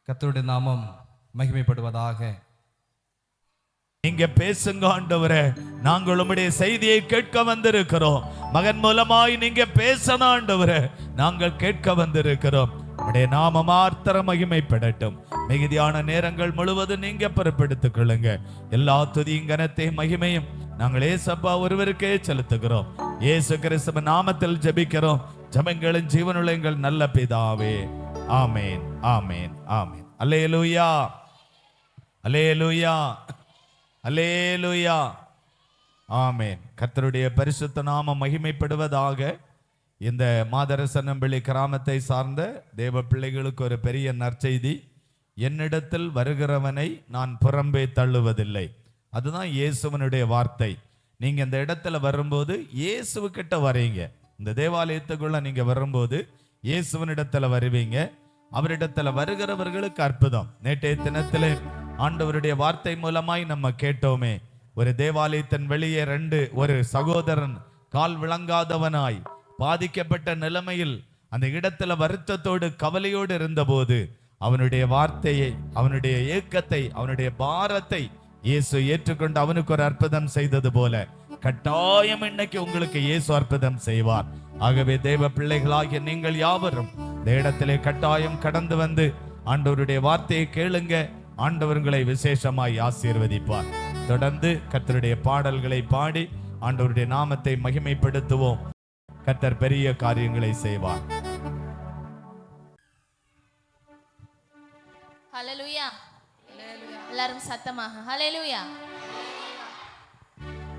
கர்த்தருடைய நாமம் மகிமைப்படுவதாக. நீங்க பேசுங்க ஆண்டவரே, நாங்கள் உம்முடைய செய்தியை கேட்க வந்திருக்கிறோம். மகன் மூலமாய் நீங்க பேசணும் ஆண்டவரே, நாங்கள் கேட்க வந்திருக்கிறோம். உம்முடைய நாமம் மாத்திரம் மகிமைப்படட்டும். மிகுதியான நேரங்கள் முழுவதும் நீங்க பொறுப்பெடுத்துக் கொள்ளுங்க. எல்லா துதியும் கனத்தையும் மகிமையும் நாங்கள் ஏசப்பா ஒருவருக்கே செலுத்துகிறோம். இயேசு கிறிஸ்துவின் நாமத்தில் ஜெபிக்கிறோம். ஜெபங்களின் ஜீவனுள்ள எங்கள் நல்ல பிதாவே, ஆமேன், ஆமேன், ஆமேன். அல்லேலூயா, அல்லேலூயா, அல்லேலூயா, ஆமேன். கர்த்தருடைய பரிசுத்த நாமம் மகிமைப்படுவதாக. இந்த மாதரசனம்பள்ளி கிராமத்தை சார்ந்த தேவ பிள்ளைகளுக்கு ஒரு பெரிய நற்செய்தி. என்னிடத்தில் வருகிறவனை நான் புறம்பே தள்ளுவதில்லை. அதுதான் இயேசுவனுடைய வார்த்தை. நீங்க இந்த இடத்துல வரும்போது இயேசுக்கிட்ட வரீங்க. இந்த தேவாலயத்துக்குள்ள நீங்க வரும்போது இயேசுவனிடத்துல வருவீங்க. அவரிடத்துல வருகிறவர்களுக்கு அற்புதம். நேற்றைய தினத்திலே ஆண்டவருடைய வார்த்தை மூலமாய் நம்ம கேட்டோமே, ஒரு தேவாலயத்தின் வெளியே ஒரு சகோதரன் கால் விளங்காதவனாய் பாதிக்கப்பட்ட நிலைமையில் அந்த இடத்துல வருத்தத்தோடு கவலையோடு இருந்தபோது அவனுடைய வார்த்தையை, அவனுடைய ஏக்கத்தை, அவனுடைய பாரத்தை இயேசு ஏற்றுக்கொண்டு அவனுக்கு ஒரு அற்புதம் செய்தது போல கட்டாயம் இன்னைக்கு உங்களுக்கு இயேசு அற்புதம் செய்வார். ஆகவே தேவ பிள்ளைகளாகிய நீங்கள் யாவரும் இந்த இடத்திலே கட்டாயம் கடந்து வந்து ஆண்டவருடைய வார்த்தையை கேளுங்க. ஆண்டவர்களை விசேஷமாய் ஆசீர்வதிப்பார். தொடர்ந்து கர்த்தருடைய பாடல்களை பாடி ஆண்டவருடைய நாமத்தை மகிமைப்படுத்துவோம். கர்த்தர் பெரிய காரியங்களை செய்வார். ஹல்லேலூயா, எல்லாரும் சத்தமாக ஹல்லேலூயா.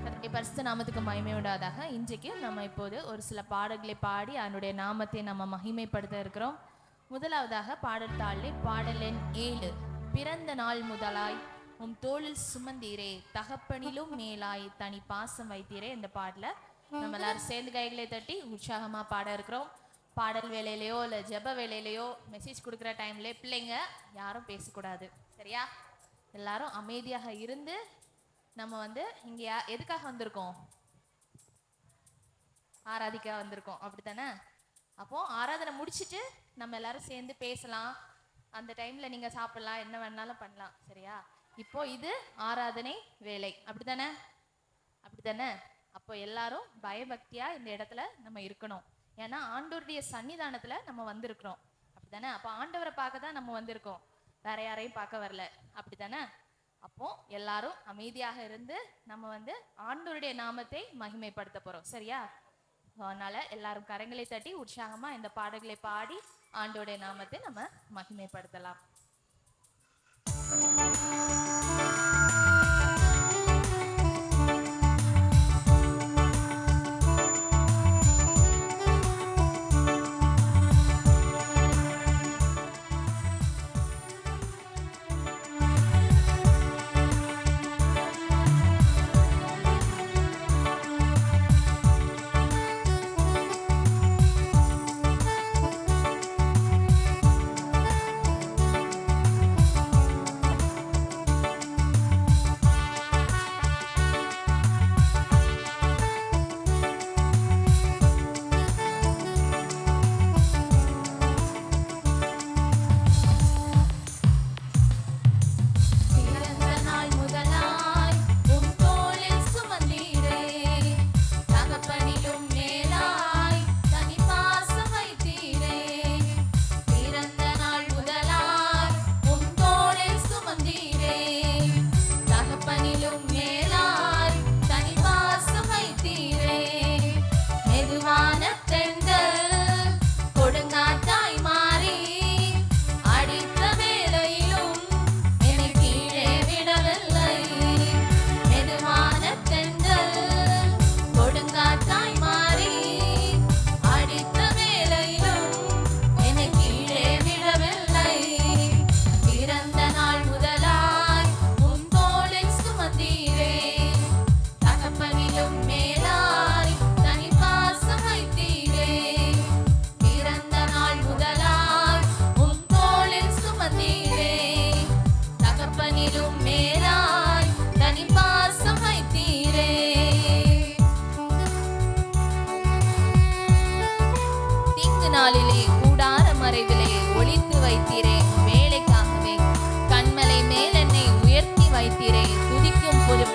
கர்த்தருடைய பரிசுத்த நாமத்துக்கு மகிமை உண்டாவதாக. இன்றைக்கு நம்ம இப்போது ஒரு சில பாடல்களை பாடி அவனுடைய நாமத்தை நம்ம மகிமைப்படுத்த இருக்கிறோம். முதலாவதாக பாடல் தாளில் பாடல் எண் 7, பிறந்த நாள் முதலாய் உம் தோளில் சுமந்தீரே, தகப்பனிலும் மேலாய் தனி பாசம் வைத்தீரே. இந்த பாடல நம்ம எல்லாரும் சேர்ந்து கைகளை தட்டி உற்சாகமா பாட இருக்கிறோம். பாடல் வேலையிலையோ இல்லை ஜெப வேலையிலையோ மெசேஜ் கொடுக்குற டைம்ல பிள்ளைங்க யாரும் பேசக்கூடாது, சரியா? எல்லாரும் அமைதியாக இருந்து நம்ம இங்க எதுக்காக வந்திருக்கோம்? ஆராதிக்க வந்திருக்கோம், அப்படித்தானே? அப்போ ஆராதனை முடிச்சுட்டு நம்ம எல்லாரும் சேர்ந்து பேசலாம். அந்த டைம்ல நீங்க சாப்பிடலாம், என்ன வேணாலும் பண்ணலாம், சரியா? இப்போ இது ஆராதனை வேலை, அப்படித்தானே? அப்படித்தானே? அப்போ எல்லாரும் பயபக்தியா இந்த இடத்துல நம்ம இருக்கணும். ஏன்னா ஆண்டவருடைய சன்னிதானத்துல நம்ம வந்திருக்கிறோம், அப்படித்தானே? அப்போ ஆண்டவரை பார்க்க தான் நம்ம வந்திருக்கோம், வேற யாரையும் பார்க்க வரல, அப்படித்தானே? அப்போ எல்லாரும் அமைதியாக இருந்து நம்ம ஆண்டவருடைய நாமத்தை மகிமைப்படுத்த போறோம், சரியா? அதனால எல்லாரும் கரங்களை தட்டி உற்சாகமா இந்த பாடல்களை பாடி ஆண்டவருடைய நாமத்தை நம்ம மகிமைப்படுத்தலாம்.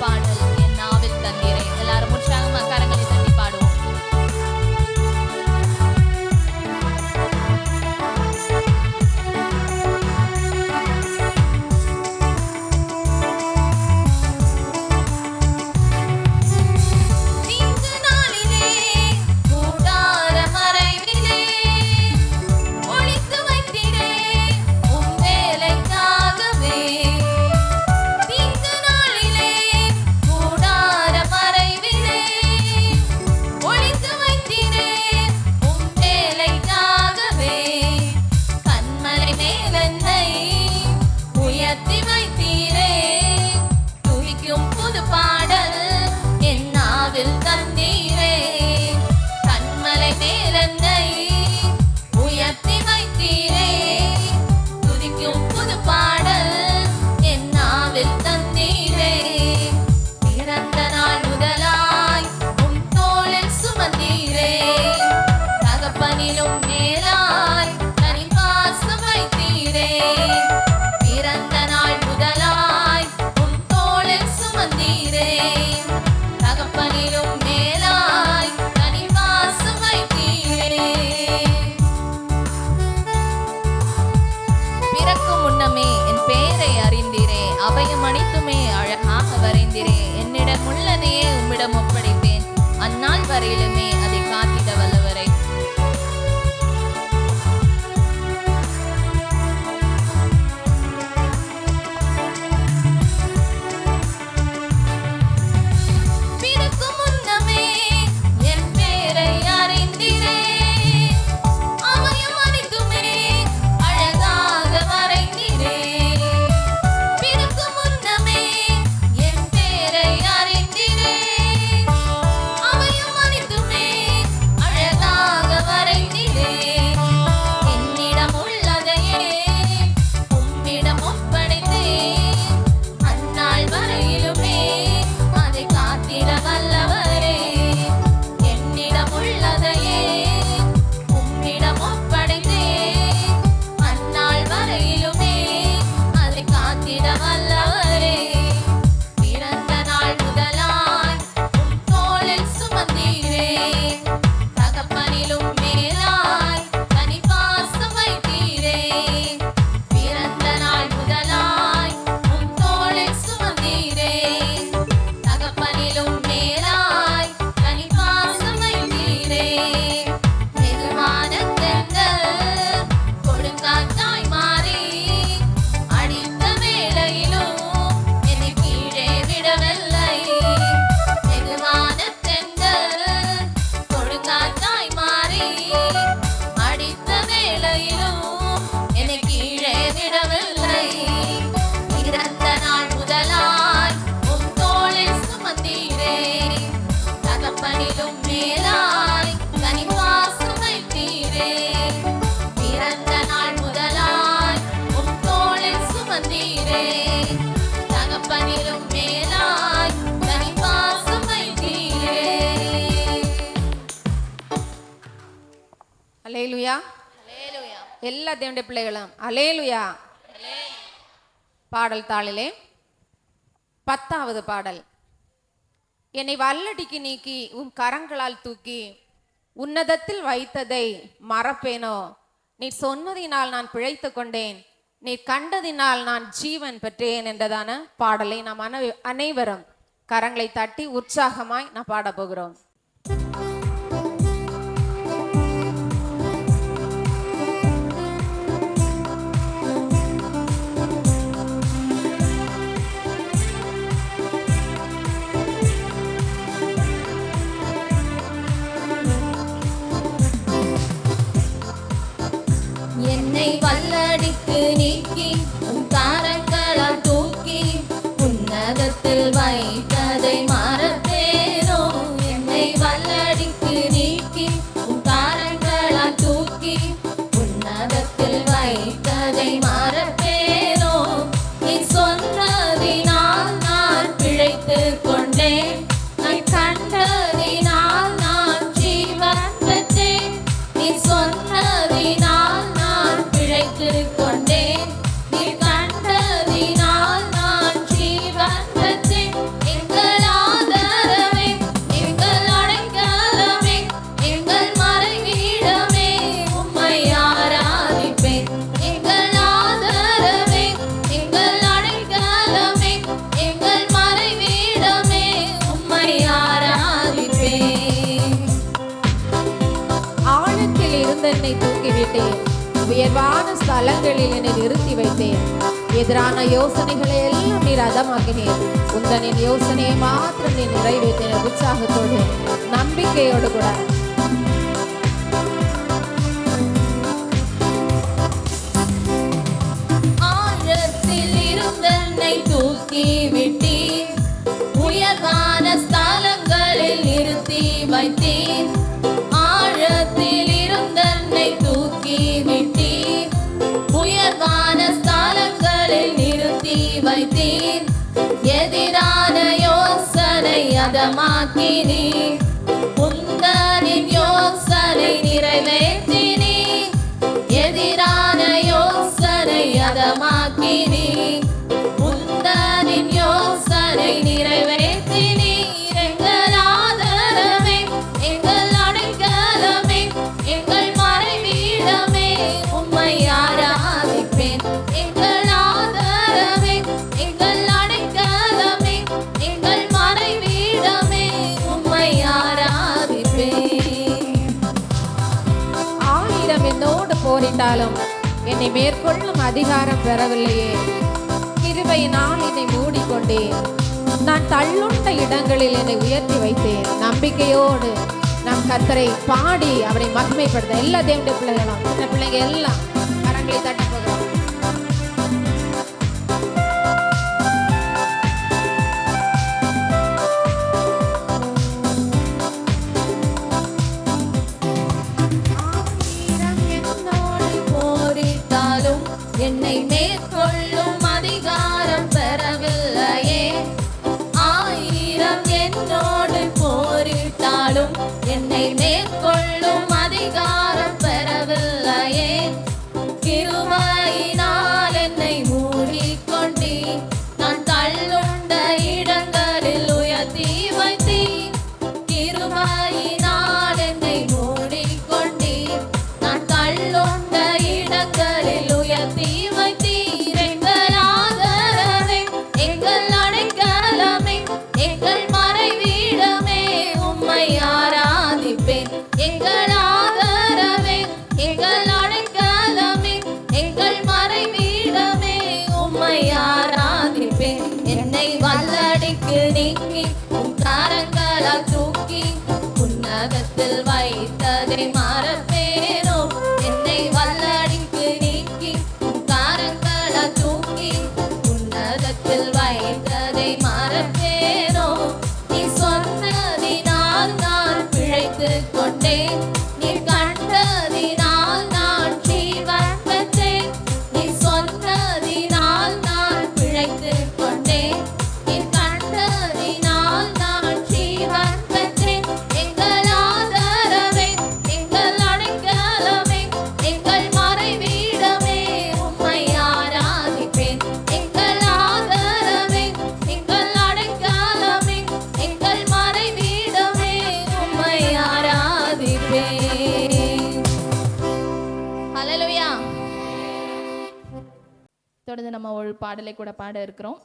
பாடல் என் நாவில் தந்தீரே. எல்லாரும் உற்சாகமா கரங்களை தட்டி பாடுவோம். ஒப்படைத்தேன். அந்நாள் வரையிலுமே அதை காத்திட வல்லவரை. அல்லேலூயா. எல்லா தேவனுடைய பிள்ளைகளும் அல்லேலூயா. பாடல் தாளிலே 10வது பாடல். என்னை வல்லடிக்கு நீக்கி உன் கரங்களால் தூக்கி உன்னதத்தில் வைத்ததை மறப்பேனோ? நீ சொன்னதினால் நான் பிழைத்து கொண்டேன், நீ கண்டதினால் நான் ஜீவன் பெற்றேன் என்றதான பாடலை நாம் அனைவரும் கரங்களை தட்டி உற்சாகமாய் நான் பாட போகிறோம். என்னை வல்லடிக்கு நீக்கி உன் கரங்களால் தூக்கி உன்னதத்தில் வைத்ததை மறப்பேனோ? என்னை வல்லடிக்கு நீக்கி உன் கரங்களால் தூக்கி உன்னதத்தில் வைத்ததை மறப்பேனோ? நீ சொன்னதினால் நான் பிழைத்து கொண்டேன், நான் கண்டதினால் நான் ஜீவன் பெற்றேன். நீ சொன்னதினால் கொண்டேன், நீ கண்டதினால் நான் ஜீவன் பெற்றேன். எங்க ஸ்தலங்களில் என்னை நிறுத்தி வைத்தேன். எதிரான யோசனைகளை எல்லாம் நீர் அதமாக்கினீர். உந்தனின் யோசனையை மாத்திரம் நீ நிறைவேற்றின. உற்சாகத்தோடு நம்பிக்கையோடு கூட ஆழத்தில் இருந்தன்னை தூக்கி விட்டீர், உயர்வான ஸ்தலங்களில் நிறுத்தி வைத்தீர். ஆழத்தில் இருந்தன்னை தூக்கி விட்டீர், உயர்வான ஸ்தலங்களில் நிறுத்தி வைத்தீர். எதிரான யோசனை அதமாக்கினீர், உந்தனின் யோசனை நிறைவேற்றினீர். எதிரான யோசனை அதமாக்கினீர், உந்தனின் யோசனை நிறைவேற்றினீர். எங்கள் ஆதரவே, எங்கள் அடைக்கலமே, எங்கள் மறைவீடமே, உம்மை ஆராதிப்பேன். எங்கள் ஆதரவே, எங்கள் அடைக்கலமே, எங்கள் மறைவீடமே, உம்மை ஆராதிப்பேன். ஆயிரம் என்னோடு போரிட்டாலும் என்னை மேற்கொள்ளும் அதிகாரம் பெறவில்லையே. கிருபையினால் என்னை மூடிக்கொண்டேன். நான் தள்ளுண்ட இடங்களில் என்னை உயர்த்தி வைத்தேன். நம்பிக்கையோடு நாம் கர்த்தரை பாடி அவரை மகிமைப்படுத்த எல்லா தேவனுடைய பிள்ளைகளும், சின்ன பிள்ளைங்க எல்லாம் கரங்களை தட்டி போகிறோம். என்னை மேற்கொள்ளும் அதிகாரம் பெறவில்லையே. ஆயிரம் என்னோடு போரிட்டாலும் என்னை மேற்கொள்ளும் அதிகாரம் பெறவில்லையே. கிருபையினால் என்னை மூடிக்கொண்டீர், நான் தள்ளுண்ட இடங்களில் உயர்த்தி வைத்தீர். கிருபையினால் என்னை மூடிக்கொண்டீர், நான் தள்ளுண்ட இடங்களில் உயர்த்தி வைத்தீர். எங்கள் ஆதரவே, எங்கள் அடைக்கலமே, எங்கள் மறைவீடமே, உம்மை ஆராதிப்பேன். எங்கள் ஆதரவே, எங்கள் அடைக்கலமே, எங்கள் மறைவீடமே, உம்மை ஆராதிப்பேன். என்னை வல்லடிக்கு நீக்கி உம் கரங்களால் தூக்கி உன்னதத்தில் வைத்ததை மறப்பேனோ. என்னை வல்லடிக்கு நீக்கி உம் கரங்களால் தூக்கி உன்னதத்தில் வைத்ததை மறப்பேனோ. நீ சொன்னதினால் நான் பிழைத்துக் கொண்டேன், நீ கண்டதினால் நான் ஜீவன் பெற்றேன். நீ சொன்னதினால் நான் பிழைத்துக் கொண்டேன், நீ கண்டதினால் நான் ஜீவன் பெற்றேன். எங்கள் ஆதரவே, எங்கள் அடைக்கலமே, எங்கள் மறைவீடமே, உம்மை ஆராதிப்பேன். எங்கள் ஆதரவே, எங்கள் அடைக்கலமே, எங்கள் மறைவீடமே, உம்மை ஆராதிப்பேன். ஹல்லேலூயா. தொடர்ந்து நம்ம ஒரு பாடலை கூட பாட இருக்கிறோம்.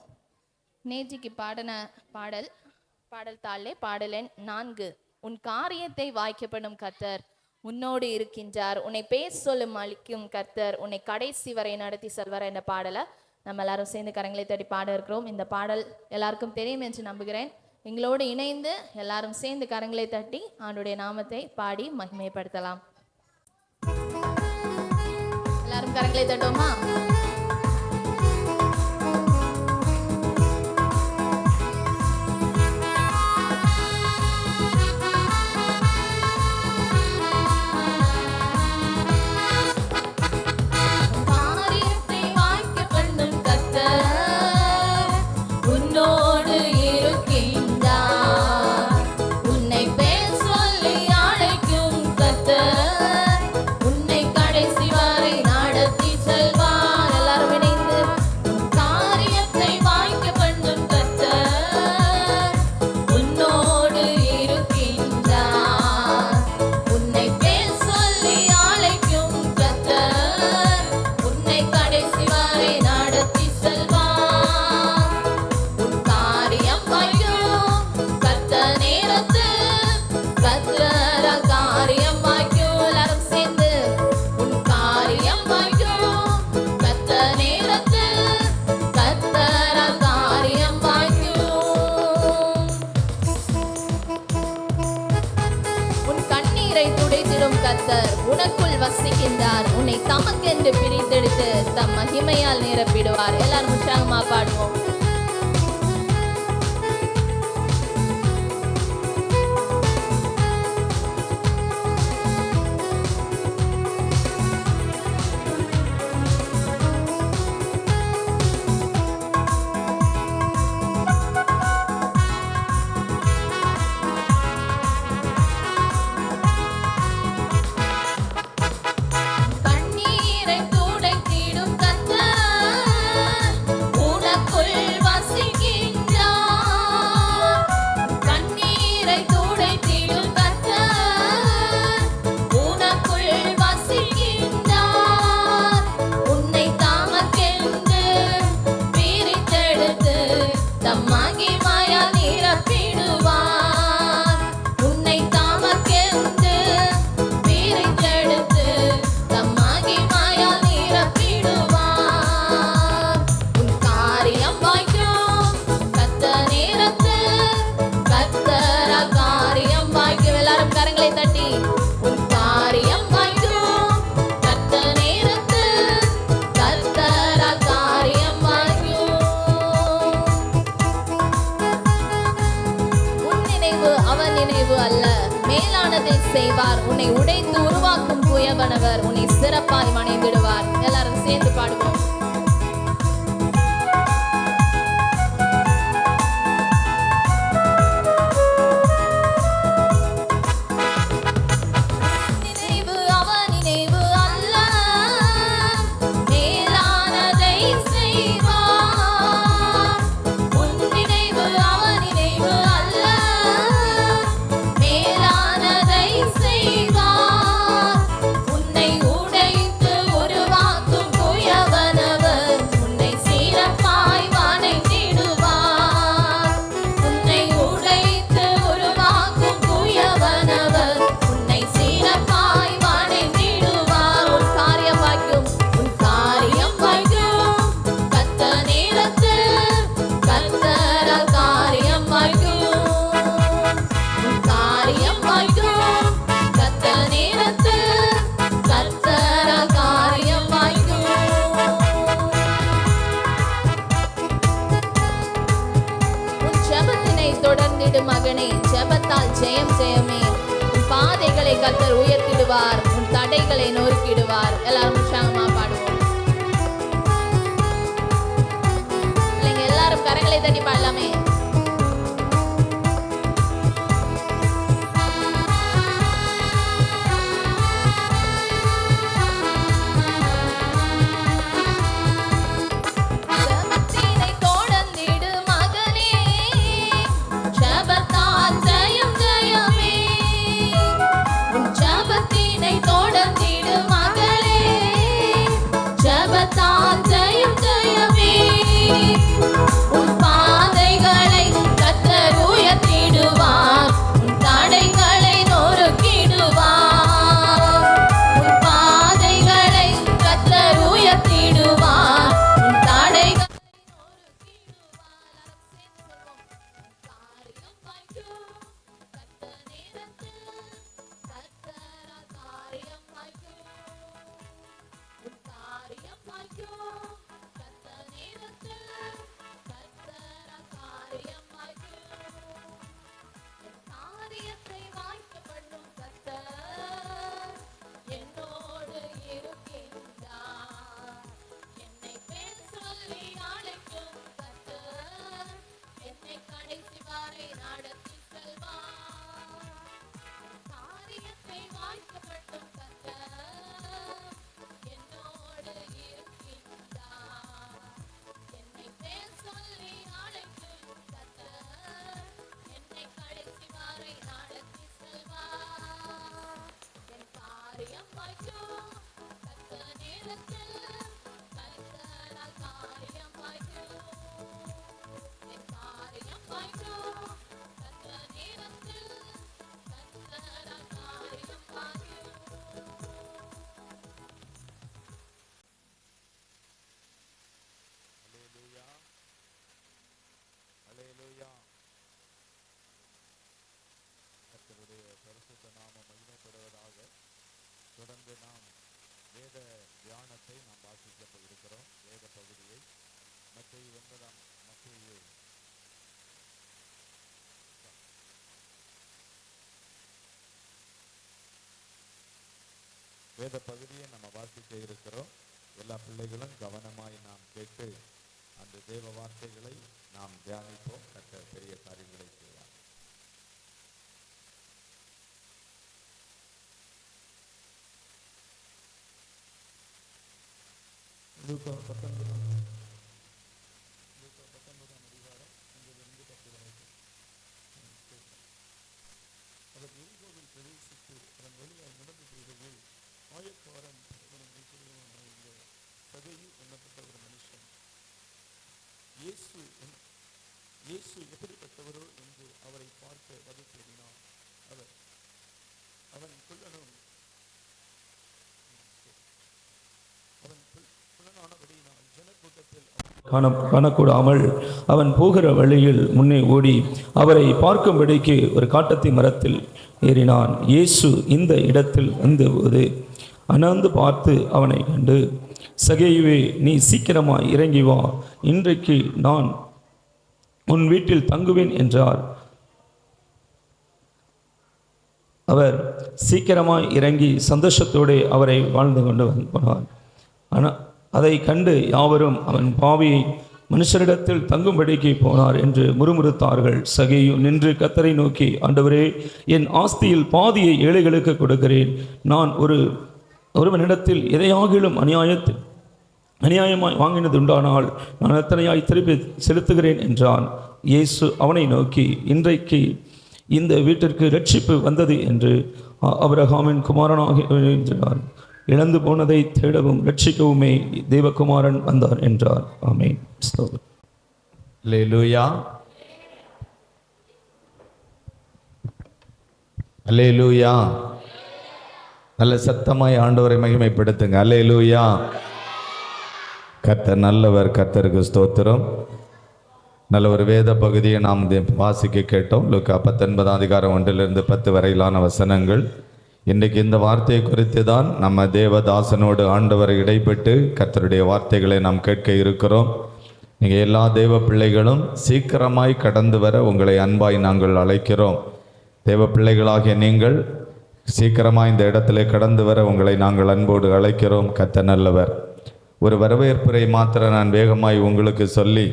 நேற்றுக்கு பாடின பாடல் தாளே பாடல் எண் 4. உன் காரியத்தை வாய்க்கப்படும் கர்த்தர் உன்னோடு இருக்கின்றார், உன்னை பேர் சொல்லும் அளிக்கும் கர்த்தர் உன்னை கடைசி வரை நடத்தி செல்வார் என்ற பாடலை நம்ம எல்லாரும் சேர்ந்து கரங்களை தட்டி பாட இருக்கிறோம். இந்த பாடல் எல்லாருக்கும் தெரியும் என்று நம்புகிறேன். எங்களோடு இணைந்து எல்லாரும் சேர்ந்து கரங்களை தட்டி ஆண்டுடைய நாமத்தை பாடி மகிமைப்படுத்தலாம். எல்லாரும் கரங்களை தட்டுவோமா? காரியத்தை வாய்க்க பண்ணும் கர்த்தர் உன்னோடு இருக்கின்றார், உன்னை பேர் சொல்லி அழைக்கும் கர்த்தர் உன்னை கடைசி வரை நடத்தி செல்வார். தருவார். எல்லாரும் உற்சாகமா பாடுவோம். கண்ணீரை துடைத்திடும் கர்த்தர் உனக்குள் வசிக்கின்றார். கண்ணீரை துடைத்திடும் கர்த்தர் உனக்குள் வசிக்கின்றார். உன்னை தமக்கென்று பிரித்தெடுத்து தம் மகிமையால் நிரப்பிடுவார். உன்னை தமக்கென்று பிரித்தெடுத்து தம் மகிமையால் நிரப்பிடுவார். உன் காரியம் வாய்க்கும் கர்த்தர் நேரத்தில், கர்த்தரால் காரியம் வாய்க்கும். எல்லாரும் கரங்களை தட்டி உன் காரியம் வாய்க்கும் கர்த்தர் நேரத்தில், கர்த்தரால் காரியம் வாய்க்கும். உன் நினைவு அவன் நினைவு அல்ல, மேலானதை செய்வார். உன்னை உடைத்து உருவாக்கும் புயவனவர் உன்னை சிறப்பாய் வணைந்திடுவார். எல்லாரும் சேர்ந்து பாடுவோம். நினைவு அவன் நினைவு அல்ல, மேலானதை செய்வார். உன் நினைவு அவன் நினைவு அல்ல, மேலானதை செய்வார். உன்னை உடைத்து உருவாக்கும் புயவனவர் உன்னை சிறப்பாய் வணைந்திடுவார். உன்னை உடைத்து உருவாக்கும் புயவனவர் உன்னை சிறப்பாய் வணைந்திடுவார். உன் காரியம் வாய்க்கும், உன் காரியம் வாய்க்கும் கர்த்தர் நேரத்தில், கர்த்தரால் காரியம் வாய்க்கும். உன் காரியம் வாய்க்கும் கர்த்தர் நேரத்தில், கர்த்தரால் காரியம் வாய்க்கும். உன் ஜெபத்தினை தொடர்ந்திடு மகனே, ஜெபத்தால் ஜெயம் ஜெயமே. உன் பாதைகளை கர்த்தர் உயர்த்திடுவார், உன் தடைகளை நொறுக்கிடுவார். எல்லாரும் உற்சாகமா பாடுவோம். பிள்ளைங்க எல்லாரும் கரங்களை தட்டி பாடலாமே. ஜெபத்தினை தொடர்ந்திடு மகனே, ஜெபத்தால் ஜெயம் ஜெயமே. உன் ஜெபத்தினை தொடர்ந்திடு மகளே, ஜெபத்தால் ஜெயம் ஜெயமே. உன் பாதைகளை கர்த்தர் உயர்த்திடுவார், உன் தடைகளை நொறுக்கிடுவார். உன் பாதைகளை கர்த்தர் உயர்த்திடுவார், உன் தடைகளை நொறுக்கிடுவார். காரியம் வாய்க்கும் கர்த்தர் நேரத்தில், கர்த்தரால் காரியம் வாய்க்கும். உன் காரியம் வாய்க்கும் கர்த்தர் நேரத்தில், கர்த்தரால் காரியம் வாய்க்கும். என் காரியத்தை வாய்க்க பண்ணும் கர்த்தர் என்னோடு இருக்கின்றார். என்னை பேர் சொல்லி அழைக்கும் கர்த்தர் என்னை கடைசி வரை நடத்தி செல்வார். என் காரியத்தை வாய்க்க பண்ணும் கர்த்தர் என்னோடு இருக்கின்றார். என்னை பேர் சொல்லி அழைக்கும் கர்த்தர் என்னை கடைசி வரை நடத்தி செல்வார். என் காரியம் வாய்க்கும் கர்த்தர் நேரத்தில், கர்த்தரால் காரியம் வாய்க்கும். என் காரியம் வாய்க்கும் கர்த்தர் நேரத்தில், கர்த்தரால் காரியம் வாய்க்கும். அல்லேலூயா. கர்த்தருடைய பரிசுத்த நாமம் மகிமைப்படுவதாக. தொடர்ந்து நாம் வேத தியானத்தை நாம் வாசிக்க இருக்கிறோம். வேத பகுதியை வேத பகுதியை நம்ம வாசிக்க இருக்கிறோம். எல்லா பிள்ளைகளும் கவனமாய் நாம் கேட்டு அந்த தேவ வார்த்தைகளை நாம் தியானிப்போம். கர்த்தர் பெரிய காரியங்களை செய்வார். லூக்கா 19 அதிகாரம் 1-10 வரைக்கும். அவர் எரிகோவில் பிரவேசித்து அதன் வழியாய் நடந்து போகையில் ஆயக்காரன் சகையு எண்ணப்பட்ட ஒரு மனுஷன் இயேசு எப்படிப்பட்டவரோ என்று அவரை பார்க்க வகை தேடினார். அவன் குள்ளனும் குள்ளனானபடியினால் ஜனக்கூட்டத்தில் காணக்கூடாமல் அவன் போகிற வழியில் முன்னே ஓடி அவரை பார்க்கும்படிக்கு ஒரு காட்டத்தி மரத்தில் ஏறினான். இயேசு இந்த இடத்தில் வந்தபோது அண்ணாந்து பார்த்து அவனை கண்டு, சகேயுவே, நீ சீக்கிரமாய் இறங்கி வா, இன்றைக்கு நான் உன் வீட்டில் தங்குவேன் என்றார். அவர் சீக்கிரமாய் இறங்கி சந்தோஷத்தோடு அவரை வாழ்ந்து கொண்டு போனார். ஆனால் அதை கண்டு யாவரும் அவன் பாவியை மனுஷரிடத்தில் தங்கும்படிக்கு போனார் என்று முறுமுறுத்தார்கள். சகேயு நின்று கர்த்தரை நோக்கி, ஆண்டவரே, என் ஆஸ்தியில் பாதியை ஏழைகளுக்கு கொடுக்கிறேன். நான் ஒருவனிடத்தில் எதையாகிலும் அநியாயமாய் வாங்கினது உண்டானால் நான் எத்தனையாய் திருப்பி செலுத்துகிறேன் என்றான். இயேசு அவனை நோக்கி, இன்றைக்கு இந்த வீட்டிற்கு ரட்சிப்பு வந்தது என்று ஆபிரகாமின் குமாரனாக என்றார். இழந்து போனதை தேடவும் ரட்சிக்கவுமே தேவகுமாரன் வந்தார் என்றார். ஆமென். அல்லேலூயா, அல்லேலூயா. நல்ல சத்தமாய் ஆண்டவரை மகிமைப்படுத்துங்க. அல்லேலூயா. கர்த்தர் நல்லவர். கர்த்தருக்கு ஸ்தோத்திரம். நல்ல ஒரு வேத பகுதியை நாம் வாசிக்க கேட்டோம். லூக்கா 19 அதிகாரம் 1-10 வரையிலான வசனங்கள். இன்றைக்கு இந்த வார்த்தையை குறித்து தான் நம்ம தேவதாசனோடு ஆண்டவரை இடைப்பட்டு கர்த்தருடைய வார்த்தைகளை நாம் கேட்க இருக்கிறோம். நீங்கள் எல்லா தேவ பிள்ளைகளும் சீக்கிரமாய் கடந்து வர உங்களை அன்பாய் நாங்கள் அழைக்கிறோம். தேவ பிள்ளைகளாகிய நீங்கள் சீக்கிரமாக இந்த இடத்துல கடந்து வர உங்களை நாங்கள் அன்போடு அழைக்கிறோம். கர்த்தர் நல்லவர். ஒரு வரவேற்புரை மாத்திரம் நான் வேகமாய் உங்களுக்கு சொல்லி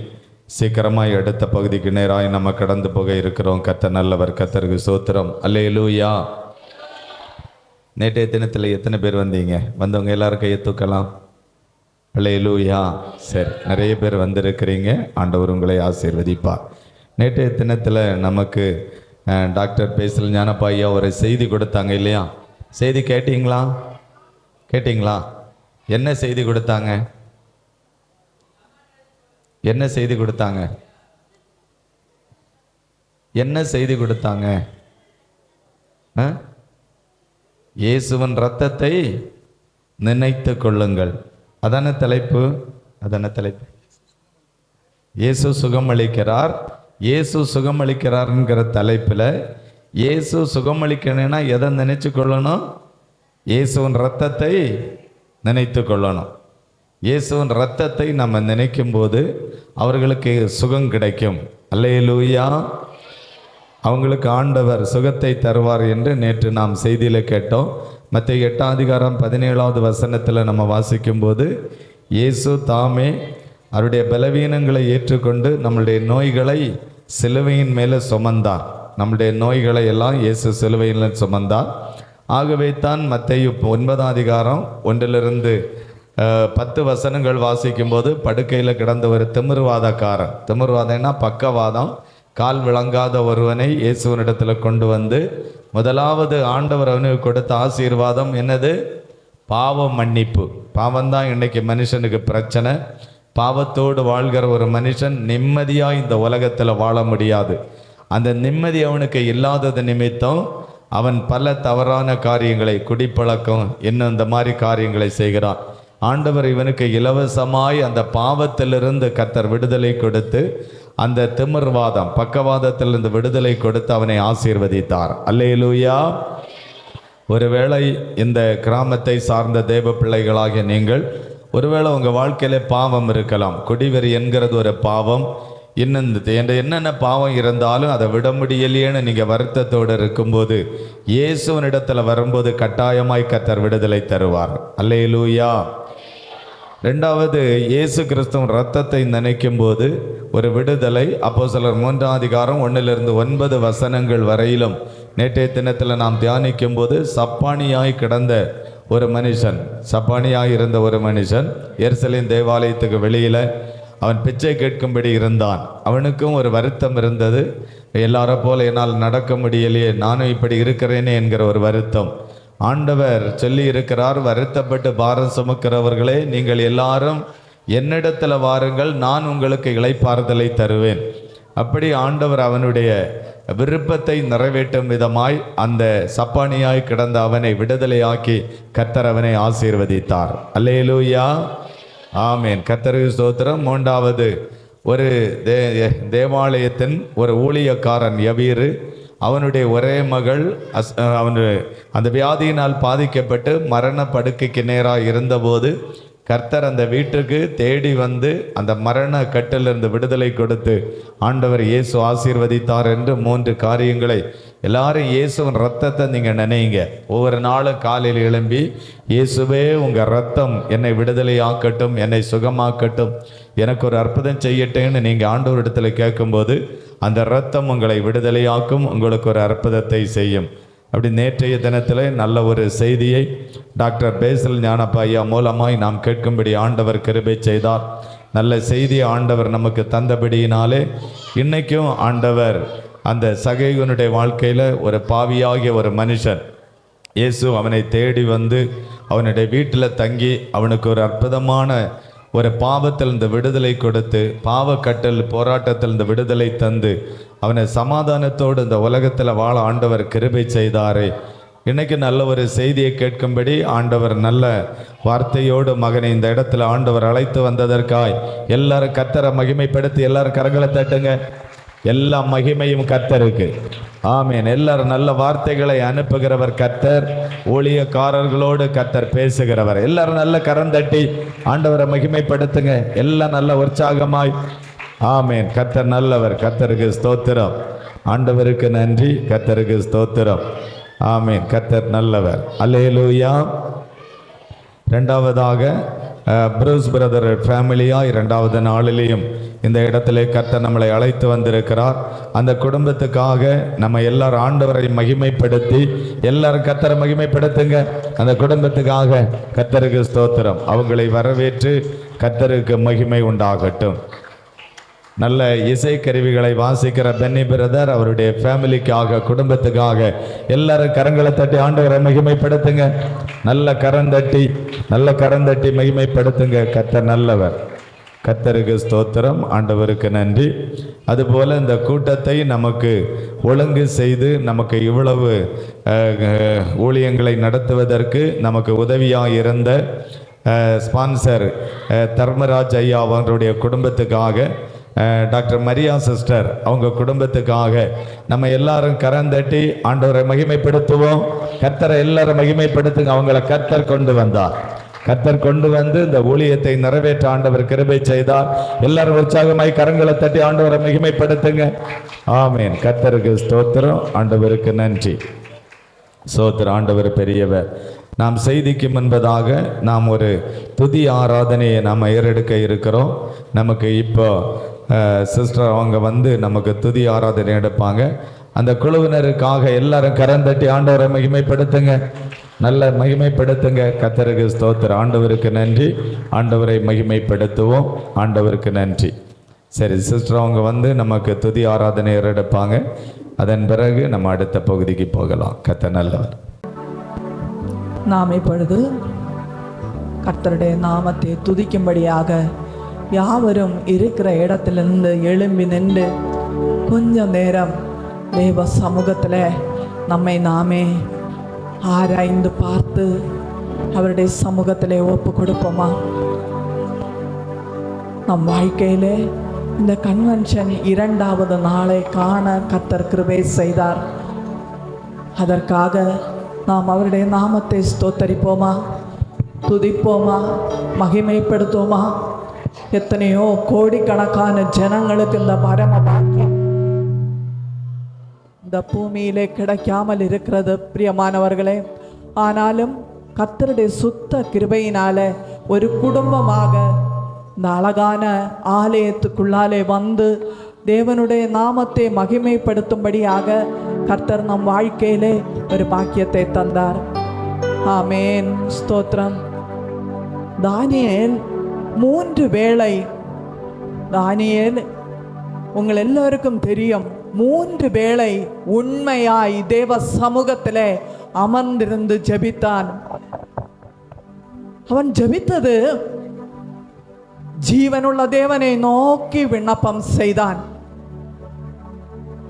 சீக்கிரமாய் அடுத்த பகுதிக்கு நேராய் நம்ம கடந்து போக இருக்கிறோம். கர்த்தர் நல்லவர். கர்த்தருக்கு ஸ்தோத்திரம். அல்லேலூயா. நேற்றைய தினத்தில் எத்தனை பேர் வந்தீங்க? வந்தவங்க எல்லாரும் கையை தூக்கலாம். அல்லேலூயா. சரி, நிறைய பேர் வந்திருக்கிறீங்க. ஆண்டவர் உங்களை ஆசீர்வதிப்பார். நேற்றைய தினத்தில் நமக்கு டாக்டர் பேசல் ஞானப்பாய்யா ஒரு செய்தி கொடுத்தாங்க இல்லையா? செய்தி கேட்டீங்களா? என்ன செய்தி கொடுத்தாங்க? என்ன செய்தி கொடுத்தாங்க? இயேசுவின் இரத்தத்தை நினைத்து கொள்ளுங்கள். அதான தலைப்பு. இயேசு சுகமளிக்கிறார். இயேசு சுகமளிக்கிறார்ங்கிற தலைப்பில் இயேசு சுகமளிக்கணும்னா எதை நினைச்சு கொள்ளணும்? இயேசுவின் இரத்தத்தை நினைத்து கொள்ளணும். இயேசுவின் இரத்தத்தை நம்ம நினைக்கும் போது அவர்களுக்கு சுகம் கிடைக்கும். அல்லேலூயா. அவங்களுக்கு ஆண்டவர் சுகத்தை தருவார் என்று நேற்று நாம் செய்தியில் கேட்டோம். மத்தேயு 8 அதிகாரம் 17வது வசனத்தில் நம்ம வாசிக்கும்போது இயேசு தாமே அவருடைய பலவீனங்களை ஏற்றுக்கொண்டு நம்மளுடைய நோய்களை சிலுவையின் மேலே சுமந்தார். நம்முடைய நோய்களை எல்லாம் இயேசு சிலுவையில் சுமந்தார். ஆகவே தான் மத்தேயு 9 அதிகாரம் 1-10 வசனங்கள் வாசிக்கும்போது படுக்கையில் கிடந்த ஒரு திமிர்வாதக்காரன், திமிர்வாதம்னா பக்கவாதம், கால் விளங்காத ஒருவனை இயேசுவனிடத்தில் கொண்டு வந்து முதலாவது ஆண்டவர் அவனுக்கு கொடுத்த ஆசீர்வாதம் என்னது? பாவ மன்னிப்பு. பாவம்தான் இன்னைக்கு மனுஷனுக்கு பிரச்சனை. பாவத்தோடு வாழ்கிற ஒரு மனுஷன் நிம்மதியாக இந்த உலகத்தில் வாழ முடியாது. அந்த நிம்மதி அவனுக்கு இல்லாதது நிமித்தம் அவன் பல தவறான காரியங்களை, குடிப்பழக்கம், இன்னும் இந்த மாதிரி காரியங்களை செய்கிறான். ஆண்டவர் இவனுக்கு இலவசமாய் அந்த பாவத்திலிருந்து கர்த்தர் விடுதலை கொடுத்து அந்த திமிர்வாதம், பக்கவாதத்திலிருந்து விடுதலை கொடுத்து அவனை ஆசீர்வதித்தார். அல்லேலூயா. ஒருவேளை இந்த கிராமத்தை சார்ந்த தேவ பிள்ளைகளாகிய நீங்கள் ஒருவேளை உங்கள் வாழ்க்கையில் பாவம் இருக்கலாம். குடிவெறி என்கிறது ஒரு பாவம். இன்னும் என்னென்ன பாவம் இருந்தாலும் அதை விட முடியலையேன்னு நீங்கள் வருத்தத்தோடு இருக்கும்போது இயேசுவனிடத்தில் வரும்போது கட்டாயமாய் கர்த்தர் விடுதலை தருவார். அல்லேலூயா. ரெண்டாவது, இயேசு கிறிஸ்துவின் இரத்தத்தை நினைக்கும் போது ஒரு விடுதலை. அப்போஸ்தலர் 3:1-9 வரையிலும் நேற்றைய தினத்தில் நாம் தியானிக்கும் போது சப்பானியாய் கிடந்த ஒரு மனுஷன், சப்பானியாய் இருந்த ஒரு மனுஷன் எருசலேம் தேவாலயத்துக்கு வெளியில் அவன் பிச்சை கேட்கும்படி இருந்தான். அவனுக்கும் ஒரு வருத்தம் இருந்தது. எல்லாரை போல என்னால் நடக்க முடியலையே, நானும் இப்படி இருக்கிறேனே என்கிற ஒரு வருத்தம். ஆண்டவர் சொல்லி இருக்கிறார், வருத்தப்பட்டு பாரம் சுமக்கிறவர்களே நீங்கள் எல்லாரும் என்னிடத்தில் வாருங்கள், நான் உங்களுக்கு இளைப்பாறுதலை தருவேன். அப்படி ஆண்டவர் அவனுடைய விருப்பத்தை நிறைவேற்றும் விதமாய் அந்த சப்பானியாய் கிடந்த அவனை விடுதலையாக்கி கர்த்தர் அவனை ஆசீர்வதித்தார். அல்லேலூயா, ஆமேன். கர்த்தருக்கு ஸ்தோத்திரம். மூன்றாவது, ஒரு தேவாலயத்தின் ஒரு ஊழியக்காரன் யவீரு, அவனுடைய ஒரே மகள் அவனு அந்த வியாதியினால் பாதிக்கப்பட்டு மரண படுக்கைக்கு நேராக இருந்தபோது கர்த்தர் அந்த வீட்டுக்கு தேடி வந்து அந்த மரண கட்டிலிருந்து விடுதலை கொடுத்து ஆண்டவர் இயேசு ஆசீர்வதித்தார் என்று 3 காரியங்களை எல்லாரும் இயேசுவின் ரத்தத்தை நீங்கள் நினைங்க. ஒவ்வொரு நாளும் காலையில் எழும்பி இயேசுவே உங்கள் ரத்தம் என்னை விடுதலை ஆக்கட்டும், என்னை சுகமாக்கட்டும், எனக்கு ஒரு அற்புதம் செய்யட்டேன்னு நீங்கள் ஆண்டவர் இடத்துல கேட்கும்போது அந்த ரத்தம் உங்களை விடுதலையாக்கும், உங்களுக்கு ஒரு அற்புதத்தை செய்யும். அப்படி நேற்றைய தினத்தில் நல்ல ஒரு செய்தியை டாக்டர் பேசல் ஞானப்பா ஐயா மூலமாய் நாம் கேட்கும்படி ஆண்டவர் கிருபை செய்தார். நல்ல செய்தியை ஆண்டவர் நமக்கு தந்தபடியினாலே இன்றைக்கும் ஆண்டவர் அந்த சகைவனுடைய வாழ்க்கையில் ஒரு பாவியாகிய ஒரு மனுஷன் இயேசு அவனை தேடி வந்து அவனுடைய வீட்டில் தங்கி அவனுக்கு ஒரு அற்புதமான ஒரு பாவத்திலிருந்து விடுதலை கொடுத்து பாவக்கட்டல் போராட்டத்திலிருந்து விடுதலை தந்து அவனை சமாதானத்தோடு இந்த உலகத்தில் வாழ ஆண்டவர் கிருபை செய்தாரே. இன்னைக்கு நல்ல ஒரு செய்தியை கேட்கும்படி ஆண்டவர் நல்ல வார்த்தையோடு மகனை இந்த இடத்துல ஆண்டவர் அழைத்து வந்ததற்காய் எல்லாரும் கர்த்தரை மகிமைப்படுத்தி எல்லாரும் கரங்களை தட்டுங்க. எல்லா மகிமையும் கர்த்தருக்கு. ஆமேன். எல்லாரும் நல்ல வார்த்தைகளை அனுப்புகிறவர் கர்த்தர், ஊழியக்காரர்களோடு கர்த்தர் பேசுகிறவர். எல்லாரும் நல்ல கரந்தட்டி ஆண்டவரை மகிமைப்படுத்துங்க. எல்லாம் நல்ல உற்சாகமாய். ஆமேன். கர்த்தர் நல்லவர். கர்த்தருக்கு ஸ்தோத்திரம். ஆண்டவருக்கு நன்றி. கர்த்தருக்கு ஸ்தோத்திரம். ஆமேன். கர்த்தர் நல்லவர். அல்லேலூயா. ரெண்டாவதாக ப்ரூஸ் பிரதர் ஃபேமிலியாக 2வது நாளிலேயும் இந்த இடத்துல கர்த்தர் நம்மளை அழைத்து வந்திருக்கிறார். அந்த குடும்பத்துக்காக நம்ம எல்லாரும் ஆண்டவரை மகிமைப்படுத்தி எல்லாரும் கர்த்தரை மகிமைப்படுத்துங்க. அந்த குடும்பத்துக்காக கர்த்தருக்கு ஸ்தோத்திரம். அவங்களை வரவேற்று கர்த்தருக்கு மகிமை உண்டாகட்டும். நல்ல இசைக்கருவிகளை வாசிக்கிற பென்னி பிரதர் அவருடைய ஃபேமிலிக்காக குடும்பத்துக்காக எல்லாரும் கரங்களை தட்டி ஆண்டவரை மகிமைப்படுத்துங்க. நல்ல கரந்தட்டி மகிமைப்படுத்துங்க. கர்த்தர் நல்லவர். கர்த்தருக்கு ஸ்தோத்திரம். ஆண்டவருக்கு நன்றி. அதுபோல் இந்த கூட்டத்தை நமக்கு ஒழுங்கு செய்து நமக்கு இவ்வளவு ஊழியங்களை நடத்துவதற்கு நமக்கு உதவியாக இருந்த ஸ்பான்சர் தர்மராஜ் ஐயா அவர்களுடைய குடும்பத்துக்காக, டாக்டர் மரியா சிஸ்டர் அவங்க குடும்பத்துக்காக நம்ம எல்லாரும் கரந்தட்டி ஆண்டவரை மகிமைப்படுத்துவோம். கர்த்தரை எல்லாரும் மகிமைப்படுத்துங்க. அவங்கள கர்த்தர் கொண்டு வந்தார். கர்த்தர் கொண்டு வந்து இந்த ஊழியத்தை நிறைவேற்ற ஆண்டவர் கிருபை செய்தார். எல்லாரும் உற்சாகமாய் கரங்களை தட்டி ஆண்டவரை மகிமைப்படுத்துங்க. ஆமேன். கர்த்தருக்கு ஸ்தோத்திரம். ஆண்டவருக்கு நன்றி. ஸ்தோத்திரம். ஆண்டவர் பெரியவர். நாம் செய்திக்கு முன்பதாக நாம் ஒரு துதி ஆராதனையை நாம் ஏறெடுக்க இருக்கிறோம். நமக்கு இப்போ சிஸ்டர் அவங்க வந்து நமக்கு துதி ஆராதனை எடுப்பாங்க. அந்த குழுவினருக்காக எல்லாரும் கரந்தட்டி ஆண்டவரை மகிமைப்படுத்துங்க. நல்ல மகிமைப்படுத்துங்க. கர்த்தருக்கு ஸ்தோத்திரம். ஆண்டவருக்கு நன்றி. ஆண்டவரை மகிமைப்படுத்துவோம். ஆண்டவருக்கு நன்றி. சரி, சிஸ்டர் அவங்க வந்து நமக்கு துதி ஆராதனை எடுப்பாங்க. அதன் பிறகு நம்ம அடுத்த பகுதிக்கு போகலாம். கர்த்தர் நல்லவர். நாம் இப்பொழுது கர்த்தருடைய நாமத்தை துதிக்கும்படியாக யாவரும் இருக்கிற இடத்திலிருந்து எழும்பி நின்று கொஞ்சம் நேரம் தேவ சமூகத்தில் நம்மை நாமே ஆராய்ந்து பார்த்து அவருடைய சமூகத்திலே ஒப்பு கொடுப்போமா? நம் வாழ்க்கையிலே இந்த கன்வென்ஷன் 2வது நாளை காண கர்த்தர் கிருபை செய்தார். அதற்காக நாம் அவருடைய நாமத்தை ஸ்தோத்தரிப்போமா? துதிப்போமா, மகிமைப்படுத்துவோமா? எத்தனையோ கோடிக்கணக்கான ஜனங்களுக்கு இந்த பரம பாக்கியம் இந்த பூமியிலே கிடைக்காமல் இருக்கிறது பிரியமானவர்களே. ஆனாலும் கர்த்தருடைய சுத்த கிருபையினால ஒரு குடும்பமாக இந்த அழகான ஆலயத்துக்குள்ளாலே வந்து தேவனுடைய நாமத்தை மகிமைப்படுத்தும்படியாக கர்த்தர் நம் வாழ்க்கையிலே ஒரு பாக்கியத்தை தந்தார். ஆமேன், ஸ்தோத்திரம். தானியேல் 3 வேளை, தானியேல் உங்கள் எல்லோருக்கும் தெரியும், 3 வேளை உண்மையாய் தேவ சமூகத்திலே அமர்ந்திருந்து ஜெபித்தான். அவன் ஜெபித்தது ஜீவனுள்ள தேவனை நோக்கி விண்ணப்பம் செய்தான்.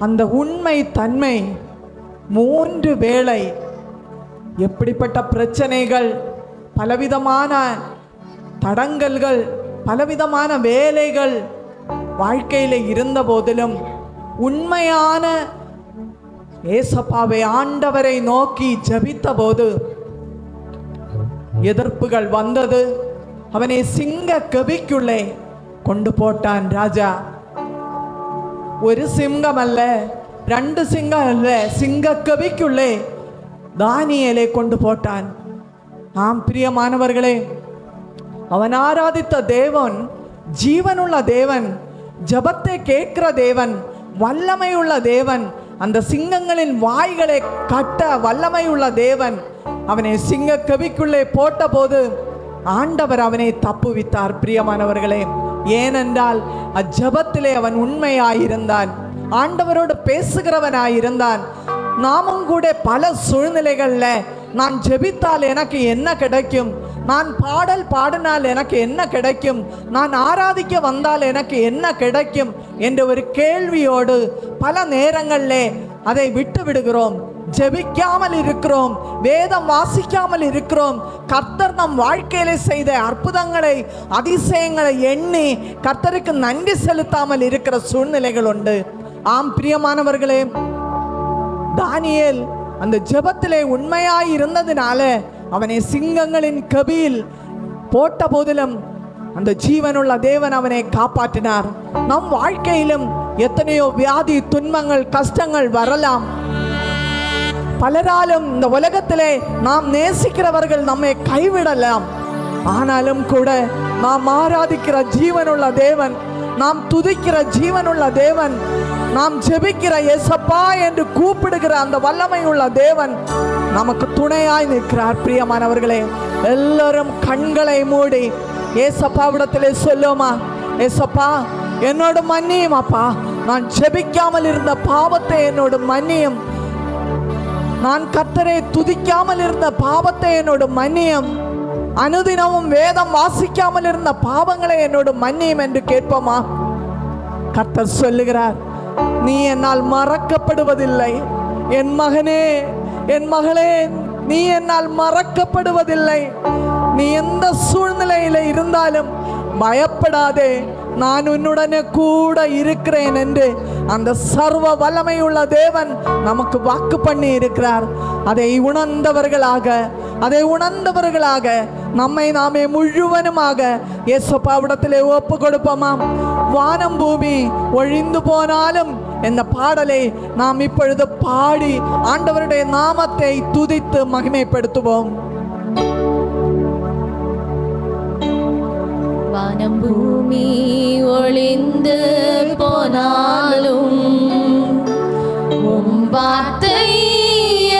அந்த உண்மை தன்மை 3 வேளை எப்படிப்பட்ட பிரச்சனைகள், பலவிதமான தடங்கல்கள், பலவிதமான வேலைகள் வாழ்க்கையில் இருந்த போதிலும் உண்மையான ஏசப்பாவை ஆண்டவரை நோக்கி ஜெபித்த போது எதிர்ப்புகள் வந்தது. அவனை சிங்க கவிக்குள்ளே கொண்டு போட்டான் ராஜா. ஒரு சிங்கம் அல்ல, 2 சிங்கம் அல்ல, சிங்க கவிக்குள்ளே தானியேலை கொண்டு போட்டான். ஆம் பிரியமானவர்களே, அவன் ஆராதித்த தேவன் ஜீவனுள்ள தேவன், ஜெபத்தை கேட்கிற தேவன், வல்லமையுள்ள தேவன், அந்த சிங்கங்களின் வாய்களை கட்ட வல்லமையுள்ள தேவன். அவனை சிங்க கவிக்குள்ளே போட்ட போது ஆண்டவர் அவனை தப்புவித்தார் பிரியமானவர்களே. ஏனென்றால் அஜபத்திலே அவன் உண்மையாயிருந்தான், ஆண்டவரோடு பேசுகிறவனாயிருந்தான். நாமும் கூட பல சூழ்நிலைகள்ல நான் ஜெபித்தால் எனக்கு என்ன கிடைக்கும், நான் பாடல் பாடினால் எனக்கு என்ன கிடைக்கும், நான் ஆராதிக்க வந்தால் எனக்கு என்ன கிடைக்கும் என்ற ஒரு கேள்வியோடு பல நேரங்களிலே அதை விட்டு விடுகிறோம். ஜெபிக்காமல் இருக்கிறோம், வேதம் வாசிக்காமல் இருக்கிறோம். கர்த்தர் நம் வாழ்க்கையில செய்த அற்புதங்களை, அதிசயங்களை எண்ணி கர்த்தருக்கு நன்றி செலுத்தாமல் இருக்கிற சூழ்நிலைகள் உண்டு. ஆம் பிரியமானவர்களே, தானியேல் அந்த ஜெபத்திலே உண்மையாய் இருந்ததினால அவனை சிங்கங்களின் கபியில் போட்ட போதிலும் அந்த ஜீவனுள்ள தேவன் அவனை காப்பாற்றினார். நம் வாழ்க்கையிலும் எத்தனையோ வியாதி, துன்பங்கள், கஷ்டங்கள் வரலாம். பலராலும் இந்த உலகத்திலே நாம் நேசிக்கிறவர்கள் நம்மை கைவிடலாம். ஆனாலும் கூட நாம் ஆராதிக்கிற ஜீவனுள்ள தேவன், நாம் துதிக்கிற ஜீவனுள்ள தேவன், நாம் ஜெபிக்கிற ஏசப்பா என்று கூப்பிடுகிற அந்த வல்லமையுள்ள தேவன் நமக்கு துணையாய் நிற்கிறார். பிரியமானவர்களே, எல்லாரும் கண்களை மூடி ஏசப்பாவிடத்திலே சொல்லுமா, ஏசப்பா என்னோட மன்னியும், அப்பா நான் ஜெபிக்காமல் இருந்த பாவத்தை என்னோட மன்னியும், நான் கர்த்தரை துதிக்காமல் இருந்த பாவத்தை என்னோட மன்னியும், அனுதினமும் வேதம் வாசிக்காமல் இருந்த பாவங்களை என்னோட மன்னியும் என்று கேட்போமா? கர்த்தர் சொல்லுகிறார், நீ என்னால் மறக்கப்படுவதில்லை. என் மகனே, என் மகளே, நீ என்னால் மறக்கப்படுவதில்லை. நீ எந்த சூழ்நிலையில இருந்தாலும் பயப்படாதே, நான் உன்னுடனே கூட இருக்கிறேன் என்று அந்த சர்வ வல்லமையுள்ள தேவன் நமக்கு வாக்கு பண்ணி இருக்கிறார். அதை உணர்ந்தவர்களாக நம்மை நாமே முழுவதுமாக இயேசுவிடத்திலே ஒப்பு கொடுப்போமாம். வானம் பூமி ஒழிந்து போனாலும் இந்த பாடலை நாம் இப்பொழுது பாடி ஆண்டவருடைய நாமத்தை துதித்து மகிமைப்படுத்துவோம். வானம் பூமி ஒளிந்து போனாலும் உம் வார்த்தை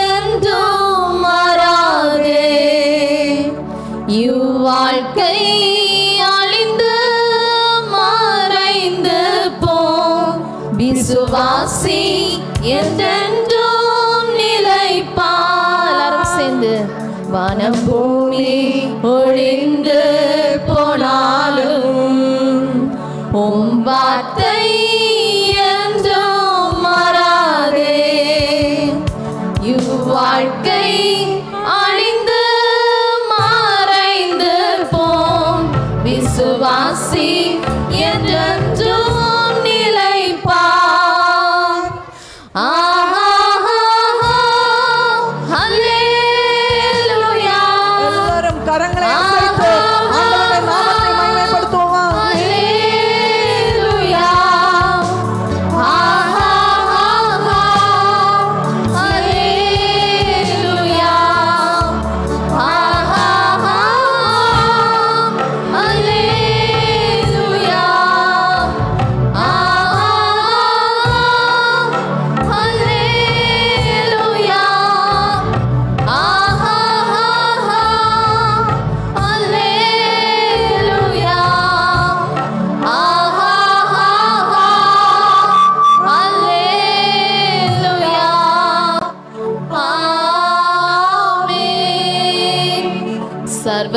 என்றும் மாறாதே. இவ்வாழ்க்கை அழிந்து மறைந்து போம், விசுவாசி என்றென்றும் நிலைப்பார். எல்லாரும் சேர்ந்து வானம் பூமி ஒழிந்து போனாலும் உம் வார்த்தை என்றும் மாறாதே. இவ்வாழ்க்கை அழிந்து மறைந்து போம், விசுவாசி என்றென்றும் நிலைப்பார். கரங்களை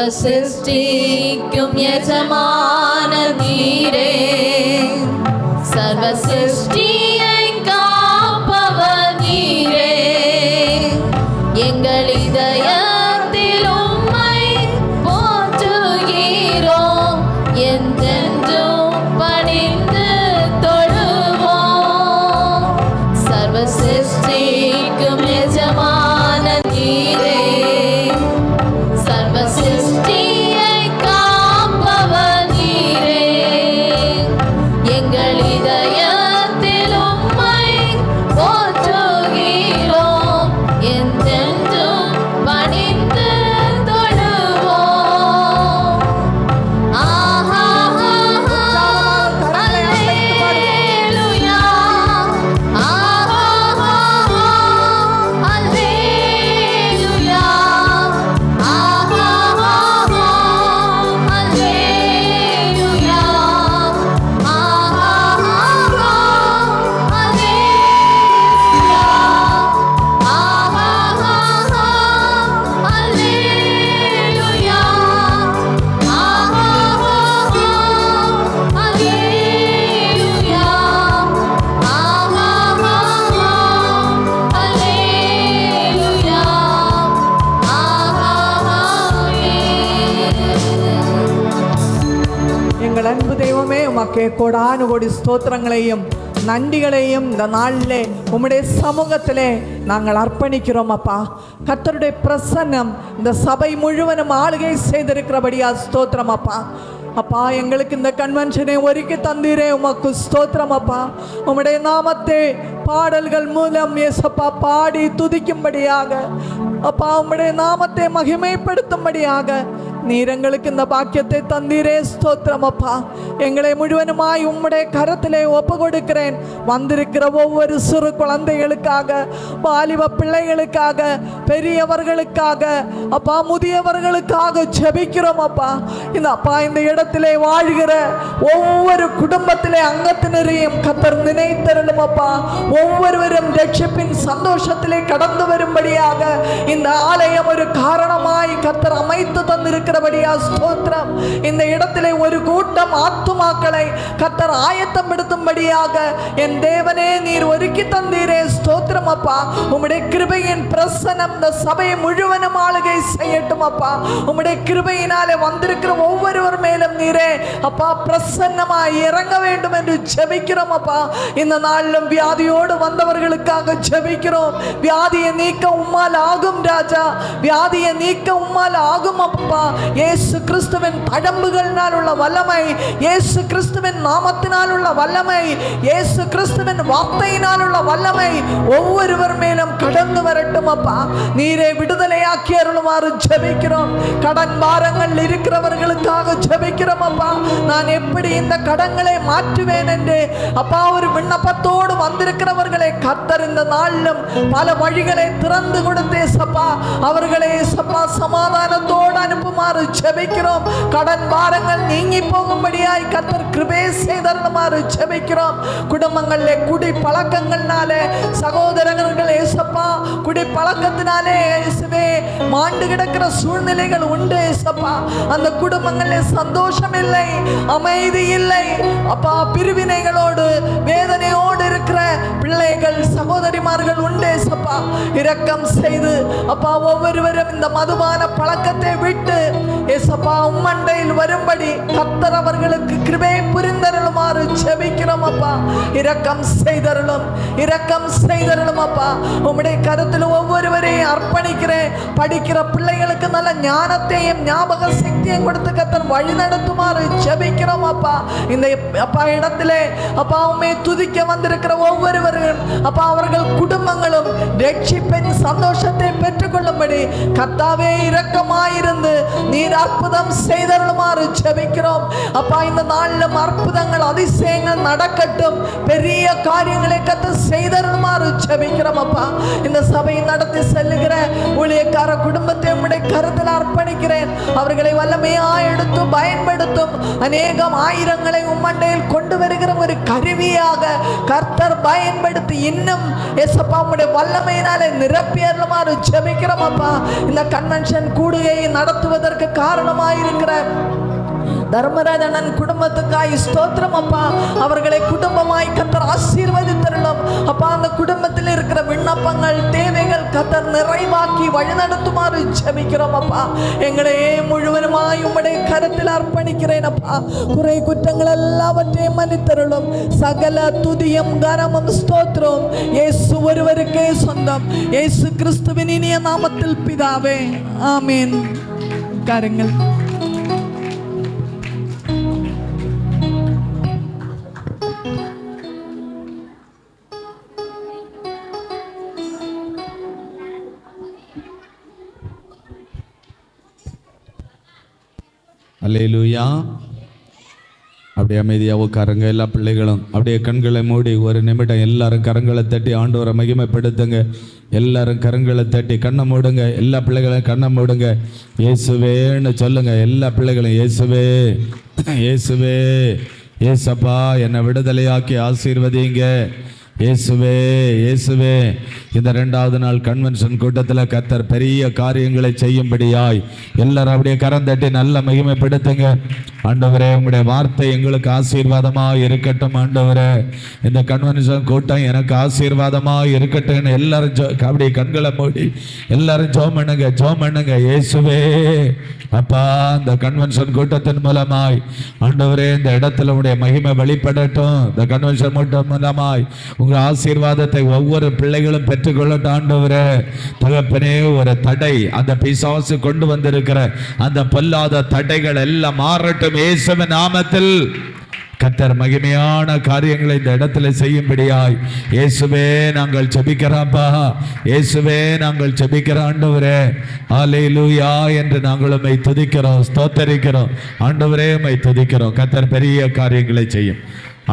സർവസൃഷ്ടിക്കും യജമാന നീരേ സർവസൃഷ്ടിயை காப்பவர் நீரே எங்கள் இதயத்தில் உம்மை போற்றுகிறோம் என்றென்றும் பணிந்து தொழுவோம் சர்வசிருஷ்டிக்கும் எஜமான நீரே சர்வசிருஷ்டியை காப்பவர் நீரே எங்கள் இதயத்தில் உம்மை போற்றுகிறோம் என்றென்றும் பணிந்து தொழுவோம் ஆஹா அல்லேலூயா ஆஹா அல்லேலூயா ஆஹா அல்லேலூயா எங்கள் அன்பு தெய்வமே, உமக்கு கோடானு கோடி ஸ்தோத்திரங்களையும் நன்றிகளையும் இந்த நாளிலே உம்முடைய சமூகத்திலே நாங்கள் அர்ப்பணிக்கிறோம் அப்பா. கர்த்தருடைய பிரசன்னம் இந்த சபை முழுவதும் ஆளுகை செய்திருக்கிறபடியா ஸ்தோத்திரம் அப்பா. அப்பா, எங்களுக்கு இந்த கன்வென்ஷனை ஒருக்கி தந்தீரே, உமக்கு ஸ்தோத்திரம் அப்பா. உம்முடைய நாமத்தை பாடல்கள் மூலம் ஏசப்பா பாடி துதிக்கும்படியாக அப்பா, உம்முடைய நாமத்தை மகிமைப்படுத்தும்படியாக நீர் எங்களுக்கு இந்த பாக்கியத்தை தந்தீரே, ஸ்தோத்திரம் அப்பா. எங்களை முழுவதுமாய் உம்முடைய கரத்திலே ஒப்பு கொடுக்கிறேன். வந்திருக்கிற ஒவ்வொரு சிறு குழந்தைகளுக்காக, வாலிப பிள்ளைகளுக்காக, பெரியவர்களுக்காக அப்பா, முதியவர்களுக்காக ஜெபிக்கிறோம் அப்பா. இந்த அப்பா, இந்த இடத்திலே வாழ்கிற ஒவ்வொரு குடும்பத்திலே அங்கத்தினரையும் கர்த்தர் நினைத்தருளும் அப்பா. ஒவ்வொருவரும் ரட்சிப்பின் சந்தோஷத்திலே கடந்து வரும்படியாக இந்த ஆலயம் ஒரு காரணமாய் கர்த்தர் அமைத்து தந்திருக்கிறபடியா ஸ்தோத்திரம். இந்த இடத்திலே ஒரு கூட்டம் ஆத்துமாக்களை கர்த்தர் ஆயத்தப்படுத்தும்படியாக என் தேவனே நீர் ஒருக்கி தந்தீரே, ஸ்தோத்திரம் அப்பா. உம்முடைய கிருபையின் பிரசன்னம் இந்த சபையை முழுவதும் ஆளுகை செய்யட்டும் அப்பா. உம்முடைய கிருபையினாலே வந்திருக்கிற ஒவ்வொருவர் மேலும் நீரே அப்பா பிரசன்னமாய் இறங்க வேண்டும் என்று ஜெபிக்கிறோம் அப்பா. இந்த நாளிலும் வியாதியோடு வந்தவர்களுக்காக ஜெபிக்கிறோம். வியாதியை நீக்க உம்மால் ஆகும் ராஜா, வியாதியை நீக்க உம்மால் ஆகும் அப்பா. இயேசு கிறிஸ்துவின் தடம்புகளினால் உள்ள வல்லமை, இயேசு கிறிஸ்துவின் நாமத்தினால் உள்ள வல்லமை, இயேசு கிறிஸ்துவின் வார்த்தையினால் உள்ள வல்லமை ஒவ்வொருவர் மேலும் கடந்து வரட்டும் அப்பா. நீரே விடுதலையாக்கி அருளுமாறு ஜெபிக்கிறோம். கடன் பாரங்கள் இருக்கிறவர்களுக்காக ஜெபிக்கிறோம் அப்பா. நான் எப்படி இந்த கடன்களை மாற்றுவேன் என்று அப்பா ஒரு விண்ணப்பத்தோடு வந்திருக்கிறவர்களை கர்த்தர் இந்த நாளிலும் பல வழிகளை திறந்து கொடுத்தே சப்பா, அவர்களை சப்பா சமாதானத்தோடு அனுப்புமாறு ஜெபிக்கிறோம். கடன் பாரங்கள் நீங்கி போகும்படியாய் கர்த்தர் கிருபை செய்தருளுமாறு ஜெபிக்கிறோம். குடும்பங்களிலே குடி பழக்கங்கள்னாலே சகோதரர்கள் ஏசப்பா குடி பழக்கத்தினாலே இயேசுவே மாண்டு கிடக்கிற சூழ்நிலைகள் உண்டு ஏசப்பா. அந்த குடும்பங்களிலே சந்தோஷம் இல்லை, அமைதி இல்லை அப்பா. பிரிவினைகளோடு வேதனையோடு இருக்கிற பிள்ளைகள் சகோதரிமார்கள் உண்டு ஏசப்பா. இரக்கம் செய்து அப்பா ஒவ்வொருவரும் இந்த மதுபான பழக்கத்தை விட்டு ஏசப்பா உம்மண்டையில் வரும்படி கர்த்தர் அவர்களுக்கு கிருபை புரிந்தருளுமாறு ஜெபிக்கிறோம் அப்பா. இரக்கம் செய்தருளும், இரக்கம் செய்தருளும் அப்பா. உம்முடைய கருத்தில் ஒவ்வொருவரையும் அர்ப்பணிக்கிறேன். படிக்கிற பிள்ளைகளுக்கு நல்ல ஞானத்தையும் ஞாபக சக்தியும் கொடுத்து கர்த்தர் வழி நடத்துமாறு ஜெபிக்கிறோம் அப்பா. இந்த அப்பா இடத்திலே அப்பா உம்மை துதிக்க வந்திருக்கிற ஒவ்வொருவரும் அப்பா அவர்கள் குடும்பங்களும் ரட்சிப்பின் சந்தோஷத்தை பெற்றுக்கொள்ளும்படி கர்த்தாவே இரக்கமாயிருந்து நீர் அற்புதம் செய்தருளுமாறு ஜெபிக்கிறோம் அப்பா. இந்த நாளிலும் அற்புதங்கள் அதிசயங்கள் நடக்கட்டும், பெரிய காரியங்களை கர்த்தர் செய்தருளுமாறு ஜெபிக்கிறோம் அப்பா. இந்த சபையை நடத்தி செல்லுகிற ஊழியக்கார குடும்பத்தை உம்முடைய கருத்தில் அர்ப்பணிக்கிறேன். அவர்களை வல்லமையா எடுத்து பயன்படுத்தும். அநேகம் ஆயிரங்களை உம்மண்டையில் கொண்டு வருகிற ஒரு கருவியை செய்யும்படியாக கர்த்தர் பயன்படுத்தி இன்னும் ஏசப்பா உம்முடைய வல்லமையினாலே நிரப்பியருளுமாறு ஜெபிக்கிறோம் அப்பா. இந்த கன்வென்ஷன் கூடுகையை நடத்துவதற்கு காரணமாயிருக்கிற தர்மராஜனன் குடும்பத்துக்காய் ஸ்தோத்திரம் அப்பா. அவர்களை குடும்பமாய் கர்த்தர் ஆசீர்வதித்தருளும் அப்பா. அந்த குடும்பத்தில் இருக்கிற விண்ணப்பங்கள் தேவைகள் கர்த்தர் நிறைவாக்கி வழிநடத்துமாறு ஜெபிக்கிறோம் அப்பா. எங்களையே முழுவதுமாய் உம்முடைய கரத்தில் அர்ப்பணிக்கிறேன் அப்பா. குறை குற்றங்கள் எல்லாவற்றையும் மன்னித்தருளும். சகல துதியும் கனமும் ஸ்தோத்திரம் இயேசு ஒருவருக்கே சொந்தம். இயேசு கிறிஸ்துவின் இனிய நாமத்தில் பிதாவே, ஆமீன். காருங்கள். அல்லேலூயா. அப்படியே அமைதியாக உட்காருங்க. எல்லா பிள்ளைகளும் அப்படியே கண்களை மூடி ஒரு நிமிடம் எல்லாரும் கரங்களை தட்டி ஆண்டவரை மகிமைப்படுத்துங்க. எல்லாரும் கரங்களை தட்டி கண்ணை மூடுங்க. எல்லா பிள்ளைகளும் கண்ணை மூடுங்க. இயேசுவேன்னு சொல்லுங்க. எல்லா பிள்ளைகளும் இயேசுவே, இயேசுவே, ஏசப்பா என்னை விடுதலையாக்கி ஆசீர்வதிங்க. இயேசுவே, இயேசுவே. இந்த 2வது நாள் கன்வென்ஷன் கூட்டத்தில் கர்த்தர் பெரிய காரியங்களை செய்யும்படியாய் எல்லாரும் அப்படியே கரம் தட்டி நல்ல மகிமைப்படுத்துங்க. ஆண்டவரே உங்களுடைய வார்த்தை எங்களுக்கு ஆசீர்வாதமாக இருக்கட்டும். ஆண்டவரே இந்த கன்வென்ஷன் கூட்டம் எனக்கு ஆசீர்வாதமாக இருக்கட்டும். எல்லாரும் அப்படியே கண்களை மூடி எல்லாரும் ஜெபம் பண்ணுங்க, ஜெபம் பண்ணுங்க. இயேசுவே அப்பா, இந்த கன்வென்ஷன் கூட்டத்தின் மூலமாய் ஆண்டவரே இந்த இடத்துல உடைய மகிமை வெளிப்படட்டும். இந்த கன்வென்ஷன் கூட்டம் மூலமாய் உங்கள் ஆசீர்வாதத்தை ஒவ்வொரு பிள்ளைகளும் பெற்றுக்கொள்ளட்டும். ஆண்டவரே தகப்பனே, ஒரு தடை அந்த பிசாசு கொண்டு வந்திருக்கிற அந்த பொல்லாத தடைகள் எல்லாம் மாறட்டும் இயேசுவின் நாமத்தில். கர்த்தர் மகிமையான காரியங்களை இந்த இடத்துல செய்யும்படியாய் இயேசுவே நாங்கள் ஜெபிக்கிறோம்ப்பா. இயேசுவே நாங்கள் ஜெபிக்கிறோம். ஆண்டவரே அல்லேலூயா என்று நாங்கள் உம்மை துதிக்கிறோம், ஸ்தோத்தரிக்கிறோம். ஆண்டவரே உம்மை துதிக்கிறோம். கர்த்தர் பெரிய காரியங்களை செய்யும்.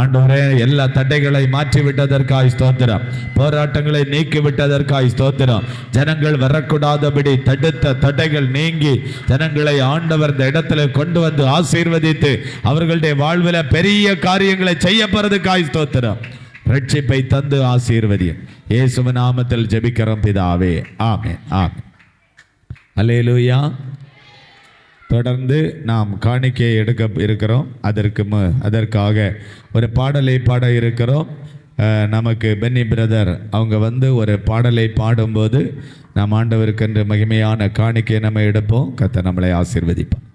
ஆண்டவரே எல்லா தடைகளை மாற்றி விட்டதற்காய் ஸ்தோத்திரம். போராட்டங்களை நீக்கி விட்டதற்காய் ஸ்தோத்திரம். ஜனங்கள் வரக்கூடாதபடி தடுத்த தடைகள் நீங்கி ஜனங்களை ஆண்டவர் இந்த இடத்துல கொண்டு வந்து ஆசீர்வதித்து அவர்களுடைய வாழ்வில் பெரிய காரியங்களை செய்ய போறதுக்காய் ஸ்தோத்திரம். ரட்சிப்பை தந்து ஆசீர்வதியும் இயேசுவின் நாமத்தில் ஜெபிக்கிறோம் பிதாவே, ஆமென், ஆமென். அல்லேலூயா. தொடர்ந்து நாம் காணிக்கை எடுக்க இருக்கிறோம். அதற்காக ஒரு பாடலை பாட இருக்கிறோம். நமக்கு பென்னி பிரதர் அவங்க வந்து ஒரு பாடலை பாடும்போது நாம் ஆண்டவருக்கென்று மகிமையான காணிக்கை நம்ம எடுப்போம். கர்த்தர் நம்மளை ஆசீர்வதிப்பார்.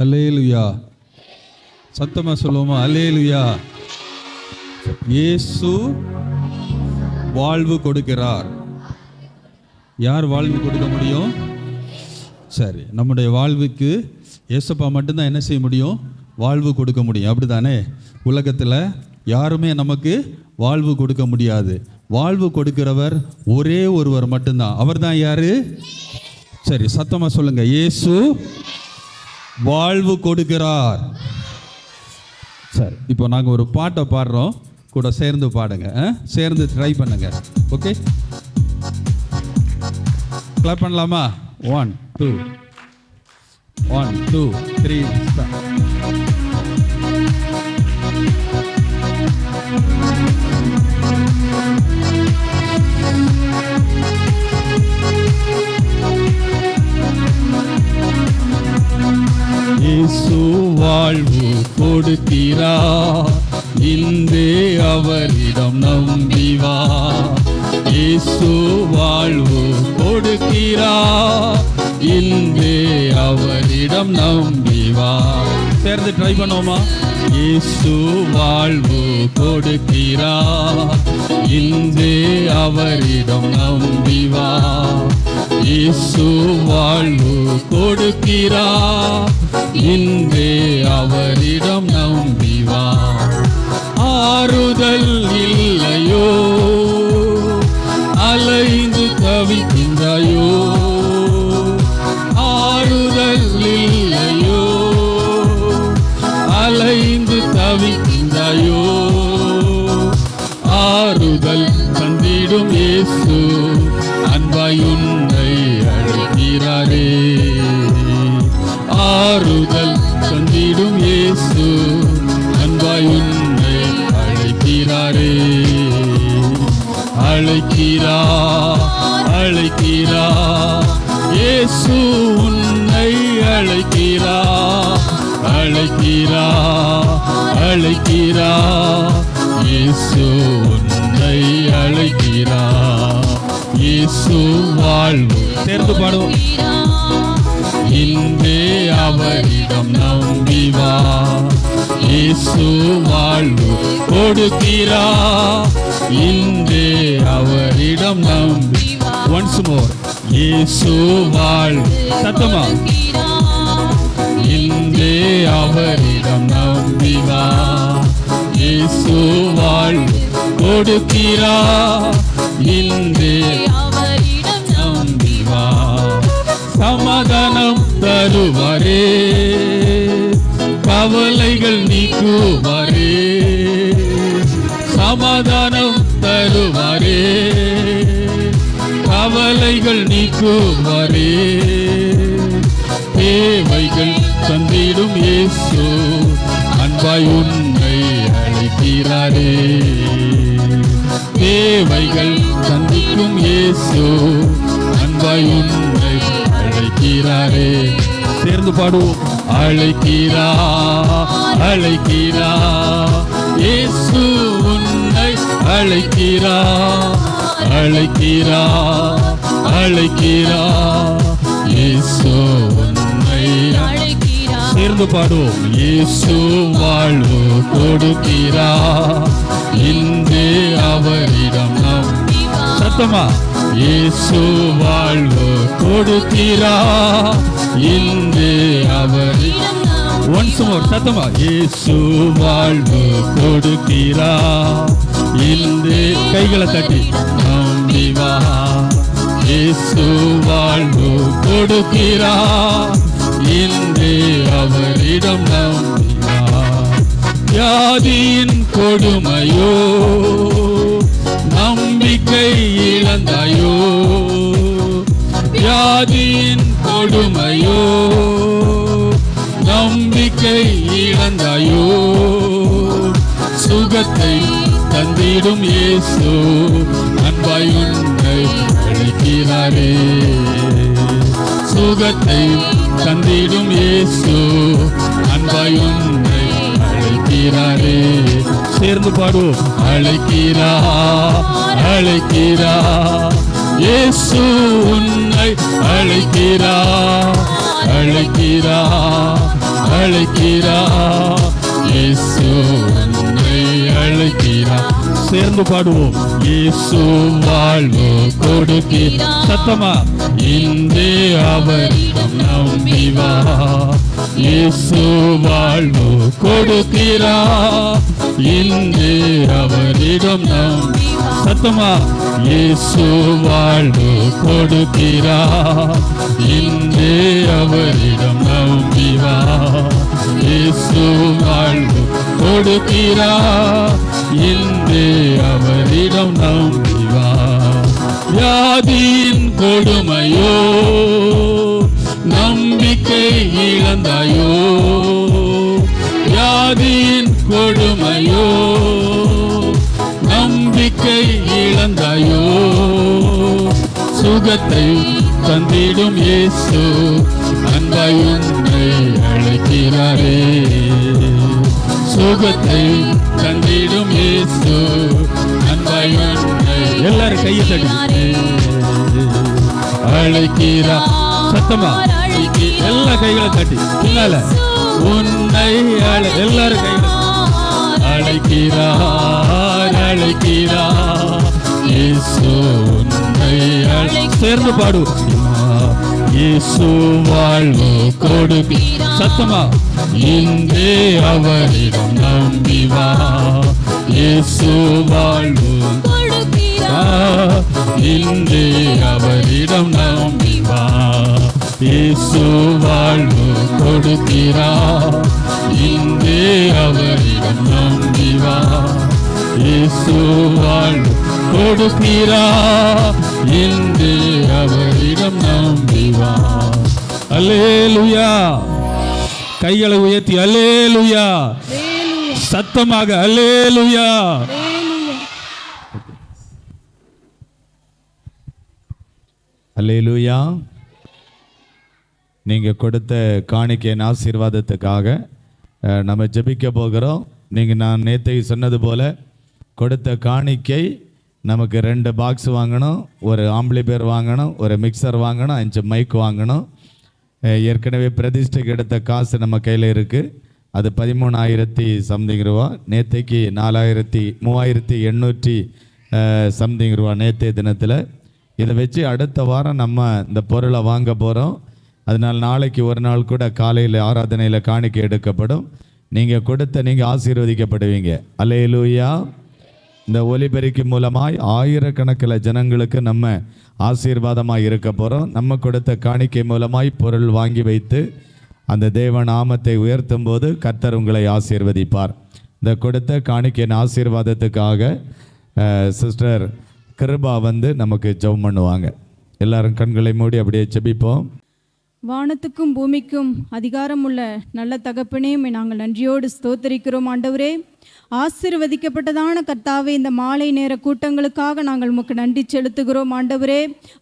அல்லேலூயா. சத்தமாக சொல்லுவோமா? அல்லேலூயா. இயேசு வாழ்வு கொடுக்கிறார். யார் வாழ்வு கொடுக்க முடியும்? சரி, நம்முடைய வாழ்வுக்கு இயேசப்பா மட்டும்தான் என்ன செய்ய முடியும்? வாழ்வு கொடுக்க முடியும். அப்படி தானே? உலகத்தில் யாருமே நமக்கு வாழ்வு கொடுக்க முடியாது. வாழ்வு கொடுக்கிறவர் ஒரே ஒருவர் மட்டும்தான். அவர் தான் யாரு? சரி, சத்தமாக சொல்லுங்க. இயேசு வாழ்வு கொடுக்கிறார். சரி, இப்போ நாங்கள் ஒரு பாட்டை பாடுறோம், கூட சேர்ந்து பாடுங்க. சேர்ந்து ட்ரை பண்ணுங்க. ஓகே, கிளாப் பண்ணலாமா? 1 2 1 2 3 இயேசு வாழ்வு கொடுக்கிறார், இன்றே அவரிடம் நம்பி வா. இயேசு வாழ்வு கொடுக்கிறார், இன்றே அவரிடம் நம்பி வா. சேர்ந்து ட்ரை பண்ணுவோமா? இயேசு வாழ்வு கொடுக்கிறார், இன்றே அவரிடம் நம்பி வா. இயேசு வாழ்வு கொடுக்கிறார், இன்றே அவரிடம் நம்பி வா. ஆறுதல் இல்லையோ, அலைந்து தவிக்கின்றாயோ? ஆறுதல் இல்லையோ, அலைந்து தவிக்கின்றாயோ? ஆறுதல் தந்திடும் இயேசு அன்பாய் உன்னை அழைக்கிறாரே. ஆறுதல் தந்திடும் இயேசு அன்பாய் உன்னை அழைக்கிறாரே. அழைக்கிறா அழைக்கிறா இயேசு உன்னை அழைக்கிறா. அழைக்கிறா அழைக்கிறா இயேசு உன்னை அழைக்கிறா. இயேசு வாழ்வு. சேர்ந்து பாடுவோம். இன்றே அவரிடம் நம்பி வா. இயேசு வாழ்வு கொடுக்கிறா, இன்றே அவரிடம் நம்பி. Once more. இயேசு வாழ்வு. சத்தமா. இன்றே அவரிடம் நம்பி வா. இயேசு வாழ்வு கொடுக்கிறா, இன்றே அவரிடம் நம்பி வா. சமாதானம் தருவாரே, கவலைகள் நீக்குவாரே. சமாதானம் தருவாரே, கவலைகள் நீக்குவாரே. தேவைகள் தந்திடும் இயேசு அன்பாய் உன்னை அழைக்கிறாரே. தேவைகள் சந்திக்கும் இயேசு அன்பாய் உன்னை அழைக்கிறாரே. சேர்ந்து பாடுவோம். அழைக்கிறா அழைக்கிறா இயேசு உன்னை அழைக்கிறா. அழைக்கிறா அழைக்கிறா இயேசு உன்னை அழைக்கிறா. சேர்ந்து பாடுவோம். இயேசு வாழ்வு கொடுக்கிறா, இன்றே அவரிடம் நம்பி வா. சத்தமா. இயேசு வாழ்வு கொடுக்கிறா, இன்றே அவரிடம். Once more. சத்தமா. இயேசு வாழ்வு கொடுக்கிறா, இன்றே. கைகளை தட்டி நம்பி வா. இயேசு வாழ்வு கொடுக்கிறா, இன்றே அவரிடம் நம்பி வா. வியாதியின் கொடுமையோ, நம்பிக்கை இழந்தாயோ? வியாதியின் கொடுமையோ, நம்பிக்கை இழந்தாயோ? சுகத்தை தந்திடும் இயேசு அன்பாய் உன்னை அழைக்கிறாரே. சுகத்தை தந்திடும் இயேசு அன்பாய் உன்னை அழைக்கிறாரே. சேர்ந்து பாடுவோம். அழைக்கிறா அழைக்கிறா இயேசு உன்னை அழைக்கிறா. அழைக்கிறா அழைக்கிறார். இயேசு உன்னை அழைக்கிறார். சேர்ந்து பாடுவோம். இயேசு வாழ்வு கொடுக்கிறார். சத்தமா இன்றே அவரிடம் நம்பி வா. இயேசு வாழ்வு கொடுக்கிறார். இன்றே அவரிடம் நம்பி வா. சத்தமா இயேசு வாழ்வு கொடுக்கிறார். இன்றே அவரிடம் நம்பி வா. இயேசு வாழ்வு கொடுக்கிறார். இன்றே அவரிடம் நம்பி வா. வியாதியின் கொடுமையோ நம்பிக்கை இழந்தாயோ. வியாதியின் கொடுமையோ நம்பிக்கை இழந்தாயோ. சுகத்தை தந்திடும் இயேசு அன்பாய் உன்னை அழைக்கிறாரே. சுகத்தை தந்திடும் இயேசு அன்பாய் உன்னை எல்லாரும் கையை தட்டி அழைக்கிறார். சத்தமா எல்லா கைகளை தட்டி பின்னால உன்னை எல்லாரும் கைகளை அழைக்கிறார். அழைக்கிறார். இயேசு உன்னை சேர்ந்து பாடு. இயேசு வாழ்வு கொடுக்கிறார். சத்தமா இன்றே அவரிடம் நம்பி வா. இயேசு வாழ்வு கொடுக்கிறார். இன்றே அவரிடம் நம்பி வா. இயேசு வாழ்வு கொடுக்கிறார். இன்றே அவரிடம் நம்பி வா. இயேசு வாழ்வு கொடுக்கிறார். இன்றே அவரிடம் நம்பி வா. அல்லேலூயா. கைகளை உயர்த்தி அல்லேலூயா. சத்தமாக அல்லேலூயா. அல்லேலூயா. நீங்கள் கொடுத்த காணிக்கையின் ஆசீர்வாதத்துக்காக நம்ம ஜெபிக்க போகிறோம். நான் நேற்று சொன்னது போல் கொடுத்த காணிக்கை நமக்கு 2 பாக்ஸ் வாங்கணும், ஒரு ஆம்பிளிபேர் வாங்கணும், ஒரு மிக்சர் வாங்கணும், 5 மைக் வாங்கணும். ஏற்கனவே பிரதிஷ்டைக்கு எடுத்த காசு நம்ம கையில் இருக்குது. அது 13,000 சம்திங் ரூபா. நேற்றைக்கு 3,800 சம்திங் ரூபா நேற்றைய தினத்தில். இதை வச்சு அடுத்த வாரம் நம்ம இந்த பொருளை வாங்க போகிறோம். அதனால் நாளைக்கு ஒரு நாள் கூட காலையில் ஆராதனையில் காணிக்கை எடுக்கப்படும். நீங்கள் கொடுத்த நீங்கள் ஆசீர்வதிக்கப்படுவீங்க. அல்லேலூயா. இந்த ஒலிபெருக்கி மூலமாய் ஆயிரக்கணக்கில் ஜனங்களுக்கு நம்ம ஆசீர்வாதமாக இருக்க போகிறோம். நம்ம கொடுத்த காணிக்கை மூலமாய் பொருள் வாங்கி வைத்து அந்த தேவ நாமத்தை உயர்த்தும் போது கர்த்தர் உங்களை ஆசீர்வதிப்பார். இந்த கொடுத்த காணிக்கையின் ஆசீர்வாதத்துக்காக சிஸ்டர் கிருபா நமக்கு ஜெபம் பண்ணுவாங்க. எல்லாரும் கண்களை மூடி அப்படியே ஜெபிப்போம். வானத்துக்கும் பூமிக்கும் அதிகாரமுள்ள நல்ல தகப்பனே, நாங்கள் நன்றியோடு ஸ்தோத்தரிக்கிறோம். ஆண்டவரே, ஆசீர்வதிக்கப்பட்டதான கர்த்தாவே, இந்த மாலை நேர கூட்டங்களுக்காக நாங்கள் உமக்கு நன்றி செலுத்துகிறோம். ஆண்டவரே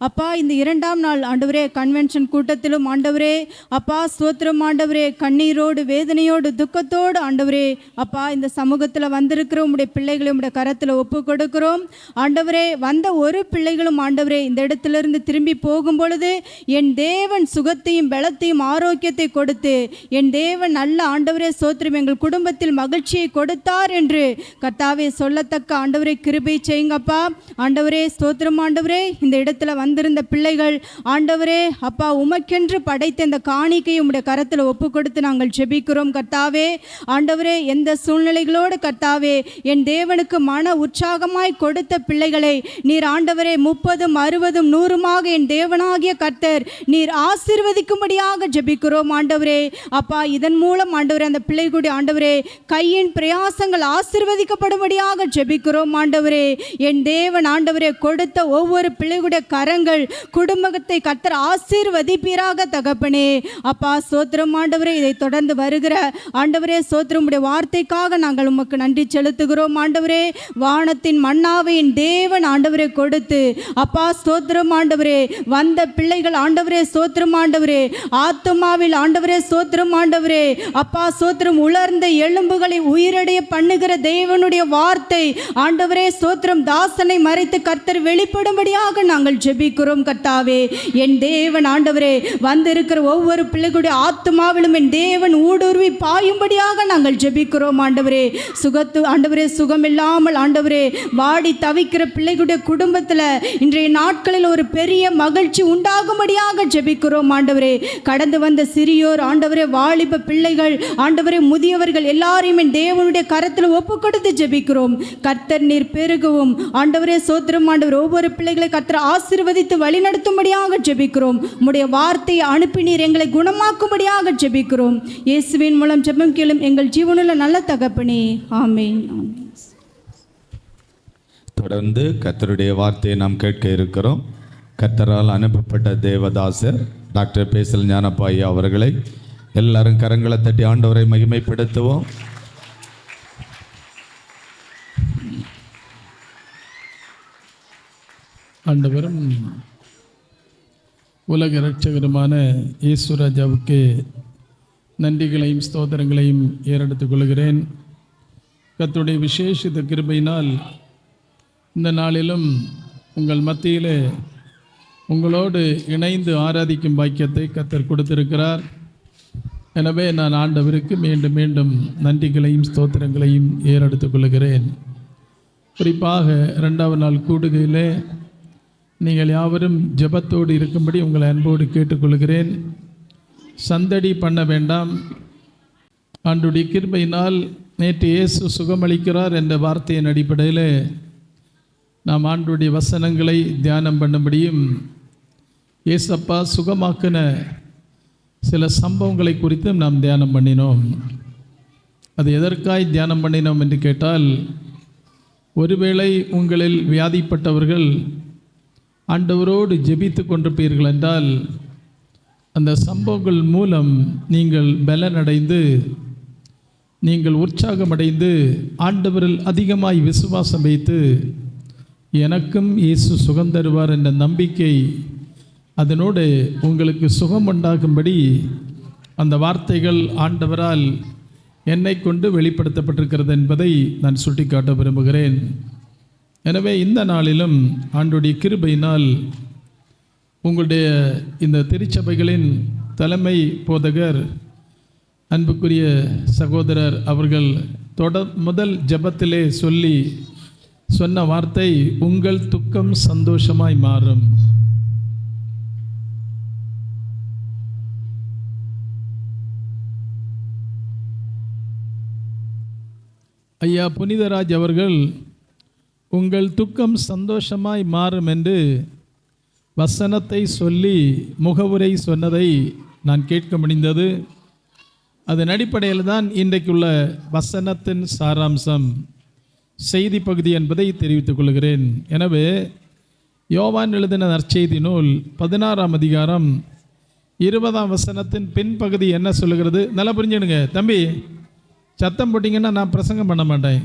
அப்பா, இந்த 2ஆம் நாள் ஆண்டவரே கன்வென்ஷன் கூட்டத்திலும் ஆண்டவரே அப்பா ஸ்தோத்திரம். ஆண்டவரே, கண்ணீரோடு வேதனையோடு துக்கத்தோடு ஆண்டவரே அப்பா இந்த சமூகத்தில் வந்திருக்கிற உம்முடைய பிள்ளைகளை உம்முடைய கரத்தில் ஒப்பு கொடுக்கிறோம். ஆண்டவரே, வந்த ஒரு பிள்ளைகளும் ஆண்டவரே இந்த இடத்திலிருந்து திரும்பி போகும் பொழுது என் தேவன் சுகத்தையும் பலத்தையும் ஆரோக்கியத்தை கொடுத்து என் தேவன் நல்ல ஆண்டவரே ஸ்தோத்திரம் எங்கள் குடும்பத்தில் மகிழ்ச்சியை கொடுத்தார் என்று கர்த்தாவே சொல்லத்தக்க ஆண்டவரே கிருபை செய்யுங்கப்பா. ஆண்டவரே ஸ்தோத்திரம். ஆண்டவரே, இந்த இடத்துல வந்திருந்த பிள்ளைகள் ஆண்டவரே அப்பா உமக்கென்று படைத்த இந்த காணிக்கையை உம்முடைய கரத்தில் ஒப்பு கொடுத்து நாங்கள் ஜெபிக்கிறோம். கர்த்தாவே ஆண்டவரே, எந்த சூழ்நிலைகளோடு கர்த்தாவே என் தேவனுக்கு மன உற்சாகமாய் கொடுத்த பிள்ளைகளை நீர் ஆண்டவரே 30, 60, 100 என் தேவனாகிய கர்த்தர் நீர் ஆசீர்வதிக்கும்படியாக ஜெபிக்கிறோம். ஆண்டவரே அப்பா, இதன் மூலம் ஆண்டவரே அந்த பிள்ளைகளுடைய ஆண்டவரே கையின் பிரயாசங்கள் ஆசீர்வதிக்கப்படும்படியாக ஜெபிக்கிறோம். ஆண்டவரே, என் தேவன் ஆண்டவரே கொடுத்த ஒவ்வொரு பிள்ளைகளுடைய கரங்கள் குடும்பத்தை கர்த்தர் ஆசீர்வதிப்பீராக தகப்பனே. அப்பா ஸ்தோத்திரம். ஆண்டவரே, இதை தொடர்ந்து வருகிற ஆண்டவரே ஸ்தோத்திரம் உம்முடைய வார்த்தைக்காக நாங்கள் உமக்கு நன்றி செலுத்துகிறோம். ஆண்டவரே, வானத்தின் மன்னாவை என் தேவன் ஆண்டவரே கொடுத்து அப்பா ஸ்தோத்திரம். ஆண்டவரே, வந்த பிள்ளைகள் ஆண்டவரே ஸ்தோத்திரம். ஆண்டவரே, ஆத்துமாவில் ஆண்டவரே ஸ்தோத்திரம். ஆண்டவரே அப்பா ஸ்தோத்திரம் உலர்ந்த எலும்புகளை உயிரடைய பண்ணுகிற தேவனுடைய வார்த்தை ஆண்டவரே ஸ்தோத்திரம் தாசனை மறைத்து கர்த்தர் வெளிப்படும்படியாக நாங்கள் ஜெபிக்கிறோம் கர்த்தாவே. என் தேவன் ஆண்டவரே வந்திருக்கிற ஒவ்வொரு பிள்ளைகளுடைய ஆத்துமாவிலும் என் தேவன் ஊடுருவி பாயும்படியாக நாங்கள் ஜெபிக்கிறோம் ஆண்டவரே. ஆண்டவரே சுகமில்லாமல் ஆண்டவரே வாடி தவிக்கிற பிள்ளைகளுடைய குடும்பத்தில் இன்றைய நாட்களில் ஒரு பெரிய மகிழ்ச்சி உண்டாகும்படியாக ஜெபிக்கிறோம் ஆண்டவரே. கடந்து வந்த சிறியோர் ஆண்டவரே, வாலிப பிள்ளைகள் ஆண்டவரே, முதியவர்கள் எல்லாரையும் என் தேவனுடைய கரத்தில் ஒப்பு கொடுத்து ஜெபிக்கிறோம். கர்த்தர் நீர் பெருகவும் ஆண்டவரே சோத்திரம் ஆண்டவர் ஒவ்வொரு பிள்ளைகளை கர்த்தர் ஆசீர்வதித்து வழிநடத்தும்படியாக ஜெபிக்கிறோம். உம்முடைய வார்த்தையை அனுப்பி நீர் எங்களை குணமாக்கும்படியாக ஜெபிக்கிறோம். இயேசுவின் மூலம் ஜெபம் கேளும் எங்கள் ஜீவனுள்ள நல்ல தகப்பனே, ஆமென். தொடர்ந்து கர்த்தருடைய வார்த்தையை நாம் கேட்க இருக்கிறோம். கர்த்தரால் அனுப்பப்பட்ட தேவதாசர் டாக்டர் பேசல் ஞானப்பா ஐயா அவர்களை எல்லாரும் கரங்களை தட்டி ஆண்டவரை மகிமைப்படுத்துவோம். ஆண்டவரும் உலக இரட்சகருமான இயேசு ராஜாவுக்கு நன்றிகளையும் ஸ்தோத்திரங்களையும் ஏறெடுத்துக் கொள்கிறேன். கர்த்தருடைய விசேஷித்த கிருபையினால் இந்த நாளிலும் உங்கள் மத்தியில் உங்களோடு இணைந்து ஆராதிக்கும் பாக்கியத்தை கர்த்தர் கொடுத்திருக்கிறார். எனவே நான் ஆண்டவருக்கு மீண்டும் மீண்டும் நன்றிகளையும் ஸ்தோத்திரங்களையும் ஏறெடுத்துக் கொள்கிறேன். குறிப்பாக 2வது நாள் கூடுகையில் நீங்கள் யாவரும் ஜெபத்தோடு இருக்கும்படி உங்களை அன்போடு கேட்டுக்கொள்கிறேன். சந்தடி பண்ண வேண்டாம். ஆண்டுடைய கிருபையினால் நேற்று இயேசு சுகமளிக்கிறார் என்ற வார்த்தையின் அடிப்படையில் நாம் ஆண்டுடைய வசனங்களை தியானம் பண்ணும்படியும் இயேசப்பா சுகமாக்கின சில சம்பவங்களை குறித்தும் நாம் தியானம் பண்ணினோம். அது எதற்காய் தியானம் பண்ணினோம் என்று கேட்டால், ஒருவேளை உங்களில் வியாதிப்பட்டவர்கள் ஆண்டவரோடு ஜெபித்து கொண்டிருப்பீர்கள் என்றால் அந்த சம்பவங்கள் மூலம் நீங்கள் பலனடைந்து நீங்கள் உற்சாகமடைந்து ஆண்டவரில் அதிகமாய் விசுவாசம் வைத்து எனக்கும் இயேசு சுகம் தருவார் என்ற நம்பிக்கை அதனோடு உங்களுக்கு சுகம் உண்டாகும்படி அந்த வார்த்தைகள் ஆண்டவரால் என்னை கொண்டு வெளிப்படுத்தப்பட்டிருக்கிறது என்பதை நான் சுட்டிக்காட்ட விரும்புகிறேன். எனவே இந்த நாளிலும் ஆண்டுடைய கிருபையினால் உங்களுடைய இந்த திருச்சபைகளின் தலைமை போதகர் அன்புக்குரிய சகோதரர் அவர்கள் முதல் ஜெபத்திலே சொன்ன வார்த்தை, உங்கள் துக்கம் சந்தோஷமாய் மாறும். ஐயா புனிதராஜ் அவர்கள் உங்கள் துக்கம் சந்தோஷமாய் மாறும் என்று வசனத்தை சொல்லி முகவுரை சொன்னதை நான் கேட்க முடிந்தது. அதன் அடிப்படையில் தான் இன்றைக்குள்ள வசனத்தின் சாராம்சம் செய்தி பகுதி என்பதை தெரிவித்துக் கொள்கிறேன். எனவே யோவான் எழுதின நற்செய்தி நூல் 16ஆம் அதிகாரம் 20ஆம் வசனத்தின் பின்பகுதி என்ன சொல்லுகிறது? நல்லா புரிஞ்சுடுங்க தம்பி, சத்தம் போட்டிங்கன்னா நான் பிரசங்கம் பண்ண மாட்டேன்.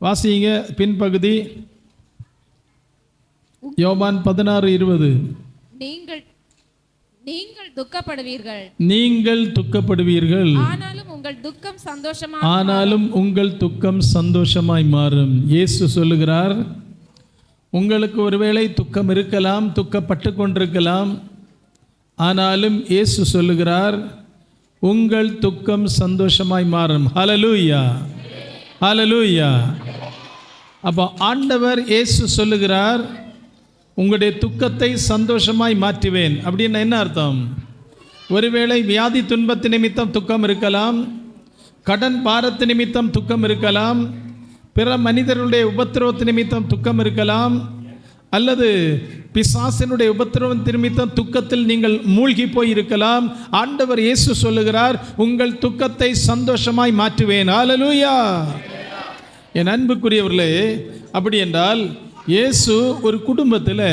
வாசிங்க பின்பகுதி. யோவான் 16:20. நீங்கள் துக்கப்படுவீர்கள், நீங்கள் துக்கப்படுவீர்கள், ஆனாலும் உங்கள் துக்கம் சந்தோஷமாய் மாறும். இயேசு சொல்லுகிறார், உங்களுக்கு ஒருவேளை துக்கம் இருக்கலாம், துக்கப்பட்டு கொண்டிருக்கலாம். ஆனாலும் இயேசு சொல்லுகிறார், உங்கள் துக்கம் சந்தோஷமாய் மாறும். ஹல்லேலூயா, ஹல்லேலூயா. அப்போ ஆண்டவர் இயேசு சொல்லுகிறார், உங்களுடைய துக்கத்தை சந்தோஷமாய் மாற்றுவேன். அப்படின்னு என்ன அர்த்தம்? ஒருவேளை வியாதி துன்பத்து நிமித்தம் துக்கம் இருக்கலாம், கடன் பாரத்து நிமித்தம் துக்கம் இருக்கலாம், பிற மனிதர்களுடைய உபத்திரவத்து நிமித்தம் துக்கம் இருக்கலாம், அல்லது பிசாசினுடைய உபத்திரவம் நிமித்தம் துக்கத்தில் நீங்கள் மூழ்கி போய் இருக்கலாம். ஆண்டவர் இயேசு சொல்லுகிறார், உங்கள் துக்கத்தை சந்தோஷமாய் மாற்றுவேன். ஹல்லேலூயா. என் அன்புக்குரியவர்களே, அப்படி என்றால் இயேசு ஒரு குடும்பத்தில்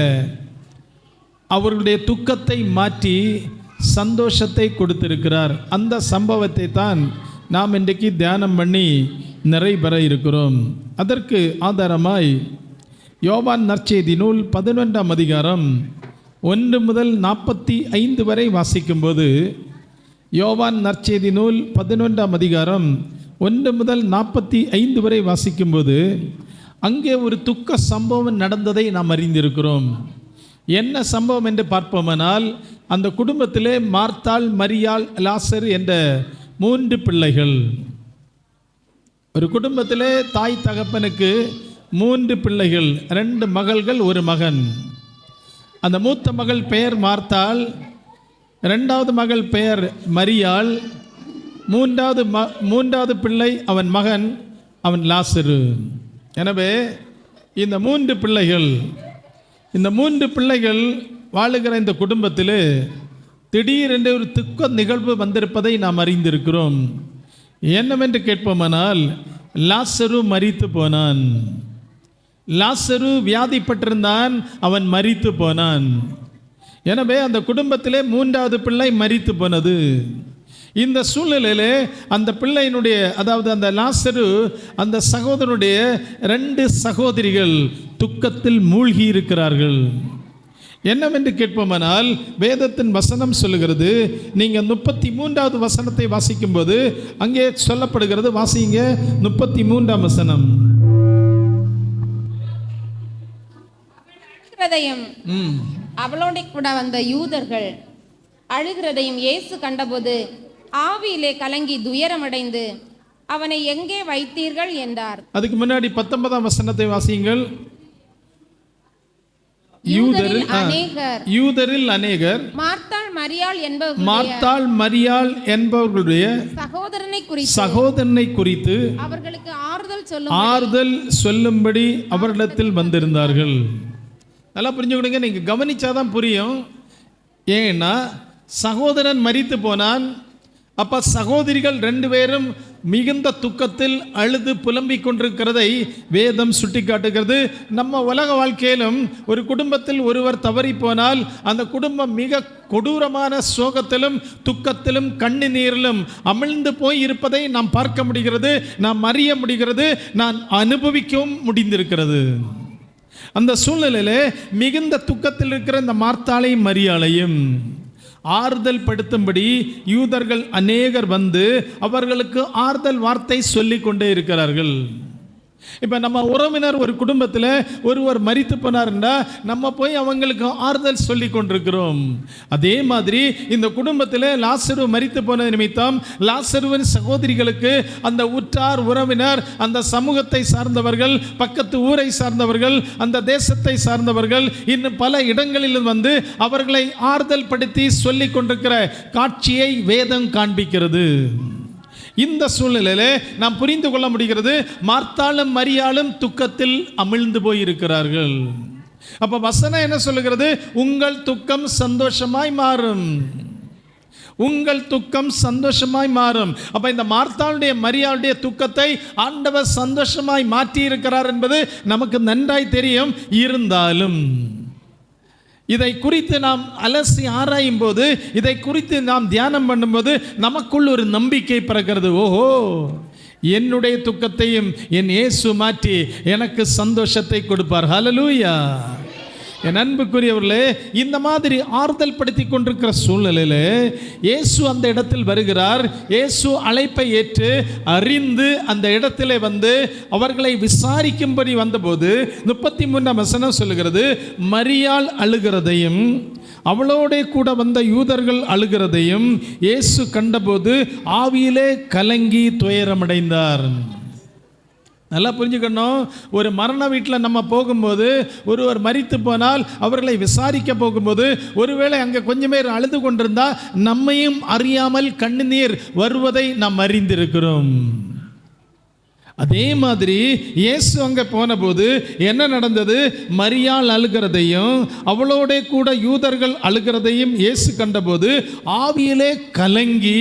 அவர்களுடைய துக்கத்தை மாற்றி சந்தோஷத்தை கொடுத்திருக்கிறார். அந்த சம்பவத்தை தான் நாம் இன்றைக்கு தியானம் பண்ணி நிறைவேற இருக்கிறோம். அதற்கு ஆதாரமாய் யோவான் நற்செய்தி நூல் 11ஆம் அதிகாரம் 1 முதல் 45 வரை வாசிக்கும்போது, யோவான் நற்செய்தி நூல் 11ஆம் அதிகாரம் 1 முதல் 45 வரை வாசிக்கும்போது அங்கே ஒரு துக்க சம்பவம் நடந்ததை நாம் அறிந்திருக்கிறோம். என்ன சம்பவம் என்று பார்ப்போமானால், அந்த குடும்பத்திலே மார்த்தாள், மரியாள், லாசரு என்ற 3 பிள்ளைகள். ஒரு குடும்பத்திலே தாய் தகப்பனுக்கு 3 பிள்ளைகள், 2 மகள்கள், 1 மகன். அந்த மூத்த மகள் பெயர் மார்த்தாள், 2வது மகள் பெயர் மரியாள், 3வது பிள்ளை அவன் மகன், அவன் லாசரு. எனவே இந்த 3 பிள்ளைகள் வாழுகிற இந்த குடும்பத்தில் திடீரென்று ஒரு துக்க நிகழ்வு வந்திருப்பதை நாம் அறிந்திருக்கிறோம். என்னவென்று கேட்போமானால், லாசரு மரித்து போனான். லாசரு வியாதிப்பட்டிருந்தான், அவன் மரித்து போனான். எனவே அந்த குடும்பத்திலே 3வது பிள்ளை மரித்து போனது. இந்த சூழ்நிலையிலே அந்த பிள்ளையினுடைய, அதாவது அந்த லாசரு அந்த சகோதரனுடைய 2 சகோதரிகள் துக்கத்தில் மூழ்கி இருக்கிறார்கள். என்னவென்று கேட்போமானால், வேதத்தின் வசனம் சொல்லுகிறது. நீங்கள் 33வது வசனத்தை வாசிக்கும்போது அங்கே சொல்லப்படுகிறது. வாசிங்க 33ஆம் வசனம். அவளோட கூட வந்த யூதர்கள் அழுகிறதையும் இயேசு கண்டபோது ஆவியிலே கலங்கி துயரமடைந்து, அவனை எங்கே வைத்தீர்கள் என்றார். அதுக்கு முன்னாடி 19ஆம் வசனத்தை வாசியுங்கள். யூதரில் அநேகர் மார்த்தாள், மரியாள் என்பவர்களுடைய சகோதரனை குறித்து அவர்களுக்கு ஆறுதல் சொல்லும்படி அவரிடத்தில் வந்திருந்தார்கள். நல்லா புரிஞ்சுக்கிடுங்க, நீங்கள் கவனிச்சாதான் புரியும். ஏன்னா சகோதரன் மரித்து போனான். அப்போ சகோதரிகள் 2 பேரும் மிகுந்த துக்கத்தில் அழுது புலம்பிக் கொண்டிருக்கிறதை வேதம் சுட்டி காட்டுகிறது. நம்ம உலக வாழ்க்கையிலும் ஒரு குடும்பத்தில் ஒருவர் தவறி போனால் அந்த குடும்பம் மிக கொடூரமான சோகத்திலும் துக்கத்திலும் கண்ணீரிலும் அமிழ்ந்து போய் இருப்பதை நாம் பார்க்க முடிகிறது, நாம் அறிய முடிகிறது, நான் அனுபவிக்கவும் முடிந்திருக்கிறது. அந்த சூழ்நிலையிலே மிகுந்த துக்கத்தில் இருக்கிற இந்த மார்த்தாளையும் மரியாளையும் ஆறுதல் படுத்தும்படி யூதர்கள் அநேகர் வந்து அவர்களுக்கு ஆறுதல் வார்த்தை சொல்லிக் கொண்டே இருக்கிறார்கள். இப்போ நம்ம உறவினர் ஒரு குடும்பத்தில் ஒருவர் மரித்து போனார்னா நம்ம போய் அவங்களுக்கு ஆறுதல் சொல்லி கொண்டிருக்கிறோம். அதே மாதிரி இந்த குடும்பத்தில் லாசரு மரித்து போன நிமித்தம் லாசருவின் சகோதரிகளுக்கு அந்த உற்றார் உறவினர், அந்த சமூகத்தை சார்ந்தவர்கள், பக்கத்து ஊரை சார்ந்தவர்கள், அந்த தேசத்தை சார்ந்தவர்கள், இன்னும் பல இடங்களிலும் வந்து அவர்களை ஆறுதல் படுத்தி சொல்லி கொண்டிருக்கிற காட்சியை வேதம் காண்பிக்கிறது. இந்த சூழ்நிலையிலே நாம் புரிந்து கொள்ள முடிகிறது, மார்த்தாளும் மரியாளும் துக்கத்தில் அமிழ்ந்து போயிருக்கிறார்கள். அப்ப வசனம் என்ன சொல்லுகிறது? உங்கள் துக்கம் சந்தோஷமாய் மாறும், உங்கள் துக்கம் சந்தோஷமாய் மாறும். அப்ப இந்த மார்த்தாளுடைய மரியாளுடைய துக்கத்தை ஆண்டவர் சந்தோஷமாய் மாற்றி இருக்கிறார் என்பது நமக்கு நன்றாய் தெரியும். இருந்தாலும் இதை குறித்து நாம் அலசி ஆராயும் போது, இதை குறித்து நாம் தியானம் பண்ணும்போது நமக்குள் ஒரு நம்பிக்கை பிறக்கிறது. ஓஹோ, என்னுடைய துக்கத்தையும் என் இயேசு மாற்றி எனக்கு சந்தோஷத்தை கொடுப்பார். ஹல்லேலூயா. என் அன்புக்குரியவர்களே, இந்த மாதிரி ஆறுதல் படுத்தி கொண்டிருக்கிற சூழ்நிலையில் இயேசு அந்த இடத்தில் வருகிறார். இயேசு அழைப்பை ஏற்று அறிந்து அந்த இடத்திலே வந்து அவர்களை விசாரிக்கும்படி வந்தபோது 33ஆம் வசனம் சொல்லுகிறது, மரியாள் அழுகிறதையும் அவளோட கூட வந்த யூதர்கள் அழுகிறதையும் இயேசு கண்டபோது ஆவியிலே கலங்கி துயரமடைந்தார். நல்லா புரிஞ்சுக்கணும். ஒரு மரண வீட்டில் நம்ம போகும்போது, ஒருவர் மரித்து போனால் அவர்களை விசாரிக்க போகும்போது, ஒருவேளை அங்கே கொஞ்சம் பேர் அழுது கொண்டிருந்தால் நம்மையும் அறியாமல் கண்ணீர் வருவதை நாம் அறிந்திருக்கிறோம். அதே மாதிரி இயேசு அங்கே போன போது என்ன நடந்தது? மரியாள் அழுகிறதையும் அவளோட கூட யூதர்கள் அழுகிறதையும் இயேசு கண்டபோது ஆவியிலே கலங்கி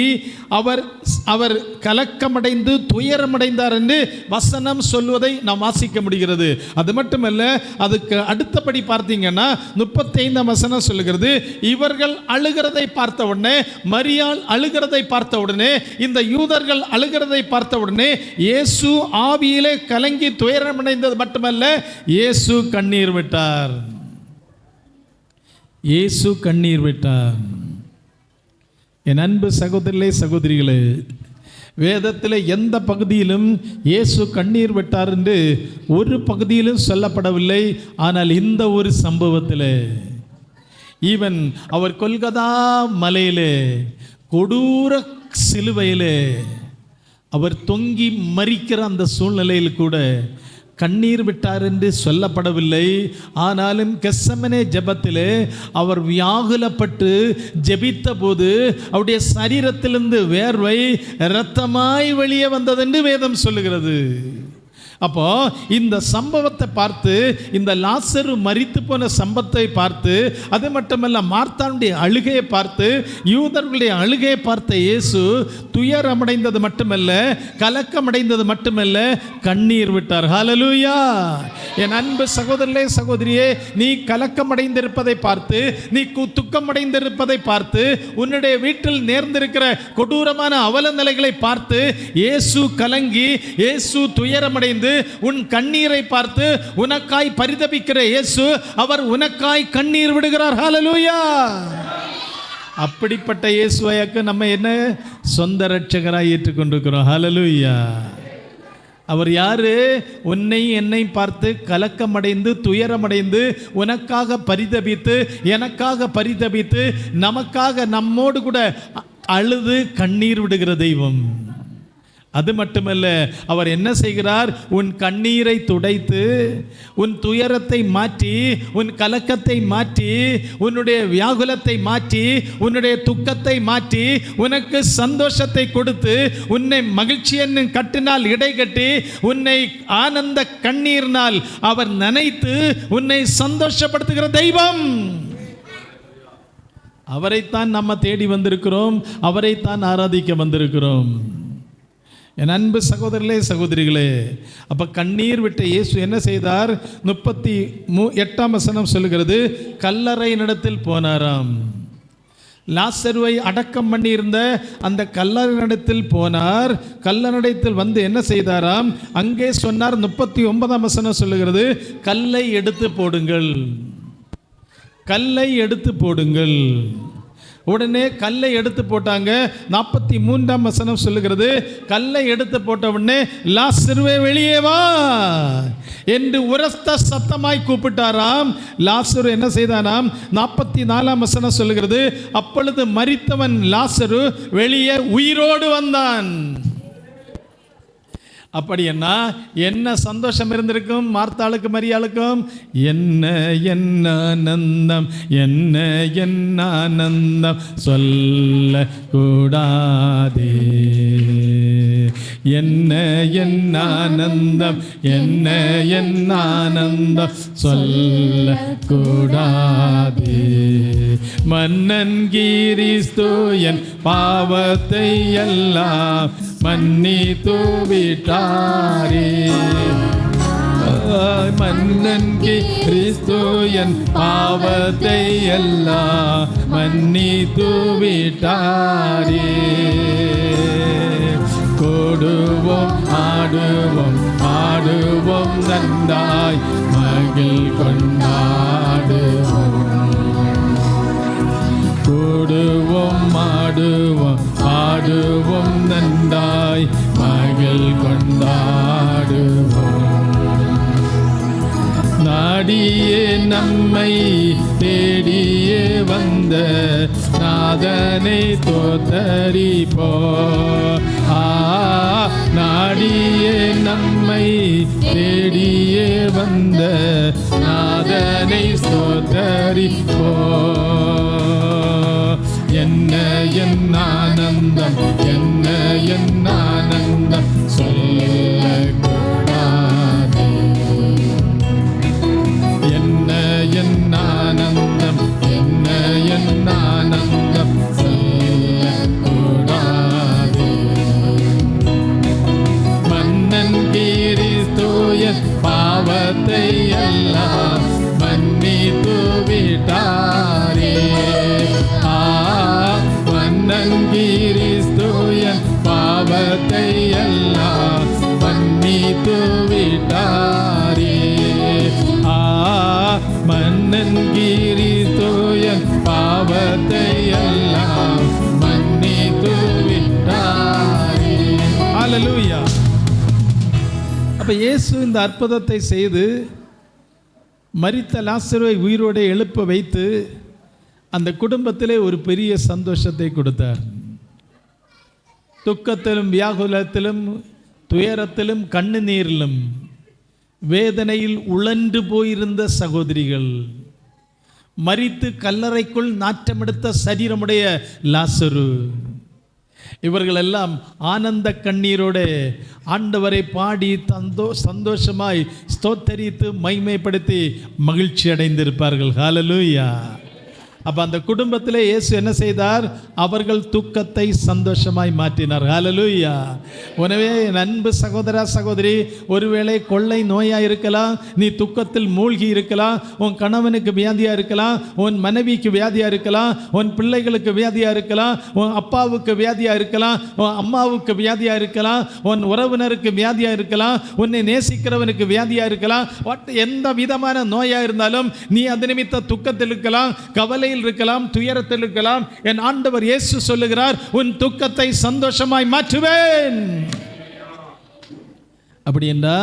அவர் கலக்கமடைந்து துயரமடைந்தார் என்று வசனம் சொல்வதை நாம் வாசிக்க முடிகிறது. அது மட்டுமல்ல, அதுக்கு அடுத்தபடி பார்த்தீங்கன்னா 35ஆம் வசனம் சொல்லுகிறது, இவர்கள் அழுகிறதை பார்த்த உடனே, மரியாள் அழுகிறதை பார்த்த உடனே, இந்த யூதர்கள் அழுகிறதை பார்த்த உடனே இயேசு ஆவியிலே கலங்கி துயரமடைந்தது மட்டுமல்ல, இயேசு கண்ணீர் விட்டார். இயேசு கண்ணீர் விட்டார். என் அன்பு சகோதரர்களே, சகோதரிகளே, வேதத்தில் எந்த பகுதியிலும் இயேசு கண்ணீர் விட்டார் என்று ஒரு பகுதியிலும் சொல்லப்படவில்லை. ஆனால் இந்த ஒரு சம்பவத்தில், ஈவன் அவர் கொல்கதா மலையிலே கொடூர சிலுவையிலே அவர் தொங்கி மரிக்கிற அந்த சூழ்நிலையில் கூட கண்ணீர் விட்டார் என்று சொல்லப்படவில்லை. ஆனாலும் கெத்செமனே ஜெபத்திலே அவர் வியாகுலப்பட்டு ஜெபித்த போது அவருடைய சரீரத்திலிருந்து வேர்வை இரத்தமாய் வெளியே வந்ததென்று வேதம் சொல்லுகிறது. அப்போ இந்த சம்பவத்தை பார்த்து, இந்த லாசரு மரித்து போன சம்பவத்தை பார்த்து, அது மட்டுமல்ல மார்த்தாளுடைய அழுகையை பார்த்து, யூதர்களுடைய அழுகையை பார்த்த இயேசு துயரமடைந்தது மட்டுமல்ல, கலக்கமடைந்தது மட்டுமல்ல, கண்ணீர் விட்டார். ஹல்லேலூயா! என் அன்பு சகோதரர்களே, சகோதரியே, நீ கலக்கமடைந்திருப்பதை பார்த்து, நீ துக்கமடைந்திருப்பதை பார்த்து, உன்னுடைய வீட்டில் நேர்ந்திருக்கிற கொடூரமான அவல நிலைகளை பார்த்து இயேசு கலங்கி, இயேசு துயரமடைந்து உன் கண்ணீரை பார்த்து உனக்காய் பரிதபிக்கிற இயேசு, அவர் உனக்காய் கண்ணீர் விடுகிறார். ஹல்லேலூயா! அப்படிப்பட்ட இயேசுவையாக்கு நம்ம என்ன சொந்த இரட்சகராய் ஏற்றுக்கொண்டிருக்கிறோம். ஹல்லேலூயா! அவர் யாரு? உன்னை என்னை பார்த்து கலக்கமடைந்து துயரமடைந்து உனக்காக பரிதபித்து, எனக்காக பரிதபித்து, நமக்காக நம்மோடு கூட அழுது கண்ணீர் விடுகிற தெய்வம். அது மட்டுமல்ல, அவர் என்ன செய்கிறார்? உன் கண்ணீரை துடைத்து, உன் துயரத்தை மாற்றி, உன் கலக்கத்தை மாற்றி, உன்னுடைய வியாகுலத்தை மாற்றி, உன்னுடைய துக்கத்தை மாற்றி, உனக்கு சந்தோஷத்தை கொடுத்து, உன்னை மகிழ்ச்சி என்னும் கட்டினால் இடை கட்டி, உன்னை ஆனந்த கண்ணீர்னால் அவர் நனைத்து உன்னை சந்தோஷப்படுத்துகிற தெய்வம். அவரைத்தான் நம்ம தேடி வந்திருக்கிறோம், அவரைத்தான் ஆராதிக்க வந்திருக்கிறோம். என் அன்பு சகோதரர்களே, சகோதரிகளே, அப்போ கண்ணீர் விட்ட இயேசு என்ன செய்தார்? 38ஆம் வசனம் சொல்லுகிறது, கல்லறையினிடத்தில் போனாராம். லாசருவை அடக்கம் பண்ணியிருந்த அந்த கல்லறையினிடத்தில் போனார். கல்லறையினிடத்தில் வந்து என்ன செய்தாராம்? அங்கே சொன்னார். 39ஆம் வசனம் சொல்லுகிறது, கல்லை எடுத்து போடுங்கள், கல்லை எடுத்து போடுங்கள். உடனே கல்லை எடுத்து போட்டாங்க. 43ஆம் வசனம் சொல்லுகிறது, கல்லை எடுத்து போட்ட உடனே லாசருவே வெளியே வா என்று உரத்த சத்தமாய் கூப்பிட்டாராம். லாசரு என்ன செய்தானாம்? 44ஆம் வசனம் சொல்லுகிறது, அப்பொழுது மரித்தவன் லாசரு வெளியே உயிரோடு வந்தான். அப்படி என்ன சந்தோஷம் இருந்திருக்கும் மார்த்தாளுக்கு மரியாளுக்கும்? என்ன ஆனந்தம், என்ன ஆனந்தம் சொல்ல கூடாதே. என்ன ஆனந்தம், என்ன ஆனந்தம் சொல்ல கூடாதே. மன்னன் கிறிஸ்து என் பாவத்தை எல்லாம் மன்னித்து விட்டாரே. மன்னன் கிறிஸ்து என் பாவத்தை எல்லாம் மன்னித்து விட்டாரே. கூடுவோம் ஆடுவோம் ஆடுவோம் நன்றாய் மகிழ் கொண்டாடுவோம். கூடுவோம் ஆடுவோம் ஆடுவோம் நன்றாய் மகிழ் கொண்டாடுவோம். நாடியே நம்மை தேடியே வந்த நாதனை தோத்தரிப்போ. நாடியே நம்மை தேடியே வந்த நாதனை தோத்தரிப்போ. என்ன ஆனந்தம், என்ன ஆனந்தம் சொல்ல கூடாதே. என்ன ஆனந்தம், என்ன ஆனந்தம் சொல்ல கூடாதே. மன்னன் கிறிஸ்து என் பாவத்தை எல்லாம் மன்னித்து விட்டாரே. மன்னன் கிறிஸ்து என் பாவத்தை எல்லாம் மன்னித்து விட்டாரே. மன்னன் கிறிஸ்து என் பாவத்தை எல்லாம் மன்னித்து விட்டாரே. ஹல்லேலூயா. அப்ப இயேசு இந்த அற்புதத்தை செய்து மரித்த லாசருவை உயிரோடு எழுப்ப வைத்து அந்த குடும்பத்திலே ஒரு பெரிய சந்தோஷத்தை கொடுத்தார். துக்கத்திலும் வியாகுலத்திலும் துயரத்திலும் கண்ணீரிலும் வேதனையில் உழன்று போயிருந்த சகோதரிகள், மரித்து கல்லறைக்குள் நாற்றமெடுத்த சரீரமுடைய லாசரு, இவர்களெல்லாம் ஆனந்த கண்ணீரோடு ஆண்டவரை பாடி சந்தோஷமாய் ஸ்தோத்தரித்து மகிமைப்படுத்தி மகிழ்ச்சி அடைந்திருப்பார்கள். ஹல்லேலூயா. அப்போ அந்த குடும்பத்தில் இயேசு என்ன செய்தார்? அவர்கள் துக்கத்தை சந்தோஷமாய் மாற்றினார். ஹல்லேலூயா. எனவே அன்பு சகோதரா சகோதரி, ஒருவேளை கொள்ளை நோயாக இருக்கலாம், நீ துக்கத்தில் மூழ்கி இருக்கலாம், உன் கணவனுக்கு வியாதியாக இருக்கலாம், உன் மனைவிக்கு வியாதியாக இருக்கலாம், உன் பிள்ளைகளுக்கு வியாதியாக இருக்கலாம், உன் அப்பாவுக்கு வியாதியாக இருக்கலாம், உன் அம்மாவுக்கு வியாதியாக இருக்கலாம், உன் உறவினருக்கு வியாதியாக இருக்கலாம், உன்னை நேசிக்கிறவனுக்கு வியாதியாக இருக்கலாம். எந்த விதமான நோயாக இருந்தாலும் நீ அது நிமித்த துக்கத்தில் இருக்கலாம், கவலை இருக்கலாம், துயரத்தில் இருக்கலாம். என் ஆண்டவர் இயேசு சொல்லுகிறார், உன் துக்கத்தை சந்தோஷமாய் மாற்றுவேன். அப்படி என்றா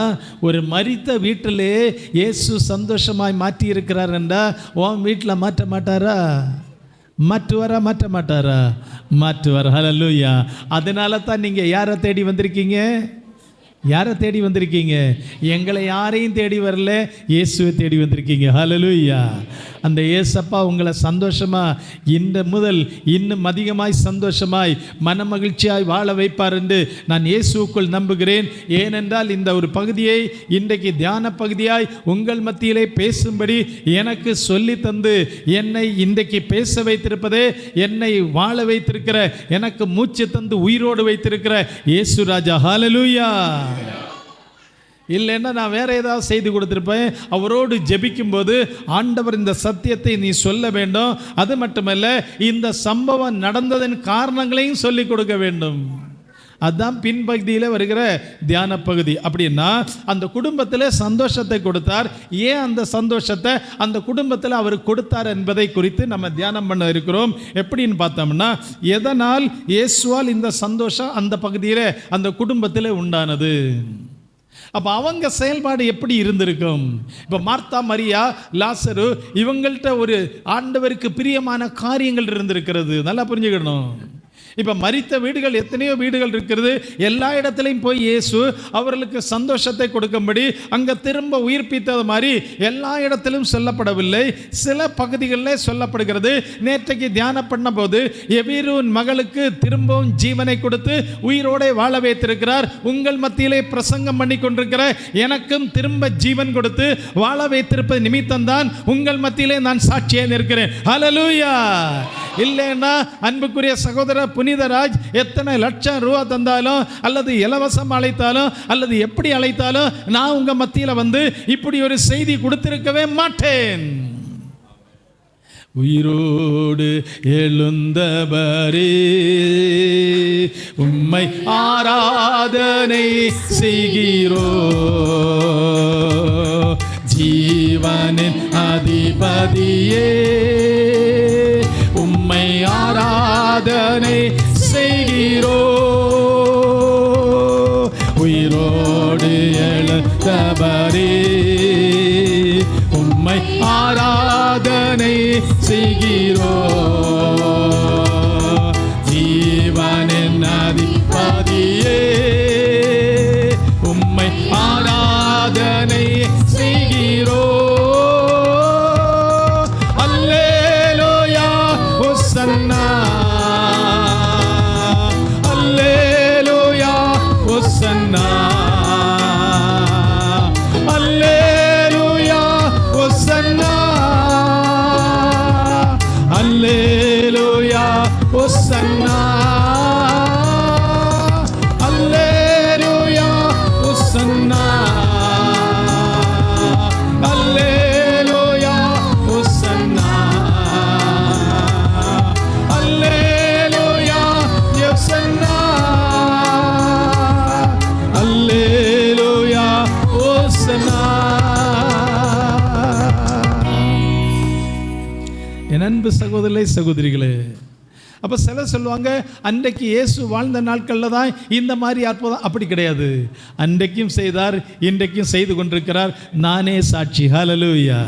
ஒரு மரித்த வீட்டிலே இயேசு சந்தோஷமாய் மாற்றி இருக்கிறார் என்றா உன் வீட்டில் மாற்ற மாட்டாரா? மாற்றுவாரா? மாற்ற மாட்டாரா? மாற்றுவார். ஹல்லேலூயா. அதனால தான் நீங்கள் யாரை தேடி வந்திருக்கீங்க? யாரை தேடி வந்திருக்கீங்க? எங்களை யாரையும் தேடி வரல, இயேசுவை தேடி வந்திருக்கீங்க. ஹல்லேலூயா. அந்த இயேசப்பா உங்களை சந்தோஷமாக இந்த முதல் இன்னும் அதிகமாய் சந்தோஷமாய் மனமகிழ்ச்சியாய் வாழ வைப்பார் என்று நான் இயேசுக்குள் நம்புகிறேன். ஏனென்றால் இந்த ஒரு பகுதியை இன்றைக்கு தியான பகுதியாய் உங்கள் மத்தியிலே பேசும்படி எனக்கு சொல்லி தந்து என்னை இன்றைக்கு பேச வைத்திருப்பதே, என்னை வாழ வைத்திருக்கிற, எனக்கு மூச்சு தந்து உயிரோடு வைத்திருக்கிற இயேசு ராஜா. ஹல்லேலூயா. இல்லைன்னா நான் வேற ஏதாவது செய்து கொடுத்துருப்பேன். அவரோடு ஜெபிக்கும்போது ஆண்டவர் இந்த சத்தியத்தை நீ சொல்ல வேண்டும். அது மட்டுமல்ல, இந்த சம்பவம் நடந்ததன் காரணங்களையும் சொல்லி கொடுக்க வேண்டும். அதுதான் பின்பகுதியில் வருகிற தியான பகுதி. அப்படின்னா அந்த குடும்பத்தில் சந்தோஷத்தை கொடுத்தார். ஏன் அந்த சந்தோஷத்தை அந்த குடும்பத்தில் அவர் கொடுத்தார் என்பதை குறித்து நம்ம தியானம் பண்ண இருக்கிறோம். எப்படின்னு பார்த்தோம்னா, எதனால் இயேசுவால் இந்த சந்தோஷம் அந்த பகுதியில் அந்த குடும்பத்தில் உண்டானது? அப்போ அவங்க செயல்பாடு எப்படி இருந்திருக்கும்? இப்போ மார்த்தா, மரியா, லாசரு, இவங்கள்ட்ட ஒரு ஆண்டவருக்கு பிரியமான காரியங்கள் இருந்திருக்கிறது. நல்லா புரிஞ்சுக்கணும். இப்போ மரித்த வீடுகள் எத்தனையோ வீடுகள் இருக்கிறது. எல்லா இடத்துலையும் போய் இயேசு அவர்களுக்கு சந்தோஷத்தை கொடுக்கும்படி அங்கே திரும்ப உயிர்ப்பித்தது மாதிரி எல்லா இடத்திலும் சொல்லப்படவில்லை, சில பகுதிகளில் சொல்லப்படுகிறது. நேற்றைக்கு தியானம் பண்ண போது எபிரூன் மகளுக்கு திரும்பவும் ஜீவனை கொடுத்து உயிரோடு வாழ வைத்திருக்கிறார். உங்கள் மத்தியிலே பிரசங்கம் பண்ணி கொண்டிருக்கிற எனக்கும் திரும்ப ஜீவன் கொடுத்து வாழ வைத்திருப்பது நிமித்தம்தான் உங்கள் மத்தியிலே நான் சாட்சியாக இருக்கிறேன். ஹல்லேலூயா. இல்லைன்னா அன்புக்குரிய சகோதர புனிதராஜ் எத்தனை லட்சம் ரூபா தந்தாலும் அல்லது இலவசம் அழைத்தாலும் அல்லது எப்படி அழைத்தாலும் நான் உங்க மத்தியில வந்து இப்படி ஒரு செய்தி கொடுத்திருக்கவே மாட்டேன். உயிரோடு எழுந்தவரே உம்மை ஆராதனை செய்கிறோ, ஜீவனின் அதிபதியே உம்மை ஆராதனை செய்கிறோ, உயிரோடு எழுந்தவரே உம்மை ஆராதனை செய்கிறோ, ஜீவனின் அதிபதியே உம்மை ஆராதனை செய்கிறோ. அல்லேலூயா ஹோசன்னா, அல்லேலூயா ஹோசன்னா, அல்லேலூயா ஹோசன்னா, அல்லேலூயா அன்பு சகோதரர்களே சகோதரிகளே, அப்போ சிலர் சொல்லுவாங்க அன்றைக்கு இயேசு வாழ்ந்த நாட்களில் தான் இந்த மாதிரி அற்புதம். அப்படி கிடையாது. அன்றைக்கும் செய்தார், இன்றைக்கும் செய்து கொண்டிருக்கிறார். நானே சாட்சி. ஹல்லேலூயா.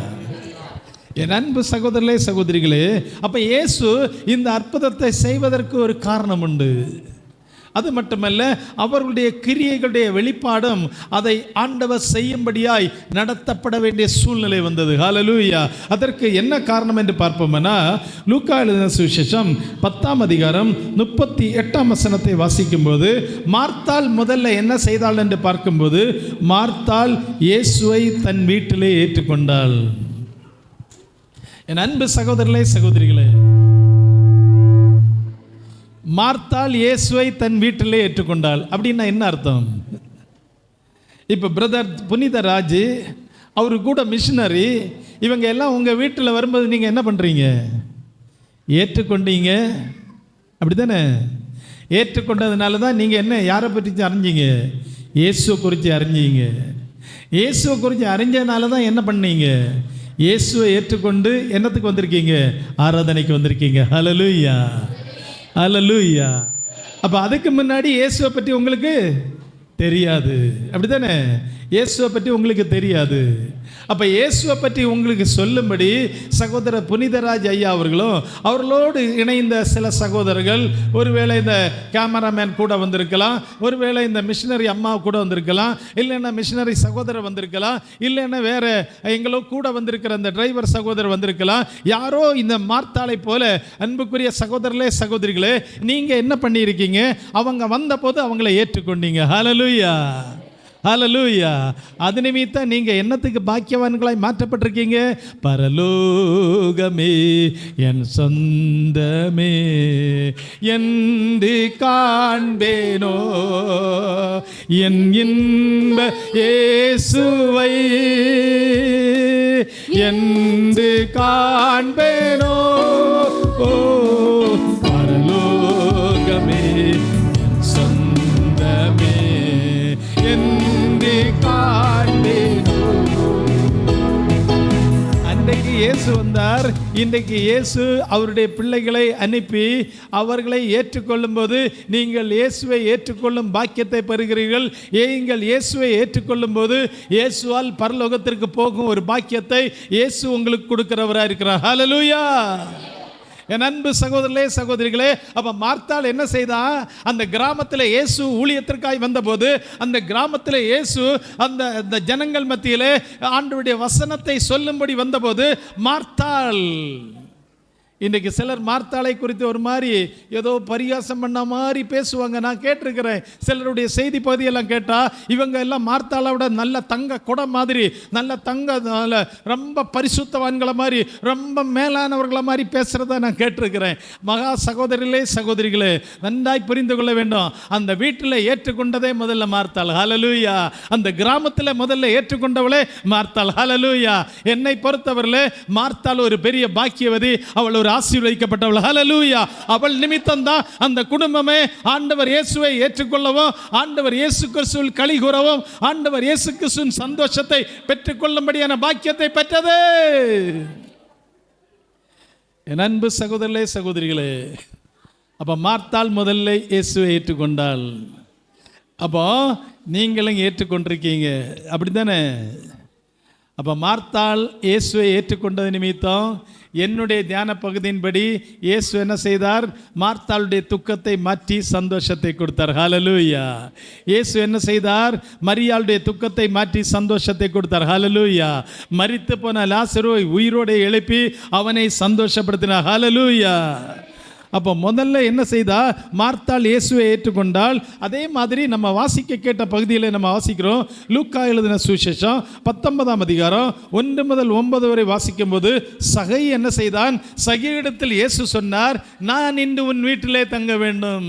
என் அன்பு சகோதரர்களே சகோதரிகளே, அப்போ இயேசு இந்த அற்புதத்தை செய்வதற்கு ஒரு காரணம் உண்டு. அது மட்டுமல்ல, அவர்களுடைய கிரியைகளுடைய வெளிப்பாடும் அதை ஆண்டவர் செய்யும்படியாய் நடத்தப்பட வேண்டிய சூழ்நிலை வந்தது. ஹல்லேலூயா. அதற்கு என்ன காரணம் என்று பார்ப்போம்னா, லூக்கா எழுதின சுவிசேஷம் 10ஆம் அதிகாரம் 38ஆம் வசனத்தை வாசிக்கும்போது, மார்த்தாள் முதல்ல என்ன செய்தாள் என்று பார்க்கும்போது, மார்த்தாள் இயேசுவை தன் வீட்டிலே ஏற்றுக்கொண்டாள். என் அன்பு சகோதரர்களே சகோதரிகளே, மார்த்தாள் இயேசுவை தன் வீட்டிலே ஏற்றுக்கொண்டாள். அப்படின்னா என்ன அர்த்தம்? இப்போ பிரதர் புனித ராஜ், அவரு கூட மிஷினரி, இவங்க எல்லாம் உங்கள் வீட்டில் வரும்போது நீங்கள் என்ன பண்ணுறீங்க? ஏற்றுக்கொண்டீங்க. அப்படி தானே? ஏற்றுக்கொண்டதுனால தான் நீங்கள் என்ன, யாரை பற்றி அறிஞ்சீங்க? இயேசுவை குறித்து அறிஞ்சீங்க. இயேசுவை குறித்து அறிஞ்சதுனால தான் என்ன பண்ணீங்க? இயேசுவை ஏற்றுக்கொண்டு என்னத்துக்கு வந்திருக்கீங்க? ஆராதனைக்கு வந்திருக்கீங்க. ஹல்லேலூயா, ஹல்லேலூயா. அப்போ அதுக்கு முன்னாடி இயேசுவை பற்றி உங்களுக்கு தெரியாது. அப்படி தானே? இயேசுவை பற்றி உங்களுக்கு தெரியாது. அப்போ இயேசுவை பற்றி உங்களுக்கு சொல்லும்படி சகோதரர் புனிதராஜ் ஐயா அவர்களும் அவர்களோடு இணைந்த சில சகோதரர்கள், ஒருவேளை இந்த கேமராமேன் கூட வந்திருக்கலாம், ஒருவேளை இந்த மிஷினரி அம்மா கூட வந்திருக்கலாம், இல்லைன்னா மிஷினரி சகோதரர் வந்திருக்கலாம், இல்லைன்னா வேற எங்களோ கூட வந்திருக்கிற அந்த டிரைவர் சகோதரர் வந்திருக்கலாம். யாரோ இந்த மார்த்தாளை போல அன்புக்குரிய சகோதரர்களே சகோதரிகளே, நீங்கள் என்ன பண்ணியிருக்கீங்க? அவங்க வந்த போது அவங்களை ஏற்றுக்கொண்டீங்க. ஹல்லேலூயா, ஹல்லேலூயா. அது நிமித்தம் நீங்க என்னத்துக்கு பாக்கியவான்களாய் மாற்றப்பட்டிருக்கீங்க? பரலோகமே என் சொந்தமே என்று காண்பேனோ என் இன்ப இயேசுவை என்று காண்பேனோ. ஓ பரலோகமே என் சொந்தமே என்று காண்பேனோ. அன்றைக்கு இயேசு வந்தார். இன்றைக்கு இயேசு அவருடைய பிள்ளைகளை அனுப்பி அவர்களை ஏற்றுக்கொள்ளும் போது நீங்கள் இயேசுவை ஏற்றுக்கொள்ளும் பாக்கியத்தை பெறுகிறீர்கள். நீங்கள் இயேசுவை ஏற்றுக்கொள்ளும் போது இயேசுவால் பரலோகத்திற்கு போகும் ஒரு பாக்கியத்தை இயேசு உங்களுக்கு கொடுக்கிறவராக இருக்கிறார். ஹல்லேலூயா. என் அன்பு சகோதரர்களே சகோதரிகளே, அப்ப மார்த்தாள் என்ன செய்தா? அந்த கிராமத்தில் இயேசு ஊழியத்திற்காய் வந்தபோது, அந்த கிராமத்தில் இயேசு அந்த ஜனங்கள் மத்தியிலே ஆண்டவருடைய வசனத்தை சொல்லும்படி வந்தபோது மார்த்தாள், இன்றைக்கு சிலர் மார்த்தாளை குறித்து ஒரு மாதிரி ஏதோ பரிகாசம் பண்ண மாதிரி பேசுவாங்க. நான் கேட்டிருக்கிறேன். சிலருடைய செய்தி பகுதியெல்லாம் கேட்டால் இவங்க எல்லாம் மார்த்தாளை விட நல்ல தங்க குடம் மாதிரி, நல்ல தங்க ரொம்ப பரிசுத்தவான்களை மாதிரி, ரொம்ப மேலானவர்களை மாதிரி பேசுகிறத நான் கேட்டிருக்கிறேன். மகா சகோதரிகளே சகோதரிகளே, நன்றாய் புரிந்து கொள்ள வேண்டும். அந்த வீட்டில் ஏற்றுக்கொண்டதே முதல்ல மார்த்தாள். ஹல்லேலூயா. அந்த கிராமத்தில் முதல்ல ஏற்றுக்கொண்டவளே மார்த்தாள். ஹல்லேலூயா. என்னை பொறுத்தவரையிலே மார்த்தாள் ஒரு பெரிய பாக்கியவதி. அவள் ஒரு ஆசீர்வதிக்கப்பட்டவள். ஹல்லேலூயா. அவள் நிமித்தம் தான் அந்த குடும்பமே ஆண்டவர் இயேசுவை ஏற்றுக்கொள்ளவும், ஆண்டவர் இயேசு கிறிஸ்துவில் களி கூறவும், ஆண்டவர் இயேசு கிறிஸ்துவின் சந்தோஷத்தை பெற்றுக்கொள்ளும்படியான பாக்கியத்தை பெற்றது. என் அன்பு சகோதரர்களே சகோதரிகளே, அப்ப மார்த்தாள் முதல்ல இயேசுவை ஏற்றுக்கொண்டாள். அப்போ நீங்களும் ஏற்றுக்கொண்டிருக்கீங்க. அப்படித்தானே? அப்போ மார்த்தாள் இயேசுவை ஏற்றுக்கொண்டது நிமித்தம் என்னுடைய தியான பகுதியின்படி இயேசு என்ன செய்தார்? மார்த்தாளுடைய துக்கத்தை மாற்றி சந்தோஷத்தை கொடுத்தார். ஹல்லேலூயா. இயேசு என்ன செய்தார்? மரியாளுடைய துக்கத்தை மாற்றி சந்தோஷத்தை கொடுத்தார். ஹல்லேலூயா. மரித்து போன லாசருவை உயிரோடு எழுப்பி அவனை சந்தோஷப்படுத்தினார். ஹல்லேலூயா. அப்போ முதல்ல என்ன செய்தா? மார்த்தாள் இயேசுவை ஏற்றுக்கொண்டால். அதே மாதிரி நம்ம வாசிக்க கேட்ட பகுதியில் நம்ம வாசிக்கிறோம். லூக்கா எழுதின சுவிசேஷம் 19ஆம் அதிகாரம் 1 முதல் 9 வரை வாசிக்கும் போது சகை என்ன செய்தான்? சகையிடத்தில் இயேசு சொன்னார், நான் இன்று உன் வீட்டிலே தங்க வேண்டும்.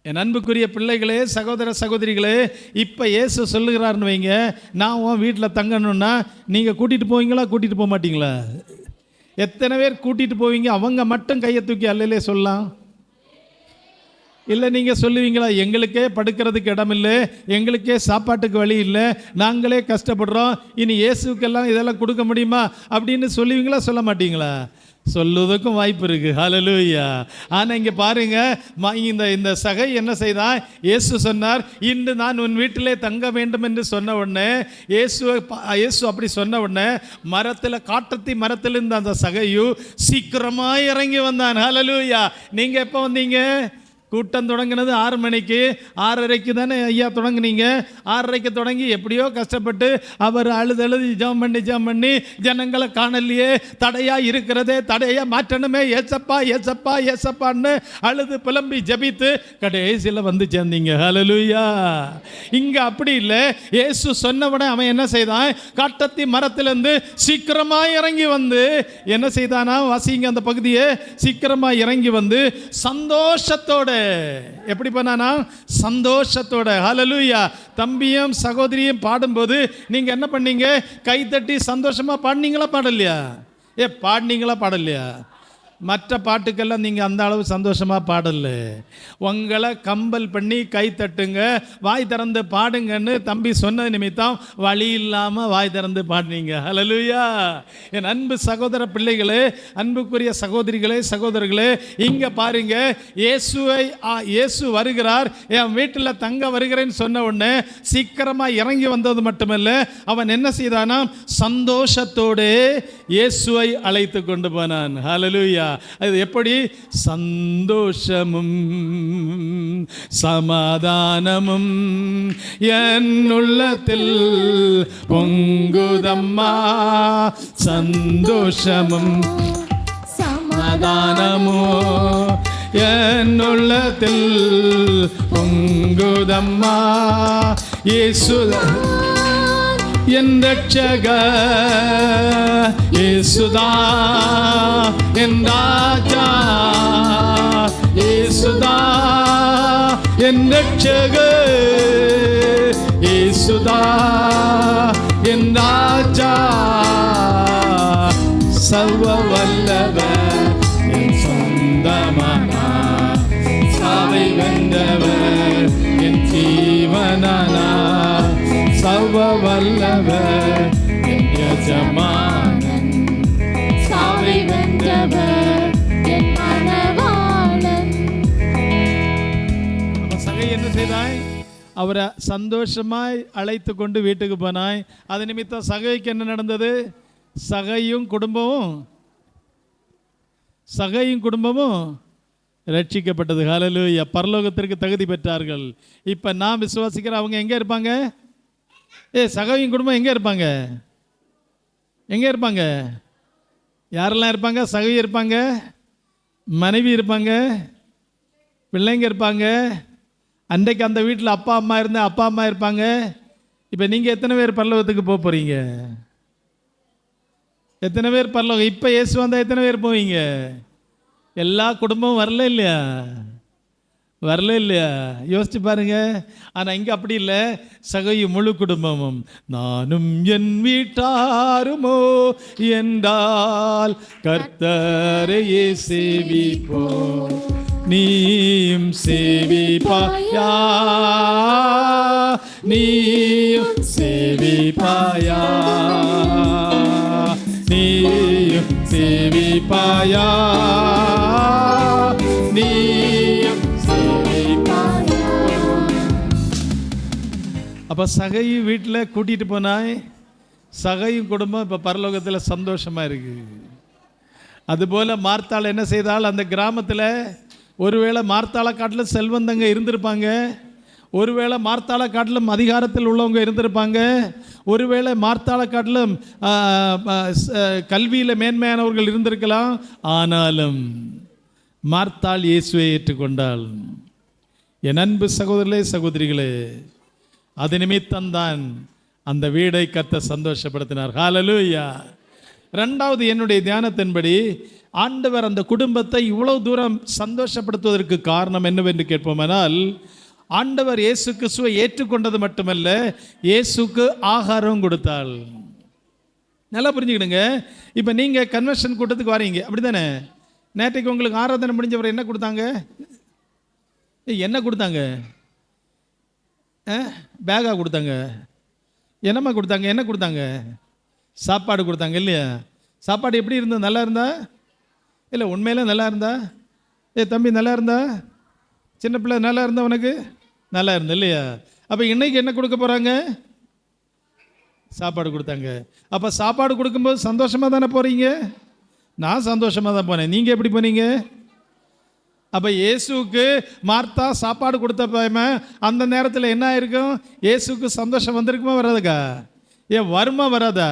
என் அன்புக்குரிய பிள்ளைகளே, சகோதர சகோதரிகளே, இப்போ இயேசு சொல்லுகிறார்னு வைங்க, நான் உன் வீட்டில் தங்கணும்னா நீங்கள் கூட்டிகிட்டு போவீங்களா, கூட்டிகிட்டு போக மாட்டீங்களா? எத்தனை பேர் கூட்டிகிட்டு போவீங்க? அவங்க மட்டும் கையை தூக்கி அல்லையிலே சொல்லலாம். இல்லை நீங்கள் சொல்லுவீங்களா, எங்களுக்கே படுக்கிறதுக்கு இடம் இல்லை, எங்களுக்கே சாப்பாட்டுக்கு வழி இல்லை, நாங்களே கஷ்டப்படுறோம், இனி இயேசுக்கெல்லாம் இதெல்லாம் கொடுக்க முடியுமா அப்படின்னு சொல்லுவீங்களா, சொல்ல மாட்டீங்களா? சொல்லுவதற்கும் வாய்ப்பு இருக்கு. ஹல்லேலூயா. ஆனால் இங்கே பாருங்க, இந்த சகை என்ன செய்தான்? இயேசு சொன்னார், இன்று நான் உன் வீட்டிலே தங்க வேண்டும் என்று சொன்ன உடனே இயேசு அப்படி சொன்ன உடனே காட்டத்தி மரத்திலிருந்து அந்த சகையு சீக்கிரமாக இறங்கி வந்தான். ஹல்லேலூயா. நீங்கள் எப்போ வந்தீங்க? கூட்டம் தொடங்கினது 6 மணிக்கு, 6:30க்கு தானே ஐயா தொடங்குனீங்க. 6:30க்கு தொடங்கி எப்படியோ கஷ்டப்பட்டு அவர் அழுது ஜெபம் பண்ணி ஜனங்களை காணலையே, தடையா இருக்கிறதே, தடையா மாற்றணுமே, ஏசப்பா ஏசப்பா ஏசப்பான்னு அழுது புலம்பி ஜபித்து கடைசியில் வந்து சேர்ந்தீங்க. ஹல்லேலூயா. இங்க அப்படி இல்லை. இயேசு சொன்னவுடனே அவன் என்ன செய்தான்? காட்டத்தி மரத்திலிருந்து சீக்கிரமா இறங்கி வந்து என்ன செய்தானா? வாசிங்க அந்த பகுதியை. சீக்கிரமா இறங்கி வந்து சந்தோஷத்தோட, எப்படி பண்ணானா? சந்தோஷத்தோட. ஹல்லேலூயா. தம்பியும் சகோதரியும் பாடும்போது நீங்க என்ன பண்ணீங்க? கைத்தட்டி சந்தோஷமா பாடினீங்களா பாடலையா? பாடினீங்களா பாடலையா? மற்ற பாட்டுக்கெல்லாம் நீங்கள் அந்த அளவு சந்தோஷமாக பாடல. உங்களை கம்பல் பண்ணி கை தட்டுங்க, வாய் திறந்து பாடுங்கன்னு தம்பி சொன்ன நிமித்தம் வழி இல்லாமல் வாய் திறந்து பாடினீங்க. ஹல்லேலூயா. என் அன்பு சகோதர பிள்ளைகளே, அன்புக்குரிய சகோதரிகளே, சகோதரர்களே, இங்கே பாருங்க, இயேசு வருகிறார், என் வீட்டில் தங்க வருகிறேன்னு சொன்ன உடனே சீக்கிரமாக இறங்கி வந்தது மட்டுமல்ல, அவன் என்ன செய்தானா? சந்தோஷத்தோடு இயேசுவை அழைத்து கொண்டு போனான். ஹல்லேலூயா. அது எப்படி? சந்தோஷமும் சமாதானமும் என் உள்ளத்தில் பொங்குதம்மா, சந்தோஷமும் சமாதானமோ என் உள்ளத்தில் பொங்குதம்மா. இயேசு என் ரட்சகர், இயேசுதா என் ராஜா, இயேசுதா என் ரட்சகர், இயேசுதா என் ராஜா, சர்வ வல்லவர் என் சொந்தமானா, சாவை வென்றவர் என் ஜீவனானா, சர்வ வல்லவர் என் எஜமானன், சாவை வென்றவர் என் மணவாளன். சகை என்ன செய்தாய்? அவரை சந்தோஷமாய் அழைத்து கொண்டு வீட்டுக்கு போனாய். அது நிமித்தம் சகைக்கு என்ன நடந்தது? சகையும் குடும்பமும் ரட்சிக்கப்பட்டது. ஹல்லேலூயா. பரலோகத்திற்கு தகுதி பெற்றார்கள். இப்போ நான் விசுவாசிக்கிறேன், அவங்க எங்கே இருப்பாங்க? சகையும் குடும்பம் எங்கே இருப்பாங்க? யாரெல்லாம் இருப்பாங்க? சகை இருப்பாங்க, மனைவி இருப்பாங்க, பிள்ளைங்க இருப்பாங்க. அன்றைக்கு அந்த வீட்டில் அப்பா அம்மா இருப்பாங்க. இப்போ நீங்கள் எத்தனை பேர் பரலோகத்துக்கு போக போகிறீங்க? எத்தனை பேர் பரலோகம்? இப்போ இயேசு வந்தால் எத்தனை பேர் போவீங்க? எல்லா குடும்பமும் வரல இல்லையா? யோசிச்சு பாருங்க. ஆனால் இங்கே அப்படி இல்லை. சகையும் முழு குடும்பமும் நானும் என் வீட்டாருமோ என்றால் கர்த்தரையே சேவிப்போ, நீயும் சேவிப்பாயா, நீயும் சேவிப்பாயா, நீயும் சேவிப்பாயா, நீயும் சேவிப்பாயா. அப்போ சகையும் வீட்டில் கூட்டிகிட்டு போனாய். சகையும் குடும்பம் இப்போ பரலோகத்தில் சந்தோஷமாக இருக்கு. அதுபோல் மார்த்தாள் என்ன செய்தால்? அந்த கிராமத்தில் ஒருவேளை மார்த்தாளை காட்டிலும் செல்வந்தங்க இருந்திருப்பாங்க, ஒருவேளை மார்த்தாளை காட்டிலும் அதிகாரத்தில் உள்ளவங்க இருந்திருப்பாங்க, ஒருவேளை மார்த்தாளை காட்டிலும் கல்வியில் மேன்மையானவர்கள் இருந்திருக்கலாம். ஆனாலும் மார்த்தாள் இயேசுவை ஏற்றுக்கொண்டாள். என் அன்பு சகோதரர்களே, சகோதரிகளே, அது நிமித்தம்தான் அந்த வீடை கர்த்தர் சந்தோஷப்படுத்தினார். ஹல்லேலூயா. ரெண்டாவது, என்னுடைய தியானத்தின்படி ஆண்டவர் அந்த குடும்பத்தை இவ்வளவு தூரம் சந்தோஷப்படுத்துவதற்கு காரணம் என்னவென்று கேட்போமானால், ஆண்டவர் இயேசு கிறிஸ்துவை ஏற்றுக்கொண்டது மட்டுமல்ல, இயேசுக்கு ஆகாரம் கொடுத்தாள். நல்லா புரிஞ்சுக்கிடுங்க. இப்போ நீங்கள் கன்வென்ஷன் கூட்டத்துக்கு வரீங்க, அப்படி தானே? நேற்றைக்கு உங்களுக்கு ஆராதனை முடிஞ்சவர் என்ன கொடுத்தாங்க? என்ன கொடுத்தாங்க? பேகா கொடுத்தாங்க? என்னம்மா கொடுத்தாங்க? என்ன கொடுத்தாங்க? சாப்பாடு கொடுத்தாங்க இல்லையா? சாப்பாடு எப்படி இருந்தது? நல்லா இருந்தா? இல்லை உண்மையிலே நல்லா இருந்தா? தம்பி நல்லா இருந்தா? சின்ன பிள்ளை நல்லா இருந்தா? உனக்கு நல்லா இருந்த இல்லையா? அப்போ இன்னைக்கு என்ன கொடுக்க போகிறாங்க? சாப்பாடு கொடுத்தாங்க. அப்போ சாப்பாடு கொடுக்கும்போது சந்தோஷமாக தானே போகிறீங்க? நான் சந்தோஷமாக தான் போனேன். நீங்கள் எப்படி போனீங்க? அப்போ இயேசுக்கு மார்த்தா சாப்பாடு கொடுத்த பயமா அந்த நேரத்தில் என்ன ஆயிருக்கும்? இயேசுக்கு சந்தோஷம் வந்திருக்குமா வராதுக்கா? வருமா வராதா?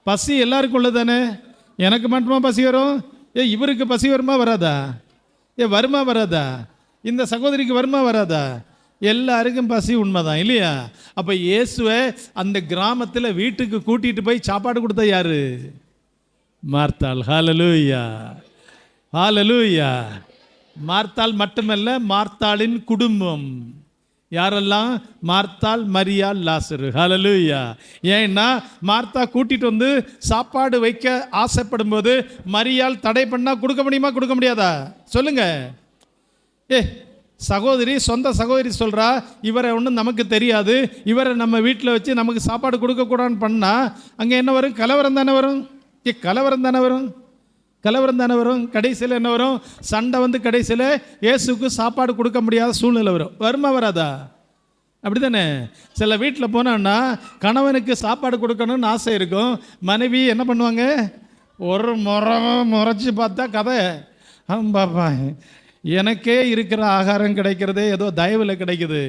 பசி எல்லாருக்கும் உள்ளதானே? எனக்கு மட்டுமா பசி வரும்? இவருக்கு பசி வருமா வராதா? வருமா வராதா? இந்த சகோதரிக்கு வருமா வராதா? எல்லாருக்கும் பசி, உண்மைதான் இல்லையா? அப்போ இயேசுவை அந்த கிராமத்தில் வீட்டுக்கு கூட்டிகிட்டு போய் சாப்பாடு கொடுத்த யாரு? மார்த்தாள். ஹல்லேலூயா, ஹல்லேலூயா. மார்த்தாள் மட்டுமல்ல, மார்த்தாளின் குடும்பம். யாரெல்லாம்? மார்த்தாள், மரியாள், லாசரு. ஹல்லேலூயா. ஏன்னா மார்த்தா கூட்டிட்டு வந்து சாப்பாடு வைக்க ஆசைப்படும் போது மரியாள் தடை பண்ணா கொடுக்க முடியுமா? கொடுக்க முடியாதா? சொல்லுங்க. சகோதரி, சொந்த சகோதரி சொல்கிறா, இவரை ஒன்றும் நமக்கு தெரியாது, இவரை நம்ம வீட்டில் வச்சு நமக்கு சாப்பாடு கொடுக்கக்கூடாதுன்னு பண்ணால் அங்கே என்ன வரும்? கலவரம் தானே வரும். கலவரம் தானே வரும். கலவரம் தானே வரும். கடைசியில் என்ன வரும்? சண்டை வந்து கடைசியில் இயேசுக்கு சாப்பாடு கொடுக்க முடியாத சூழ்நிலை வரும். வருமா வராதா? அப்படி தானே? சில வீட்டில் போனான்னா கணவனுக்கு சாப்பாடு கொடுக்கணும்னு ஆசை இருக்கும். மனைவி என்ன பண்ணுவாங்க? ஒரு முறைச்சி பார்த்தா கதை, பாப்பா எனக்கே இருக்கிற ஆகாரம் கிடைக்கிறதே ஏதோ தயவில் கிடைக்குது,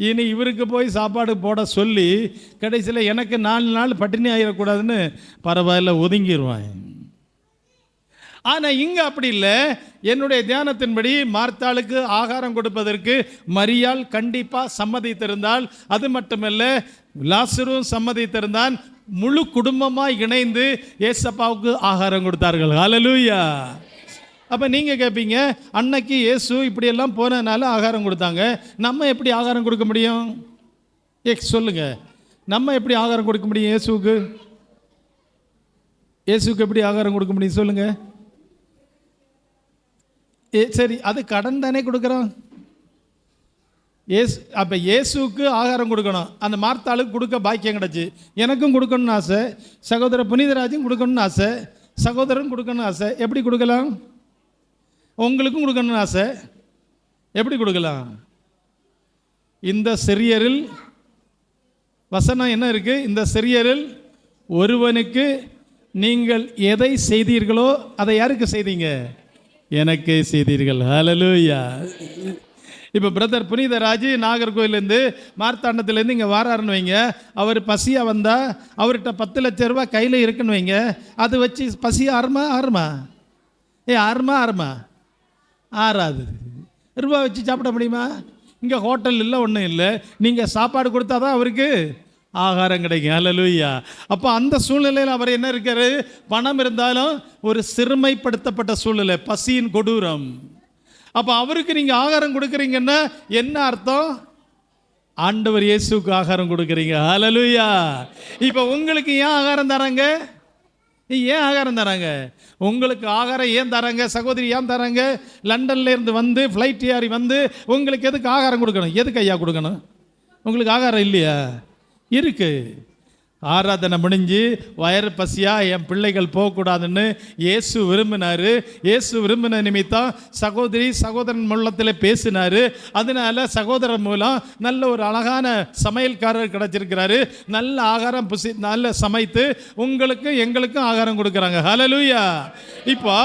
இனி இவருக்கு போய் சாப்பாடு போட சொல்லி கடைசியில் எனக்கு 4 நாள் பட்டினி ஆகிடக்கூடாதுன்னு பரவாயில்ல ஒதுங்கிடுவான். ஆனால் இங்கே அப்படி இல்லை. என்னுடைய தியானத்தின்படி மார்த்தாளுக்கு ஆகாரம் கொடுப்பதற்கு மரியாள் கண்டிப்பாக சம்மதித்திருந்தால், அது மட்டுமல்ல லாசரும் சம்மதித்திருந்தான். முழு குடும்பமாக இணைந்து ஏசப்பாவுக்கு ஆகாரம் கொடுத்தார்கள். ஹல்லேலூயா. அப்போ நீங்கள் கேட்பீங்க, அன்னைக்கு இயேசு இப்படியெல்லாம் போனதுனால ஆகாரம் கொடுத்தாங்க, நம்ம எப்படி ஆகாரம் கொடுக்க முடியும்? சொல்லுங்க, நம்ம எப்படி ஆகாரம் கொடுக்க முடியும்? இயேசுக்கு எப்படி ஆகாரம் கொடுக்க முடியும்? சொல்லுங்க. சரி, அது கடன் தானே கொடுக்குறோம். அப்போ இயேசுக்கு ஆகாரம் கொடுக்கணும். அந்த மார்த்தாளுக்கு கொடுக்க பாக்கியம் கிடச்சி, எனக்கும் கொடுக்கணும்னு ஆசை, சகோதரர் புனிதராஜும் கொடுக்கணும்னு ஆசை, சகோதரன் கொடுக்கணும்னு ஆசை. எப்படி கொடுக்கலாம்? உங்களுக்கும் கொடுக்கணும்னு ஆசை. எப்படி கொடுக்கலாம்? இந்த சிறியரில் வசனம் என்ன இருக்கு? இந்த சிறியரில் ஒருவனுக்கு நீங்கள் எதை செய்தீர்களோ அதை யாருக்கு செய்தீங்க? எனக்கு செய்தீர்கள். ஹல்லேலூயா. இப்போ பிரதர் புனிதராஜ் நாகர்கோவிலேருந்து மார்த்தாண்டத்துலேருந்து இங்கே வாராருன்னு வைங்க. அவர் பசியாக வந்தால் அவர்கிட்ட 10 லட்சம் ரூபா கையில் இருக்குன்னு வைங்க. அது வச்சு பசி ஆறுமா? ஆறுமா? ஆறாது. ரூபா வச்சு சாப்பிட முடியுமா? இங்கே ஹோட்டல் இல்லை, ஒன்றும் இல்லை. நீங்கள் சாப்பாடு கொடுத்தா தான் அவருக்கு ஆகாரம் கிடைக்கும். ஹல்லேலூயா. அப்போ அந்த சூழ்நிலையில் அவர் என்ன இருக்காரு? பணம் இருந்தாலும் ஒரு சிறுமைப்படுத்தப்பட்ட சூழ்நிலை, பசியின் கொடூரம். அப்போ அவருக்கு நீங்கள் ஆகாரம் கொடுக்குறீங்கன்னா என்ன அர்த்தம்? ஆண்டவர் இயேசுக்கு ஆகாரம் கொடுக்குறீங்க. ஹல்லேலூயா. இப்போ உங்களுக்கு ஏன் ஆகாரம் தராங்க? ஏன் ஆகாரம் தராங்க? உங்களுக்கு ஆகாரம் ஏன் தராங்க? சகோதரி ஏன் தராங்க? லண்டன்லேருந்து வந்து ஃப்ளைட் ஏறி வந்து உங்களுக்கு எதுக்கு ஆகாரம் கொடுக்கணும்? எதுக்கு ஐயா கொடுக்கணும்? உங்களுக்கு ஆகாரம் இல்லையா? இருக்கு. ஆராதனை முடிஞ்சு வயிறு பசியாக என் பிள்ளைகள் போகக்கூடாதுன்னு இயேசு விரும்பினார். இயேசு விரும்பின நிமித்தம் சகோதரன் மூலத்தில் பேசினார். அதனால சகோதரன் மூலம் நல்ல ஒரு அழகான சமையல்காரர் கிடச்சிருக்கிறாரு. நல்ல ஆகாரம் நல்ல சமைத்து உங்களுக்கும் எங்களுக்கும் ஆகாரம் கொடுக்குறாங்க. ஹல்லேலூயா. இப்போ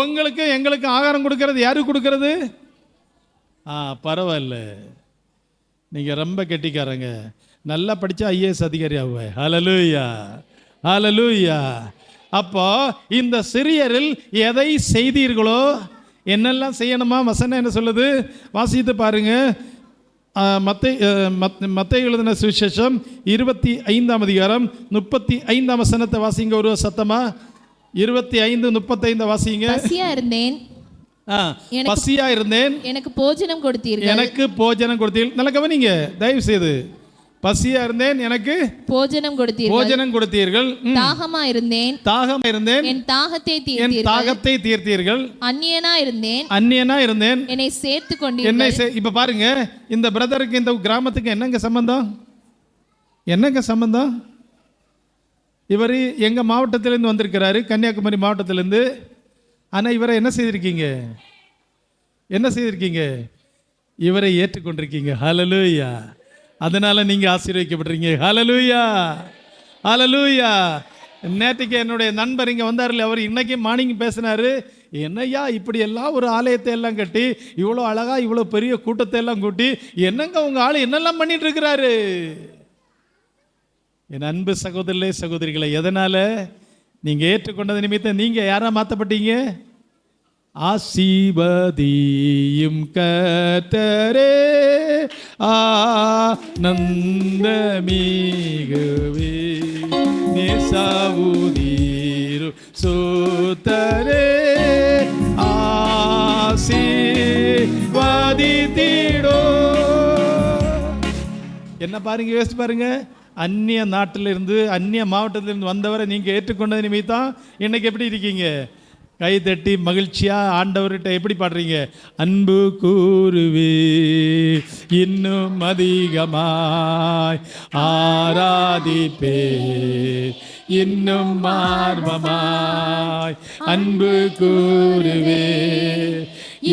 உங்களுக்கு எங்களுக்கு ஆகாரம் கொடுக்கறது யாருக்கு கொடுக்கறது? பரவாயில்ல, நீங்கள் ரொம்ப கெட்டிக்காரங்க. நல்லா படித்தா ஐஏஎஸ் அதிகாரி ஆகுவேன். ஹல்லேலூயா, ஹல்லேலூயா. அப்போ இந்த சிறியரில் எதை செய்தீர்களோ, என்னெல்லாம் செய்யணுமா? வசனம் என்ன சொல்லுது? வாசித்து பாருங்க. மத்தேயு எழுதின சுவிசேஷம் 25ஆம் அதிகாரம் 35ஆம் வசனத்தை வாசிங்க. ஒரு சத்தமா 25:35 வாசிங்க. பசியா இருந்தேன், எனக்கு போஜனம் கொடுத்தீர்கள். நல்லா கவனிங்க தயவு செய்து. பசியா இருந்தேன், எனக்கு போஜனம் கொடுத்தீர்கள். போஜனம் கொடுத்தீர்கள். தாகமா இருந்தேன், தாகம் இருந்தேன், என் தாகத்தை என் தீர்த்தீர்கள். தாகத்தை தீர்த்தீர்கள். அந்நியனா இருந்தேன், அந்நியனா இருந்தேன், என்னை சேர்த்து என்னை கொண்டீர்கள். இப்ப பாருங்க, இந்த பிரதருக்கு இந்த கிராமத்துக்கு என்னங்க சம்பந்தம்? என்னங்க சம்பந்தம்? இவர் எங்க மாவட்டத்திலேருந்து வந்திருக்கிறாரு, கன்னியாகுமரி மாவட்டத்திலேருந்து. ஆனா இவரை என்ன செய்திருக்கீங்க? என்ன செய்திருக்கீங்க? இவரை ஏற்றுக்கொண்டிருக்கீங்க. ஹல்லேலூயா. அதனால நீங்க ஆசீர்வதிக்கப்படுறீங்க. ஹல்லேலூயா, ஹல்லேலூயா. நேற்றுக்கு என்னுடைய நண்பர் இங்கே வந்தார்ல, அவர் இன்னைக்கு மார்னிங் பேசினாரு. என்னையா இப்படி எல்லாம் ஒரு ஆலயத்தை எல்லாம் கட்டி இவ்வளோ அழகா இவ்வளோ பெரிய கூட்டத்தை எல்லாம் கூட்டி என்னங்க உங்க ஆள் என்னெல்லாம் பண்ணிட்டு இருக்கிறாரு? என் அன்பு சகோதரர்களே சகோதரிகளை, எதனால நீங்க ஏற்றுக்கொண்டது நிமித்தம் நீங்க யாரா மாற்றப்பட்டீங்க? ஆசீர்வதியும் கர்த்தரே ஆனந்தமிகுவே நேசாவுதீரு சோதரே ஆசீர்வதித்திடோ. என்ன பாருங்க, யோசிச்சு பாருங்க. அந்நிய நாட்டிலிருந்து அந்நிய மாவட்டத்திலிருந்து வந்தவரை நீங்க ஏற்றுக்கொண்டது நிமித்தம் இன்னைக்கு எப்படி இருக்கீங்க? கை தட்டி மகிழ்ச்சியா ஆண்டவர்கிட்ட எப்படி பாடுறீங்க? அன்பு கூறுவே இன்னும் அதிகமாய் ஆராதிப்பே இன்னும் ஆர்வமாய் அன்பு கூறுவே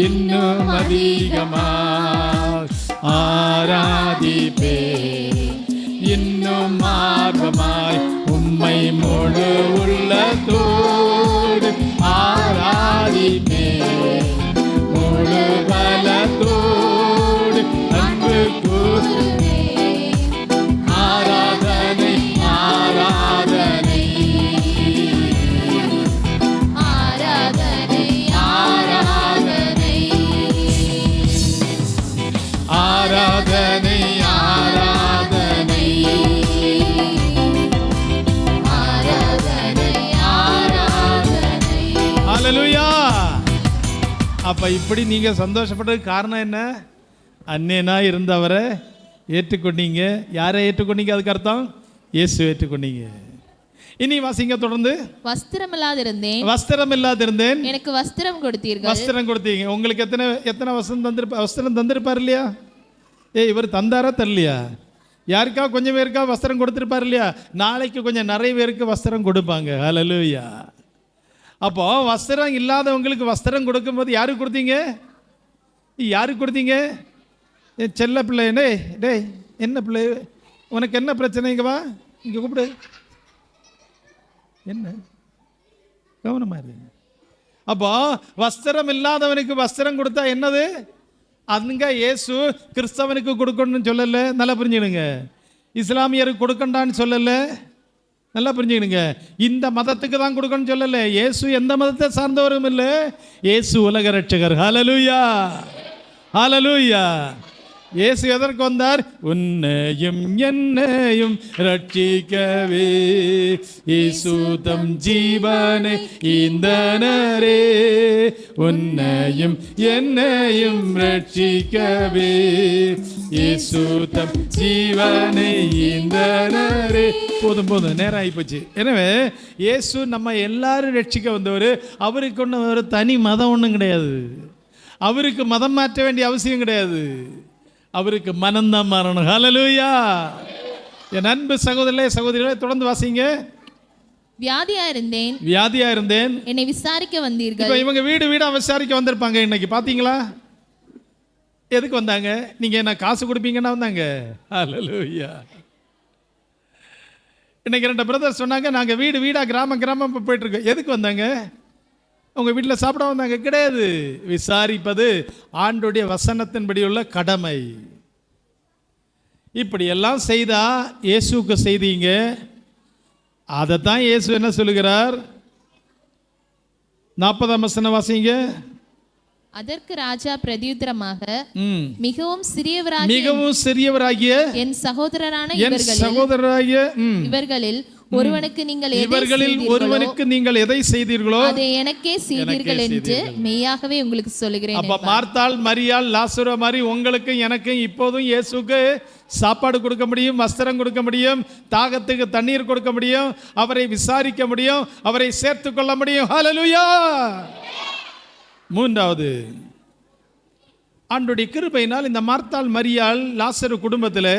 இன்னும் அதிகமாய் ஆராதிப்பே இன்னும் ஆர்வமாய் உம்மை முழு உள்ளத்தோடு ஆராதிப்பே முழு பலத்தோடு அன்பு கூறுவே ஆராதனை ஆராதனை ஆராதனை ஆராதனை ஆராதனை ஆராதனை ஆராதனை ஆராதனை. ஹல்லேலூயா. அப்ப இப்படி நீங்க சந்தோஷப்படுறதுக்கு காரணம் என்ன? அன்னேனா இருந்தவரை ஏற்றுக்கொண்டீங்க. யாரை ஏற்றுக்கொண்டீங்க? அதுக்கு அர்த்தம் இயேசு ஏற்றுக்கொண்டீங்க. இனி வாசிங்க தொடர்ந்து. வஸ்திரம் இல்லாதிருந்தேன், வஸ்திரம் இல்லாதிருந்தேன், எனக்கு வஸ்திரம் கொடுத்தீர்கள். வஸ்திரம் கொடுத்தீங்க. உங்களுக்கு எத்தனை வஸ்திரம் தந்திருப்பார் இல்லையா? இவர் தந்தாரா தரலையா? யாருக்கா கொஞ்சம் பேருக்கா வஸ்திரம் கொடுத்துருப்பார் இல்லையா? நாளைக்கு கொஞ்சம் நிறைய பேருக்கு வஸ்திரம் கொடுப்பாங்க. ஹல்லேலூயா. அப்போ வஸ்திரம் இல்லாதவங்களுக்கு வஸ்திரம் கொடுக்கும்போது யாருக்கு கொடுத்தீங்க? யாருக்கு கொடுத்தீங்க? செல்ல பிள்ளை. டேய் என்ன பிள்ளை, உனக்கு என்ன பிரச்சனை? இங்க வா, இங்க கூப்பிடு. என்ன கவனமா இரு. அப்போ வஸ்திரம் இல்லாதவனுக்கு வஸ்திரம் கொடுத்தா என்னது? அதுங்க இயேசு கிறிஸ்தவனுக்கு கொடுக்கணும்னு சொல்லல. நல்லா புரிஞ்சுக்கணுங்க. இஸ்லாமியருக்கு கொடுக்கண்டான்னு சொல்லல. நல்லா புரிஞ்சுக்கணுங்க. இந்த மதத்துக்கு தான் கொடுக்கணும்னு சொல்லல. இயேசு எந்த மதத்தை சார்ந்தவரும் இல்லை. இயேசு உலக ரட்சகர். ஹல்லேலூயா, ஹல்லேலூயா. இயேசு எதற்கு வந்தார்? உன்னையும் என்னையும் ரட்சிக்கவே இயேசு தம் ஜீவனை ஈந்தனரே. உன்னையும் என்னையும் ரட்சிக்கவே இயேசு தம் ஜீவனை ஈந்தனரே. போதும் போதும், நேரம் ஆகிப்போச்சு. எனவே இயேசு நம்ம எல்லாரும் ரட்சிக்க வந்தவர். அவருக்கு ஒன்று ஒரு தனி மதம் ஒன்றும் கிடையாது. அவருக்கு மதம் மாற்ற வேண்டிய அவசியம் கிடையாது. அவருக்கு மனம்தான் மாறணும். ஹல்லேலூயா. என் அன்பு சகோதரர்களே சகோதரிகளே, தொடர்ந்து வாசிங்க. வியாதியா இருந்தேன், வியாதியா இருந்தேன், என்னை விசாரிக்க வந்தீர்கள். இப்போ இவங்க வீடு வீடா விசாரிக்க வந்திருப்பாங்க. இன்னைக்கு பாத்தீங்களா? எதுக்கு வந்தாங்க? நீங்க என்ன காசு கொடுப்பீங்கன்னா வந்தாங்க. ஹல்லேலூயா. இன்னைக்கு 2 பிரதர் சொன்னாங்க, நாங்க வீடு வீடா கிராமம் கிராமம் போயிட்டு இருக்கோம். எதுக்கு வந்தாங்க? உங்க வீட்டில் சாப்பிட வந்தாங்க? கிடையாது. விசாரிப்பது ஆண்டுடைய வசனத்தின்படி உள்ள கடமை. இப்படி எல்லாம் செய்தா இயேசுக்கு செய்தீங்க. அதைத்தான் இயேசு என்ன சொல்லுகிறார்? 40ஆம் வசனம் வாசிங்க. அதற்கு ராஜா பிரதியுத்தரமாக, மிகவும் சிறியவராகிய என் சகோதரராகிய இவர்களில் ஒருவனுக்கு நீங்கள் எதை இவர்களில் செய்தீர்களோ, ஒருவனுக்கு நீங்கள் எதை செய்தீர்களோ அதை எனக்கே செய்தீர்கள் என்று மெய்யாகவே உங்களுக்கு சொல்லுகிறேன். அப்ப மார்த்தாள், மரியாள், லாசரு மாதிரி உங்களுக்கும் எனக்கும் இப்போதும் இயேசுக்கு சாப்பாடு கொடுக்க முடியும், வஸ்திரம் கொடுக்க முடியும், தாகத்துக்கு தண்ணீர் கொடுக்க முடியும், அவரை விசாரிக்க முடியும், அவரை சேர்த்து கொள்ள முடியும். ஹல்லேலூயா. மூன்றாவது, ஆண்டவருடைய கிருபையினால் இந்த மார்த்தாள், மரியாள், லாசரு குடும்பத்தில்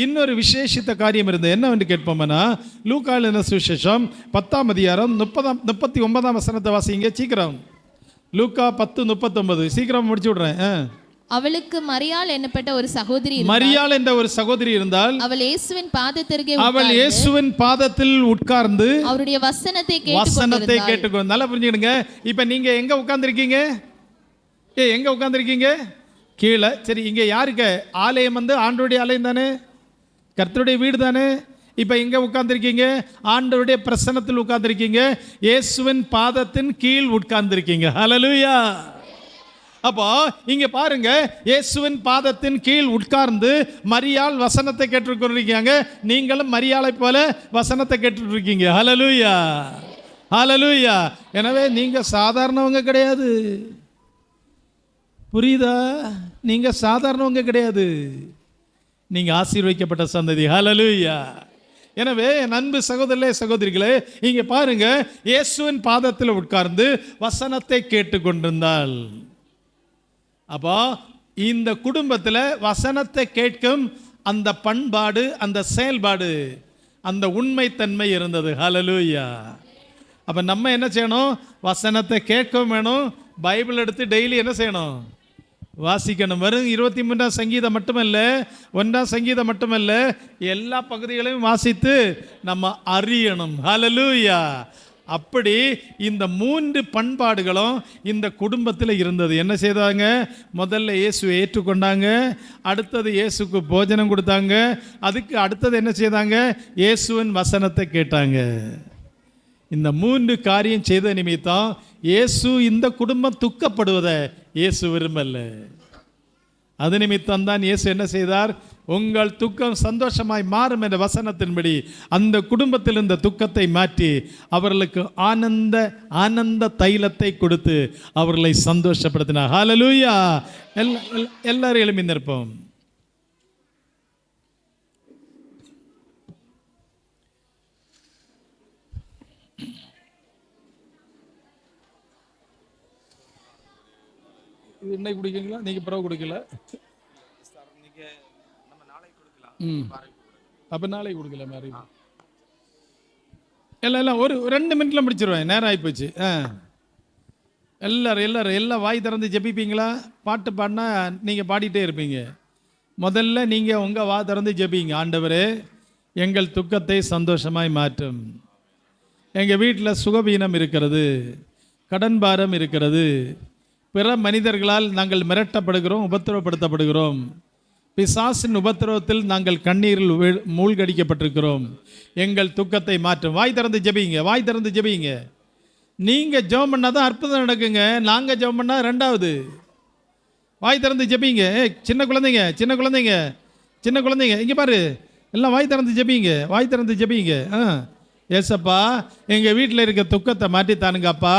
இன்னொரு விசேஷித்த காரியம் இருந்தது. என்னவென்று கேட்போம்னா, லூக்கா எழுதின சுவிசேஷம் 10ஆம் அதிகாரம் 39ஆம் வசனத்தை வாசிங்க சீக்கிரம். லூக்கா 10:39 சீக்கிரம் முடிச்சு விடுறேன். அவளுக்கு மரியாள் என்னப்பட்ட ஒரு சகோதரி, மரியாள் என்ற ஒரு சகோதரி இருந்தால் அவள் இயேசுவின் பாதத்திற்கு அவள் இயேசுவின் பாதத்தில் உட்கார்ந்து அவருடைய வசனத்தை கேட்டுக்கொண்டு. நல்லா புரிஞ்சுக்கிடுங்க. இப்ப நீங்க எங்க உட்கார்ந்துருக்கீங்க? எங்க உட்கார்ந்துருக்கீங்க? கீழே. சரி, இங்க யாருக்கு ஆலயம்? ஆண்டவருடைய ஆலயம் தானே, கர்த்தருடைய வீடு தானே. இப்ப எங்க உட்கார்ந்துருக்கீங்க? ஆண்டவருடைய பிரசன்னத்தில் உட்கார்ந்துருக்கீங்க, இயேசுவின் பாதத்தின் கீழ் உட்கார்ந்துருக்கீங்க. ஹல்லேலூயா. அப்போ இங்க பாருங்க, இயேசுவின் பாதத்தின் கீழ் உட்கார்ந்து மரியாள் வசனத்தை கேட்டுக்கொண்டிருக்காங்க. நீங்களும் மரியாளை போல வசனத்தை கேட்டுட்டு இருக்கீங்க. ஹல்லேலூயா, ஹல்லேலூயா. எனவே நீங்க சாதாரணவங்க கிடையாது. புரியுதா? நீங்க சாதாரணவங்க கிடையாது, நீங்க ஆசீர்வதிக்கப்பட்ட சந்ததி. ஹல்லேலூயா. எனவே அன்பு சகோதரர்களே, சகோதரிகளே, இங்க பாருங்க, இயேசுவின் பாதத்தில் உட்கார்ந்து வசனத்தை கேட்டுக்கொண்டிருந்தாள். அப்போ இந்த குடும்பத்தில் வசனத்தை கேட்கும் அந்த பண்பாடு, அந்த செயல்பாடு, அந்த உண்மைத்தன்மை இருந்தது. ஹல்லேலூயா. அப்போ நம்ம என்ன செய்யணும்? வசனத்தை கேட்கவும் வேணும், பைபிள் எடுத்து டெய்லி என்ன செய்யணும்? வாசிக்கணும். வெறும் 23ஆம் சங்கீதம் மட்டுமல்ல, 1ஆம் சங்கீதம் மட்டுமல்ல, எல்லா பகுதிகளையும் வாசித்து நம்ம அறியணும். ஹல்லேலூயா. அப்படி இந்த 3 பண்பாடுகளும் இந்த குடும்பத்தில் இருந்தது. என்ன செய்தாங்க? முதல்ல இயேசுவை ஏற்றுக்கொண்டாங்க, அடுத்தது இயேசுக்கு போஜனம் கொடுத்தாங்க, அதுக்கு அடுத்தது என்ன செய்தாங்க? இயேசுவின் வசனத்தை கேட்டாங்க. இந்த 3 காரியம் செய்த நிமித்தம் இயேசு இந்த குடும்பம் துக்கப்படுவதை இயேசு விரும்பல. அது நிமித்தம் தான் இயேசு என்ன செய்தார்? உங்கள் துக்கம் சந்தோஷமாய் மாறும் என்ற வசனத்தின்படி அந்த குடும்பத்தில் இந்த துக்கத்தை மாற்றி அவர்களுக்கு ஆனந்த தைலத்தை கொடுத்து அவர்களை சந்தோஷப்படுத்தினார். ஹல்லேலூயா. எல்லாரும் எழும்பி நிற்போம். இன்னைக்கு குடிக்கீங்களா? நீங்க பிறகு குடிக்கல? அப்ப நாளைக்கு கொடுக்கல மாதிரி. எல்லாம் ஒரு 2 மினிட்ல முடிச்சிருவேன், நேரம் ஆகிப்போச்சு. எல்லாரும் எல்லாம் வாய் திறந்து ஜெபிப்பீங்களா? பாட்டு பாடினா நீங்க பாடிட்டே இருப்பீங்க. முதல்ல நீங்க உங்க வாய் திறந்து ஜெபிங்க. ஆண்டவரே, எங்கள் துக்கத்தை சந்தோஷமாய் மாற்றும். எங்க வீட்டில் சுகவீனம் இருக்கிறது, கடன் பாரம் இருக்கிறது, பிற மனிதர்களால் நாங்கள் மிரட்டப்படுகிறோம், உபத்திரவப்படுத்தப்படுகிறோம், பிசாசின் உபத்திரவத்தில் நாங்கள் கண்ணீரில் மூழ்கடிக்கப்பட்டிருக்கிறோம். எங்கள் துக்கத்தை மாற்றும். வாய் திறந்து ஜெபிங்க, வாய் திறந்து ஜெபிங்க. நீங்க ஜெபம் பண்ணாதான் அற்புதம் நடக்குங்க. நாங்க ஜெபம் பண்ணா ரெண்டாவது. வாய் திறந்து ஜெபிங்க. சின்ன குழந்தைங்க இங்க பாரு, எல்லாம் வாய் திறந்து ஜெபிங்க, வாய் திறந்து ஜெபிங்க. ஏசப்பா, எங்கள் வீட்டில் இருக்க துக்கத்தை மாற்றித்தாருங்கப்பா.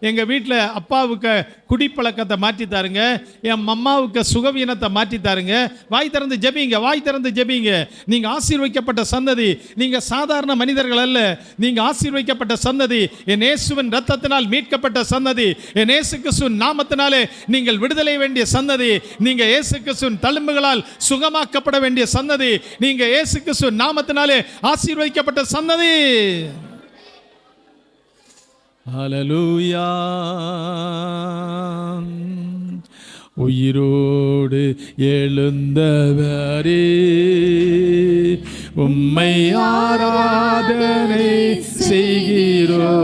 எங்கள் வீட்டில் அப்பாவுக்கு குடிப்பழக்கத்தை மாற்றித்தாருங்க, என் அம்மாவுக்கு சுகவீனத்தை மாற்றித்தாருங்க. வாய் திறந்து ஜெபிங்க, வாய் திறந்து ஜெபிங்க. நீங்கள் ஆசீர்வதிக்கப்பட்ட சந்ததி, நீங்கள் சாதாரண மனிதர்கள் அல்ல, நீங்கள் ஆசீர்வதிக்கப்பட்ட சந்ததி, என் இயேசுவின் இரத்தத்தினால் மீட்கப்பட்ட சந்ததி, என் இயேசு கிறிஸ்துவின் நாமத்தினாலே நீங்கள் விடுதலை வேண்டிய சந்ததி, நீங்கள் இயேசு கிறிஸ்துவின் தழும்புகளால் சுகமாக்கப்பட வேண்டிய சந்ததி, நீங்கள் இயேசு கிறிஸ்துவின் நாமத்தினாலே ஆசீர்வதிக்கப்பட்ட சந்ததி. ஹல்லேலூயா. உயிரோடு எழுந்தவரே, உம்மை ஆராதனை செய்கிறோ.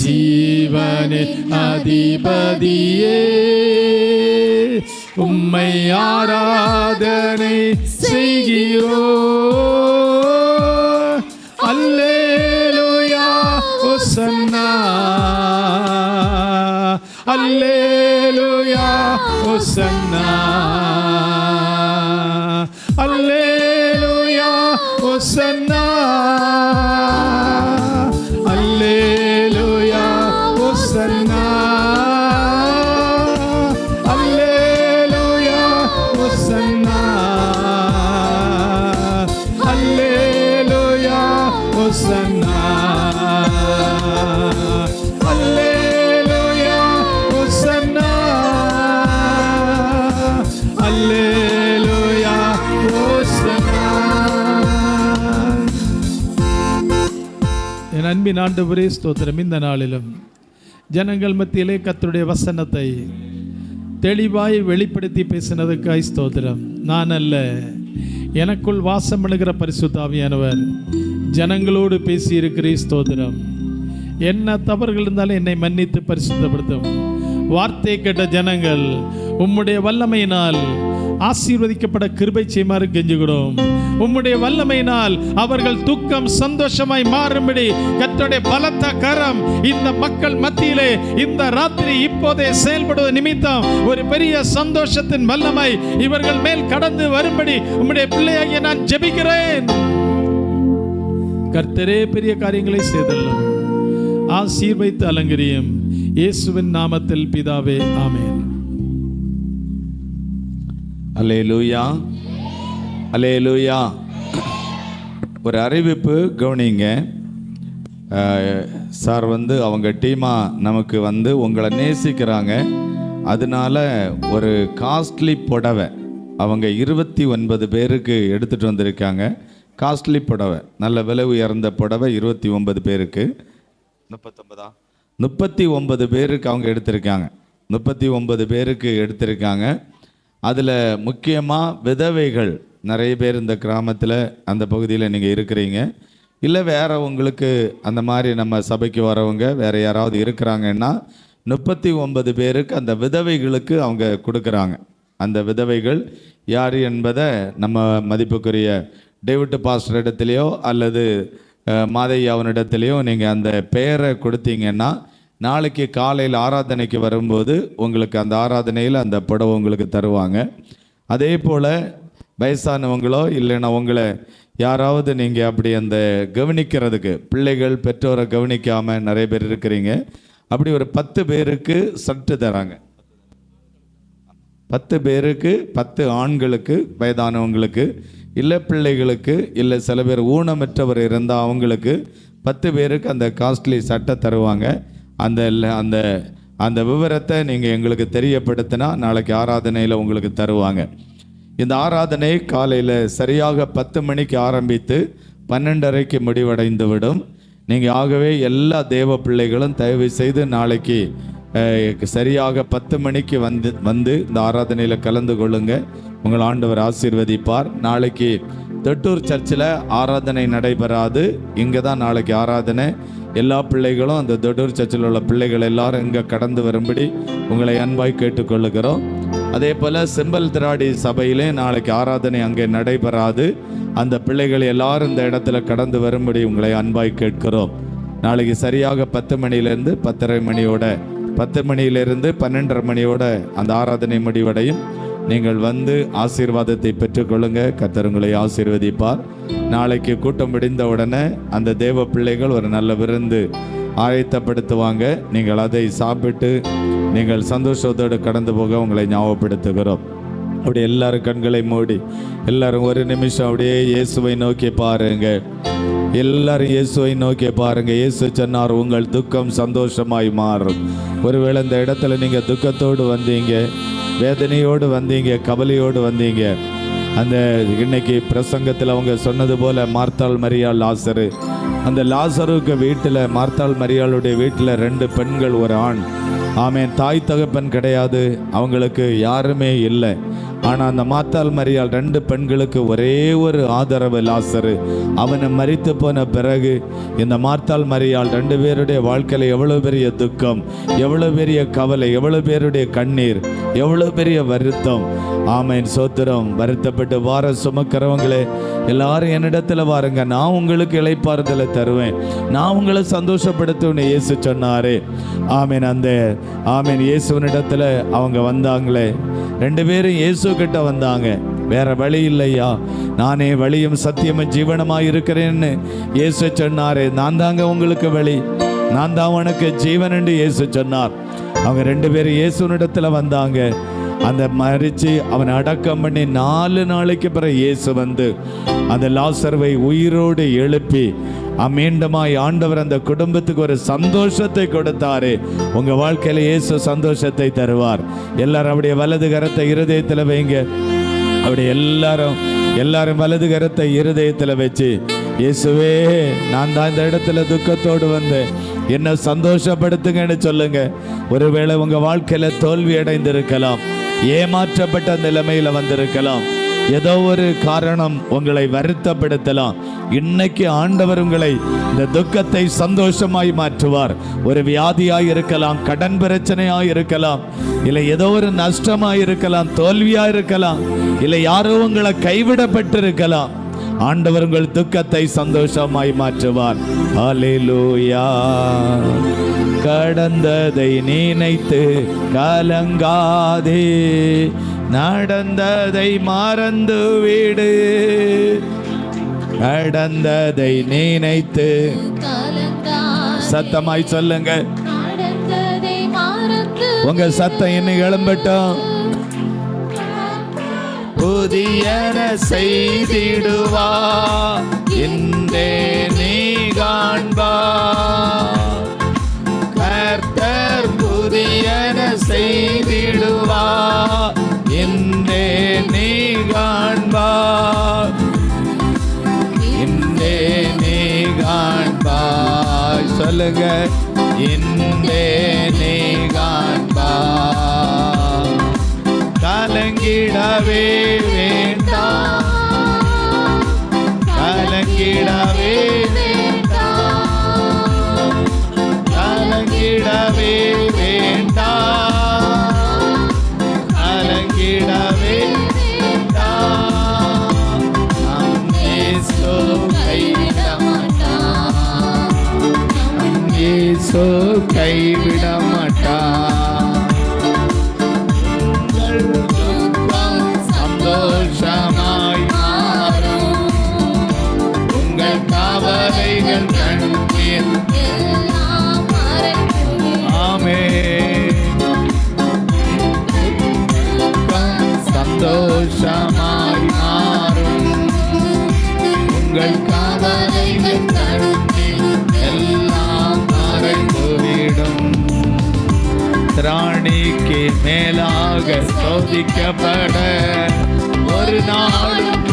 ஜீவனின் அதிபதியே, உம்மை ஆராதனை செய்கிறோ. அல்லேலூயா, ஹோசன்னா, அல்லேலூயா, ஹோசன்னா, அல்லேலூயா, ஹோசன்னா. அன்பின் ஆண்டவரே ஸ்தோத்திரம். இந்த நாளிலும் ஜனங்கள் மத்தியிலே கர்த்தருடைய வசனத்தை தெளிவாய் வெளிப்படுத்தி பேசினதுக்காய் ஸ்தோத்திரம். நான் அல்ல, எனக்குள் வாசம் பண்ணுகிற பரிசுத்த ஆவியானவர் ஜனங்களோடு பேசி இருக்கிற ஸ்தோத்திரம். என்ன தவறுகள் இருந்தாலும் என்னை மன்னித்து பரிசுத்தப்படுத்தும். வார்த்தை கேட்ட ஜனங்கள் உம்முடைய வல்லமையினால் ஆசீர்வதிக்கப்பட கிருபை செய்யுமாறு கெஞ்சுகிறோம். உம்முடைய வல்லமையினால் அவர்கள் துக்கம் சந்தோஷமாய் மாறும்படி கர்த்தருடைய பலத்த கரம் இந்த மக்கள் மத்தியிலே இந்த ராத்திரி இப்போதே செயல்படுவது நிமித்தம் ஒரு பெரிய சந்தோஷத்தின் வல்லமை இவர்கள் மேல் கடந்து வரும்படி உம்முடைய பிள்ளையாகிய நான் ஜெபிக்கிறேன். கர்த்தரே பெரிய காரியங்களை செய்துள்ளோம். ஆசீர்வதித்து அலங்கரியும் இயேசுவின் நாமத்தில் பிதாவே, ஆமென். அல்லேலூயா, அல்லேலூயா. ஒரு அறிவிப்பு கவனிங்க. சார் அவங்க டீமாக நமக்கு உங்களை நேசிக்கிறாங்க. அதனால ஒரு காஸ்ட்லி புடவை அவங்க 29 பேருக்கு எடுத்துகிட்டு வந்திருக்காங்க. காஸ்ட்லி புடவை, நல்ல விலை உயர்ந்த புடவை 29 பேருக்கு. 39 பேருக்கு அவங்க எடுத்திருக்காங்க. 39 பேருக்கு எடுத்திருக்காங்க. அதில் முக்கியமாக விதவைகள் நிறைய பேர் இந்த கிராமத்தில் அந்த பகுதியில் நீங்கள் இருக்கிறீங்க. இல்லை வேறு உங்களுக்கு அந்த மாதிரி நம்ம சபைக்கு வரவங்க வேறு யாராவது இருக்கிறாங்கன்னா 39 பேருக்கு அந்த விதவைகளுக்கு அவங்க கொடுக்குறாங்க. அந்த விதவைகள் யார் என்பதை நம்ம மதிப்புக்குரிய டேவிட் பாஸ்டர் இடத்துலையோ அல்லது மாதையாவனிடத்துலையோ நீங்கள் அந்த பெயரை கொடுத்தீங்கன்னா நாளைக்கு காலையில் ஆராதனைக்கு வரும்போது உங்களுக்கு அந்த ஆராதனையில் அந்த புடவை உங்களுக்கு தருவாங்க. அதே போல் வயசானவங்களோ இல்லைன்னா உங்களை யாராவது நீங்கள் அப்படி அந்த கவனிக்கிறதுக்கு பிள்ளைகள் பெற்றோரை கவனிக்காமல் நிறைய பேர் இருக்கிறீங்க. அப்படி ஒரு 10 பேருக்கு சட்டு தராங்க. 10 பேருக்கு, 10 ஆண்களுக்கு, வயதானவங்களுக்கு, இல்லை பிள்ளைகளுக்கு, இல்லை சில பேர் ஊனமற்றவர் இருந்தால் அவங்களுக்கு 10 பேருக்கு அந்த காஸ்ட்லி சட்டை தருவாங்க. அந்த அந்த அந்த விவரத்தை நீங்கள் எங்களுக்கு தெரியப்படுத்தினா நாளைக்கு ஆராதனையில் உங்களுக்கு தருவாங்க. இந்த ஆராதனை காலையில் சரியாக 10 மணிக்கு ஆரம்பித்து 12:30க்கு முடிவடைந்து விடும். நீங்கள் ஆகவே எல்லா தேவ பிள்ளைகளும் தயவு செய்து நாளைக்கு சரியாக 10 மணிக்கு வந்து இந்த ஆராதனையில் கலந்து கொள்ளுங்க. உங்கள் ஆண்டவர் ஆசீர்வதிப்பார். நாளைக்கு தொட்டூர் சர்ச்சில் ஆராதனை நடைபெறாது. இங்கே தான் நாளைக்கு ஆராதனை. எல்லா பிள்ளைகளும் அந்த தொட்டூர் சர்ச்சில் உள்ள பிள்ளைகள் எல்லாரும் இங்கே கடந்து வரும்படி உங்களை அன்பாய் கேட்டுக்கொள்ளுகிறோம். அதே போல் செம்பல் திராடி சபையிலே நாளைக்கு ஆராதனை அங்கே நடைபெறாது. அந்த பிள்ளைகள் எல்லாரும் இந்த இடத்துல கடந்து வரும்படி உங்களை அன்பாய் கேட்கிறோம். நாளைக்கு சரியாக 10 மணியிலேருந்து 10:30 மணியோட 10 மணியிலிருந்து 12:30 மணியோட அந்த ஆராதனை முடிவடையும். நீங்கள் வந்து ஆசீர்வாதத்தை பெற்றுக்கொள்ளுங்க. கர்த்தர் உங்களை ஆசீர்வதிப்பார். நாளைக்கு கூட்டம் முடிந்த உடனே அந்த தேவ பிள்ளைகள் ஒரு நல்ல விருந்து ஆயத்தப்படுத்துவாங்க. நீங்கள் அதை சாப்பிட்டு நீங்கள் சந்தோஷத்தோடு கடந்து போக உங்களை ஞாபகப்படுத்துகிறோம். அப்படி எல்லாரும் கண்களை மூடி எல்லாரும் ஒரு நிமிஷம் அப்படியே இயேசுவை நோக்கி பாருங்க. எல்லாரும் இயேசுவை நோக்கி பாருங்க. இயேசு சொன்னார், உங்கள் துக்கம் சந்தோஷமாய் மாறும். ஒருவேளை இந்த இடத்துல நீங்கள் துக்கத்தோடு வந்தீங்க, வேதனையோடு வந்தீங்க, கவலையோடு வந்தீங்க, அந்த இன்னைக்கு பிரசங்கத்தில் அவங்க சொன்னது போல மார்த்தாள் மரியாள் லாசரு, அந்த லாசருக்கு வீட்டில் மார்த்தாள் மரியாளுடைய வீட்டில் 2 பெண்கள் ஒரு ஆண். ஆமென். தாய் தகப்பன் கிடையாது, அவங்களுக்கு யாருமே இல்லை. ஆனால் அந்த மார்த்தாள் மரியாள் 2 பெண்களுக்கு ஒரே ஒரு ஆதரவு லாசரு. அவனை மரித்து போன பிறகு இந்த மார்த்தாள் மரியாள் 2 பேருடைய வாழ்க்கையில் எவ்வளோ பெரிய துக்கம், எவ்வளோ பெரிய கவலை, எவ்வளோ பேருடைய கண்ணீர், எவ்வளோ பெரிய வருத்தம். ஆமென். சோத்திரம். வருத்தப்பட்டு வார சுமக்கிறவங்களே எல்லாரும் என்னிடத்துல வாருங்க, நான் உங்களுக்கு இளைப்பாறுதலை தருவேன், நான் உங்களை சந்தோஷப்படுத்துவேன்னு இயேசு சொன்னாரே. ஆமென். அந்த ஆமென் இயேசுவனிடத்துல அவங்க வந்தாங்களே, 2 பேரும் இயேசு கிட்ட வந்தாங்க. வேற வழி இல்லையா, நானே வழியும் சத்தியமும் ஜீவனமாக இருக்கிறேன்னு இயேசு சொன்னாரே. நான் தாங்க உங்களுக்கு வழி, நான் தான் உனக்கு ஜீவன் என்று இயேசு சொன்னார். அவங்க 2 பேரும் இயேசுனிடத்துல வந்தாங்க. அந்த மரிச்சு அவனை அடக்கம் பண்ணி 4 நாளைக்கு பிறகு இயேசு வந்து அந்த லாசருவை உயிரோடு எழுப்பி மீண்டுமாய் ஆண்டவர் அந்த குடும்பத்துக்கு ஒரு சந்தோஷத்தை கொடுத்தாரு. உங்க வாழ்க்கையில இயேசு சந்தோஷத்தை தருவார். எல்லாரும் அப்படியே வலது கரத்தை இருதயத்தில் வைங்க. அப்படி எல்லாரும் வலது கரத்தை இருதயத்தில் வச்சு இயேசுவே, நான் தான் இந்த இடத்துல துக்கத்தோடு வந்தேன், என்ன சந்தோஷப்படுத்துங்கன்னு சொல்லுங்க. ஒருவேளை உங்க வாழ்க்கையில தோல்வி அடைந்திருக்கலாம், ஏமாற்றப்பட்ட நிலைமையில வந்திருக்கலாம், ஏதோ ஒரு காரணம் உங்களை வருத்தப்படுத்தலாம். இன்னைக்கு ஆண்டவர் உங்களை இந்த துக்கத்தை சந்தோஷமாய் மாற்றுவார். ஒரு வியாதியாய் இருக்கலாம், கடன் பிரச்சனையாய் இருக்கலாம், இல்லை ஏதோ ஒரு நஷ்டமாய் இருக்கலாம், தோல்வியா இருக்கலாம், இல்லை யாரோ உங்களை கைவிடப்பட்டிருக்கலாம். ஆண்டவர் உங்கள் துக்கத்தை சந்தோஷமாய் மாற்றுவார். ஹல்லேலூயா. கடந்ததை நினைத்து கலங்காதே, நடந்ததை மறந்து விடு. கடந்ததை நினைத்து சத்தமாய் சொல்லுங்க. உங்க சத்தம் என்ன எழும்பட்டும். புதியன செய்திடுவா இன்றே நீ காண்பா. கர்த்தர் புதியன செய்திடுவா இன்றே நீ காண்பா. இன்றே நீ காண்பா. சொல்லுங்க. இன்றே நீ காண்பா. கலங்கிடவே வேண்டாம், கலங்கிடவே வேண்டாம், கலங்கிடவே வேண்டாம், கலங்கிடவே வேண்டாம். நம் இயேசு கைவிட மாட்டார், நம் இயேசு கைவிட மாட்டார். சந்தோஷமாய் மாறும் உங்கள் கவலைகள் கண்ணீர். ஆமென். சந்தோஷமாய் மாறும் உங்கள் கவலைகள் கண்ணீர் எல்லாம் மறைந்துவிடும். திராணிக்கு மேலாக சோதிக்கப்பட ஒரு நாளும்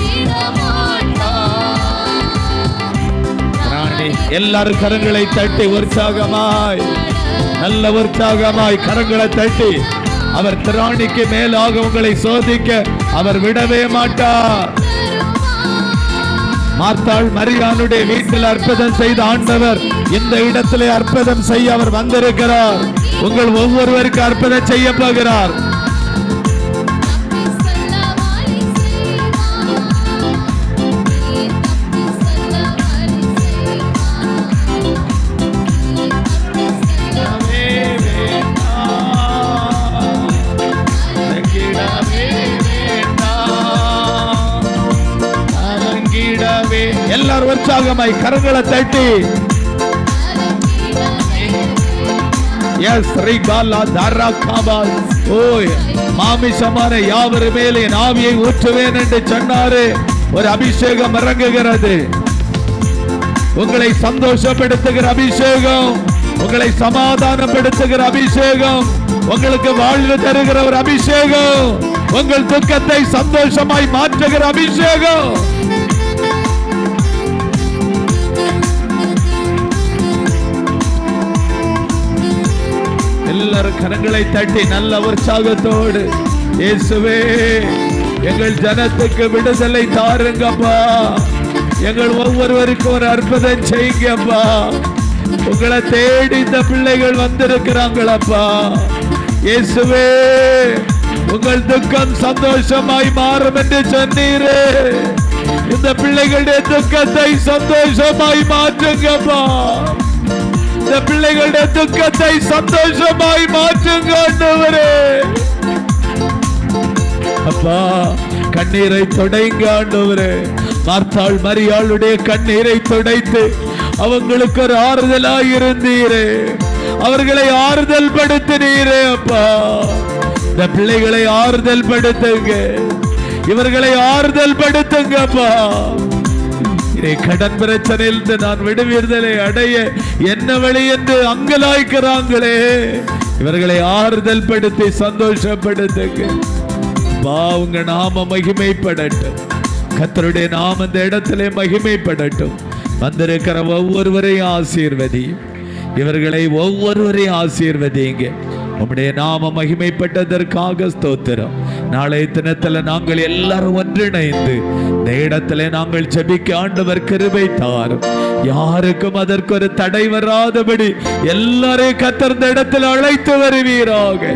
திராணி. எல்லாரும் கரங்களை தட்டி உற்சாகமாய், நல்ல உற்சாகமாய் கரங்களை தட்டி, அவர் திராணிக்கு மேலாக உங்களை சோதிக்க அவர் விடவே மாட்டார். மார்த்தாள் மரியாளுடைய வீட்டில் அற்புதம் செய்த ஆண்டவர் இந்த இடத்திலே அற்புதம் செய்ய அவர் வந்திருக்கிறார். உங்கள் ஒவ்வொருவருக்கு அற்புதம் செய்ய போகிறார். எல்லாரும் உற்சாகமாய் கரங்களை தட்டி, மாமிசமான யாவர் மேலே ஆவியை ஊற்றுவேன் என்று சொன்னாரு. ஒரு அபிஷேகம் இறங்குகிறது. உங்களை சந்தோஷப்படுத்துகிற அபிஷேகம், உங்களை சமாதானப்படுத்துகிற அபிஷேகம், உங்களுக்கு வாழ்வு தருகிற ஒரு அபிஷேகம், உங்கள் துக்கத்தை சந்தோஷமாய் மாற்றுகிற அபிஷேகம். எல்லாரும் கரங்களை தட்டி நல்ல உற்சாகத்தோடு, இயேசுவே எங்கள் ஜனத்துக்கு விடுதலை தாருங்கப்பா, எங்கள் ஒவ்வொருவருக்கும் ஒரு அற்புதம் செய்யுங்கப்பா. உங்களை தேடி இந்த பிள்ளைகள் வந்திருக்கிறாங்களப்பா. இயேசுவே உங்கள் துக்கம் சந்தோஷமாய் மாறும் என்று சொன்னீரே. இந்த பிள்ளைகளுடைய துக்கத்தை சந்தோஷமாய் மாற்றுங்கப்பா. இந்த பிள்ளைகளுடைய துக்கத்தை சந்தோஷமாய் மாற்றுங்க ஆண்டவரே. அப்பா கண்ணீரை துடைங்க ஆண்டவரே. மார்த்தாள் மரியாளுடைய கண்ணீரை துடைத்து அவங்களுக்கு ஒரு ஆறுதலாய் இருந்தீரே, அவர்களை ஆறுதல் படுத்தினீரே. அப்பா இந்த பிள்ளைகளை ஆறுதல் படுத்துங்க, இவர்களை ஆறுதல் படுத்துங்கப்பா. கடன் பிரச்சனையிலிருந்து நான் விடுவிடுதலை அடைய என்ன வழி என்று அங்கலாய்க்கிறாங்களே, இவர்களை ஆறுதல் படுத்தி சந்தோஷப்படுத்துங்க. உங்க நாம மகிமைப்படட்டும், கர்த்தருடைய நாம இந்த இடத்திலே மகிமைப்படட்டும். வந்திருக்கிற ஒவ்வொருவரையும் ஆசீர்வதியும், இவர்களை ஒவ்வொருவரையும் ஆசீர்வதிங்க. உம்முடைய நாம மகிமைப்பட்டதற்காக ஸ்தோத்திரம். நாளைய தினத்துல நாங்கள் எல்லாரும் ஒன்றிணைந்து இந்த இடத்துல நாங்கள் ஜெபிக்க ஆண்டவர் கிருபை தாரும். யாருக்கும் அதற்கு ஒரு தடை வராதபடி எல்லாரையும் கர்த்தர் இந்த இடத்துல அழைத்து வருவீராக.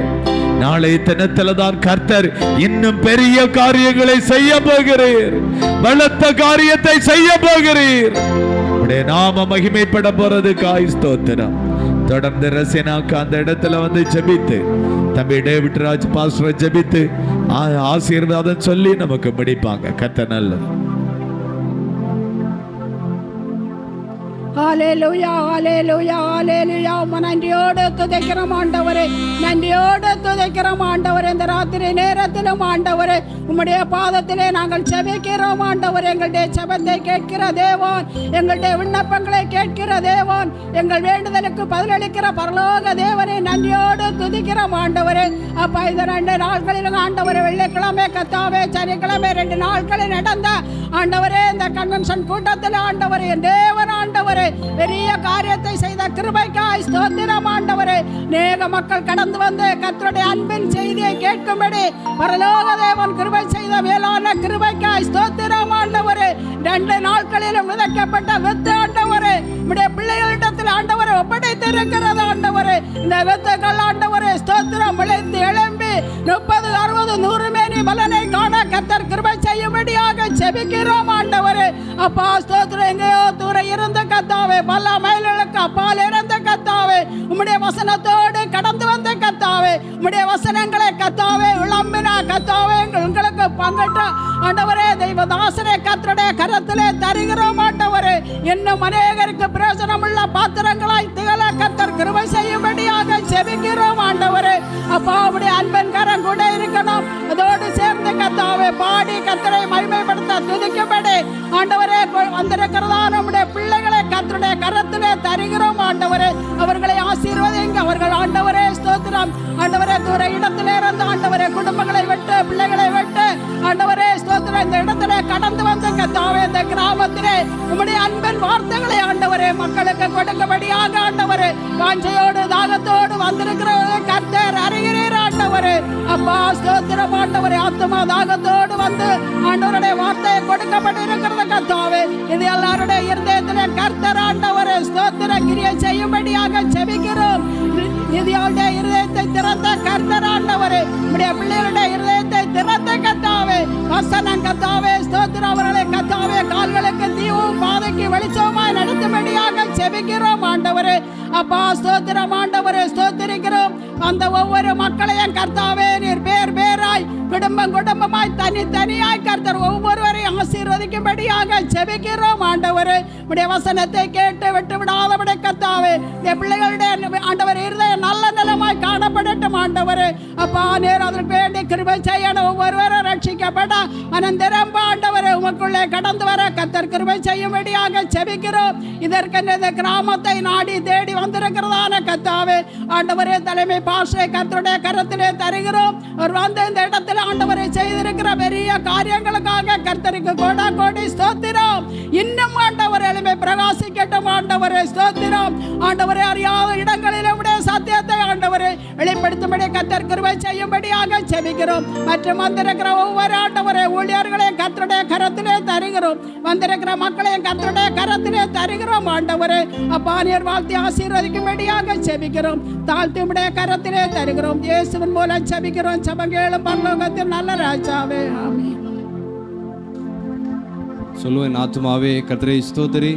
நாளைய தினத்துல தான் கர்த்தர் இன்னும் பெரிய காரியங்களை செய்ய போகிறீர், பலத்த காரியத்தை செய்ய போகிறீர். உடைய நாம மகிமைப்பட போறதுக்காய் ஸ்தோத்திரம். தொடர்ந்து ரசீனாக்கு அந்த இடத்துல வந்து ஜெபித்து, தம்பி டேவிட் ராஜ் பாஸ்டர் ஜெபித்து ஆசீர்வாதம் சொல்லி நமக்கு முடிப்பாங்க. கர்த்தர் நல்லது. ஹல்லேலூயா, ஹல்லேலூயா, ஹல்லேலூயா. நன்றியோடு துதிக்கிறோம் ஆண்டவரே, நன்றியோடு துதிக்கிறோம் ஆண்டவரே. இந்த ராத்திரி நேரத்திலும் ஆண்டவரே உம்முடைய பாதத்திலே நாங்கள் ஜெபிக்கிறோம் ஆண்டவரே. எங்களுடைய ஜெபத்தை கேட்கிற தேவன், எங்களுடைய விண்ணப்பங்களை கேட்கிற தேவன், எங்கள் வேண்டுதலுக்கு பதிலளிக்கிற பரலோக தேவனை நன்றியோடு துதிக்கிறோம் ஆண்டவரே. அப்பா, இந்த 2 நாட்களிலும் ஆண்டவரே, வெள்ளிக்கிழமை கத்தாவே சனிக்கிழமை 2 நாட்களில் நடந்த ஆண்டவரே இந்த கன்வென்ஷன் கூட்டத்தில் ஆண்டவரே தேவன் ஆண்டவரே பெரிய காரியத்தை செய்த கிருபைக்காய் ஸ்தோத்திரம் ஆண்டவரே. நேக மக்கள் கடந்து வந்து கர்த்தருடைய அன்பின் செய்தியை கேட்கும்படி பரலோக தேவன் கிருபை செய்த மேலான கிருபைக்காய் ஸ்தோத்திரம் ஆண்டவரே. 2 நாட்களிலும் விதைக்கப்பட்ட வித்து ஆண்டவரே உம்முடைய பிள்ளைகளிடத்தில் ஆண்டவரை ஒப்படைத்திருக்கிறது ஆண்டவரே. இந்த வித்துக்கள் ஆண்டவரே ஸ்தோத்திரம் விளைத்து எழும்பி 30, 60, 100 மேனி பலனை காண கர்த்தர் கிருபை செய்யும்படியாக ஜெபிக்கிறோம் ஆண்டவரே. அப்பா ஸ்தோத்திரம், எங்கேயோ தூர இருந்த கர்த்தாவே, பல மைல்களுக்கு அப்பால் இருந்த கர்த்தாவே, உம்முடைய வசனத்தோடு கடந்து வந்த கர்த்தாவே, உம்முடைய வசனங்களை கர்த்தாவே விளம்பின கர்த்தாவே உங்களுக்கு பங்கற்ற ஆண்டவரே தெய்வதாசரே கர்த்தருடைய கரத்திலே தருகிறோம் ஆண்டவரே. இன்னும் அநேகருக்கு பிரயோஜனம் உள்ள பாத்திரங்களாய் திகழ கர்த்தர் கிருபை செய்யும்படியாக ஜெபிக்கிறோம் ஆண்டவரே. அப்பா, உம்முடைய அன்பின் கரம் கூட இருக்கணும். அதோடு சேர்ந்து கர்த்தாவே பாடி கர்த்தரை மகிமைப்படுத்த துதிக்கும்படி ஆண்டவரே வந்திருக்கிறதான நம்முடைய பிள்ளைகளை கர்த்தருடைய கரத்திலே தருகிறோம் ஆண்டவரே. அவர்களை ஆசீர்வதிங்க. அவர்கள் ஆண்டவரே ஸ்தோத்திரம் ஆண்டவரே தூர இடத்திலே இருந்து ஆண்டவரே குடும்பங்களை விட்டு பிள்ளைகளை விட்டு ஆண்டவரே ஸ்தோத்திரம் இந்த இடத்திலே கடந்து வந்து கர்த்தாவே இந்த கிராமத்திலே உம்முடைய அன்பின் வார்த்தைகளை ஆண்டவரே மக்களுக்கு கொடுக்கும்படியாக ஆண்டவரே வாஞ்சையோடு தாகத்தோடு வந்திருக்கிறவர்களை கர்த்தர் அறிகிறீர் ஆண்டவரே. அப்பா ஸ்தோத்திரம் ஆண்டவரே, ஆத்மா தாகத்தோடு வந்து ஆண்டவருடைய வார்த்தையை கொடுக்கப்பட்டிருக்கிறது கர்த்தாவே. இது எல்லாருடைய இருதயத்திலே கர்த்தர் ஆண்டவரே ஸ்தோத்திர கிரியை செய்யும்படியாக ஜெபிக்கிறோம். நிதியோடைய இருதயத்தை திறந்த கர்த்தர் ஆண்டவரே, உம்முடைய பிள்ளைகளுடைய இருதயத்தை திறந்த கர்த்தாவே, வசனம் கர்த்தாவே ஸ்தோத்திரம் அவர்களை கர்த்தாவே கால்களுக்கு தீவும் பாதைக்கு வெளிச்சமாய் நடத்தும்படியாக ஜெபிக்கிறோம் ஆண்டவரே. அப்பா ஸ்தோத்திரம் ஆண்டவரே, ஸ்தோத்திரிக்கிறோம். அந்த ஒவ்வொரு மக்களையும் கர்த்தாவே நீர் பேர் பேராய் குடும்பம் குடும்பமாய் தனித்தனியாய் கர்த்தர் ஒவ்வொருவரையும் ஆசீர்வதிக்கும்படியாக ஜெபிக்கிறோம் ஆண்டவரே. உம்முடைய வசனத்தை கேட்டு விட்டு விடாதபடி கர்த்தாவே என் பிள்ளைகளுடைய ஆண்டவர் இருதயம் நல்ல நிலமாய் காணப்படட்டும் ஆண்டவரே. அப்பா நேர் அதற்கு வேண்டி கிருபை செய்யணும். ஒவ்வொருவரும் ரட்சிக்கப்பட மனந்திரம்ப ஆண்டவரே உமக்குள்ளே கடந்து வர கர்த்தர் கிருபை செய்யும்படியாக ஜெபிக்கிறோம். இதற்கென்று இந்த கிராமத்தை நாடி தேடி வந்திருக்கிறதான கர்த்தாவே ஆண்டவரே தலைமை பாஸ்டரை கர்த்தருடைய கரத்திலே தருகிறோம். அவர் வந்து இந்த இடத்துல ஆண்டவரை செய்திருக்கிற பெரிய காரியங்களுக்காக கர்த்தருக்கு கோடா கோடி ஸ்தோத்திரம். இன்னும் ஆண்டவரை எளிமை பிரகாசிக்கட்டும் ஆண்டவரே ஸ்தோத்திரம். ஆண்டவரை அறியாத இடங்களில் உடைய சத்தியத்தை ஆண்டவரை வெளிப்படுத்தும்படி கர்த்தர் கிருபை செய்யும்படியாக ஜெபிக்கிறோம். மற்றும் வந்திருக்கிற ஒவ்வொரு ஆண்டவரை ஊழியர்களையும் கர்த்தருடைய கரத்திலே தருகிறோம். வந்திருக்கிற மக்களையும் கர்த்தருடைய கரத்திலே தருகிறோம் ஆண்டவரே. அப்பா நீர் வாழ்த்தி ஆசீர்வதிக்கும்படியாக ஜெபிக்கிறோம். தாழ்த்தி உடைய கரத்திலே தருகிறோம். இயேசுவின் மூலம் ஜெபிக்கிறோம். ஜெபங்களும் பரலோகத்தின் நல்ல ராஜாவே ஆமென். சொல்லுவேன் ஆத்துமாவே கர்த்தரை ஸ்தோத்திரி,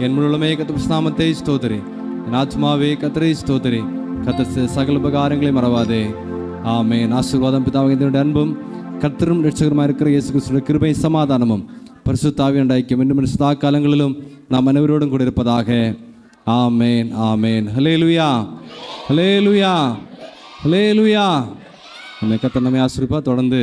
என் முழுமே கர்த்தர் நாமத்தை ஸ்தோத்திரி. என் ஆத்துமாவே கர்த்தரை ஸ்தோத்திரி, கர்த்தர் சகல உபகாரங்களை மறவாதே. ஆமென். ஆசீர்வாதம் பிதாவின் அன்பும் கர்த்தரும் ரட்சகருமாக இருக்கிற இயேசு கிறிஸ்துவின் கிருபை சமாதானமும் பரிசுத்த ஆவியின் ஐக்கியம் இன்னும் சதா காலங்களிலும் நாம் அனைவரோடும் கூட இருப்பதாக. ஆமென் ஆமென். ஹல்லேலூயா ஹல்லேலூயா ஹல்லேலூயா. நம்ம கர்த்தர் நம்மை ஆசீர்வதிப்பார். தொடர்ந்து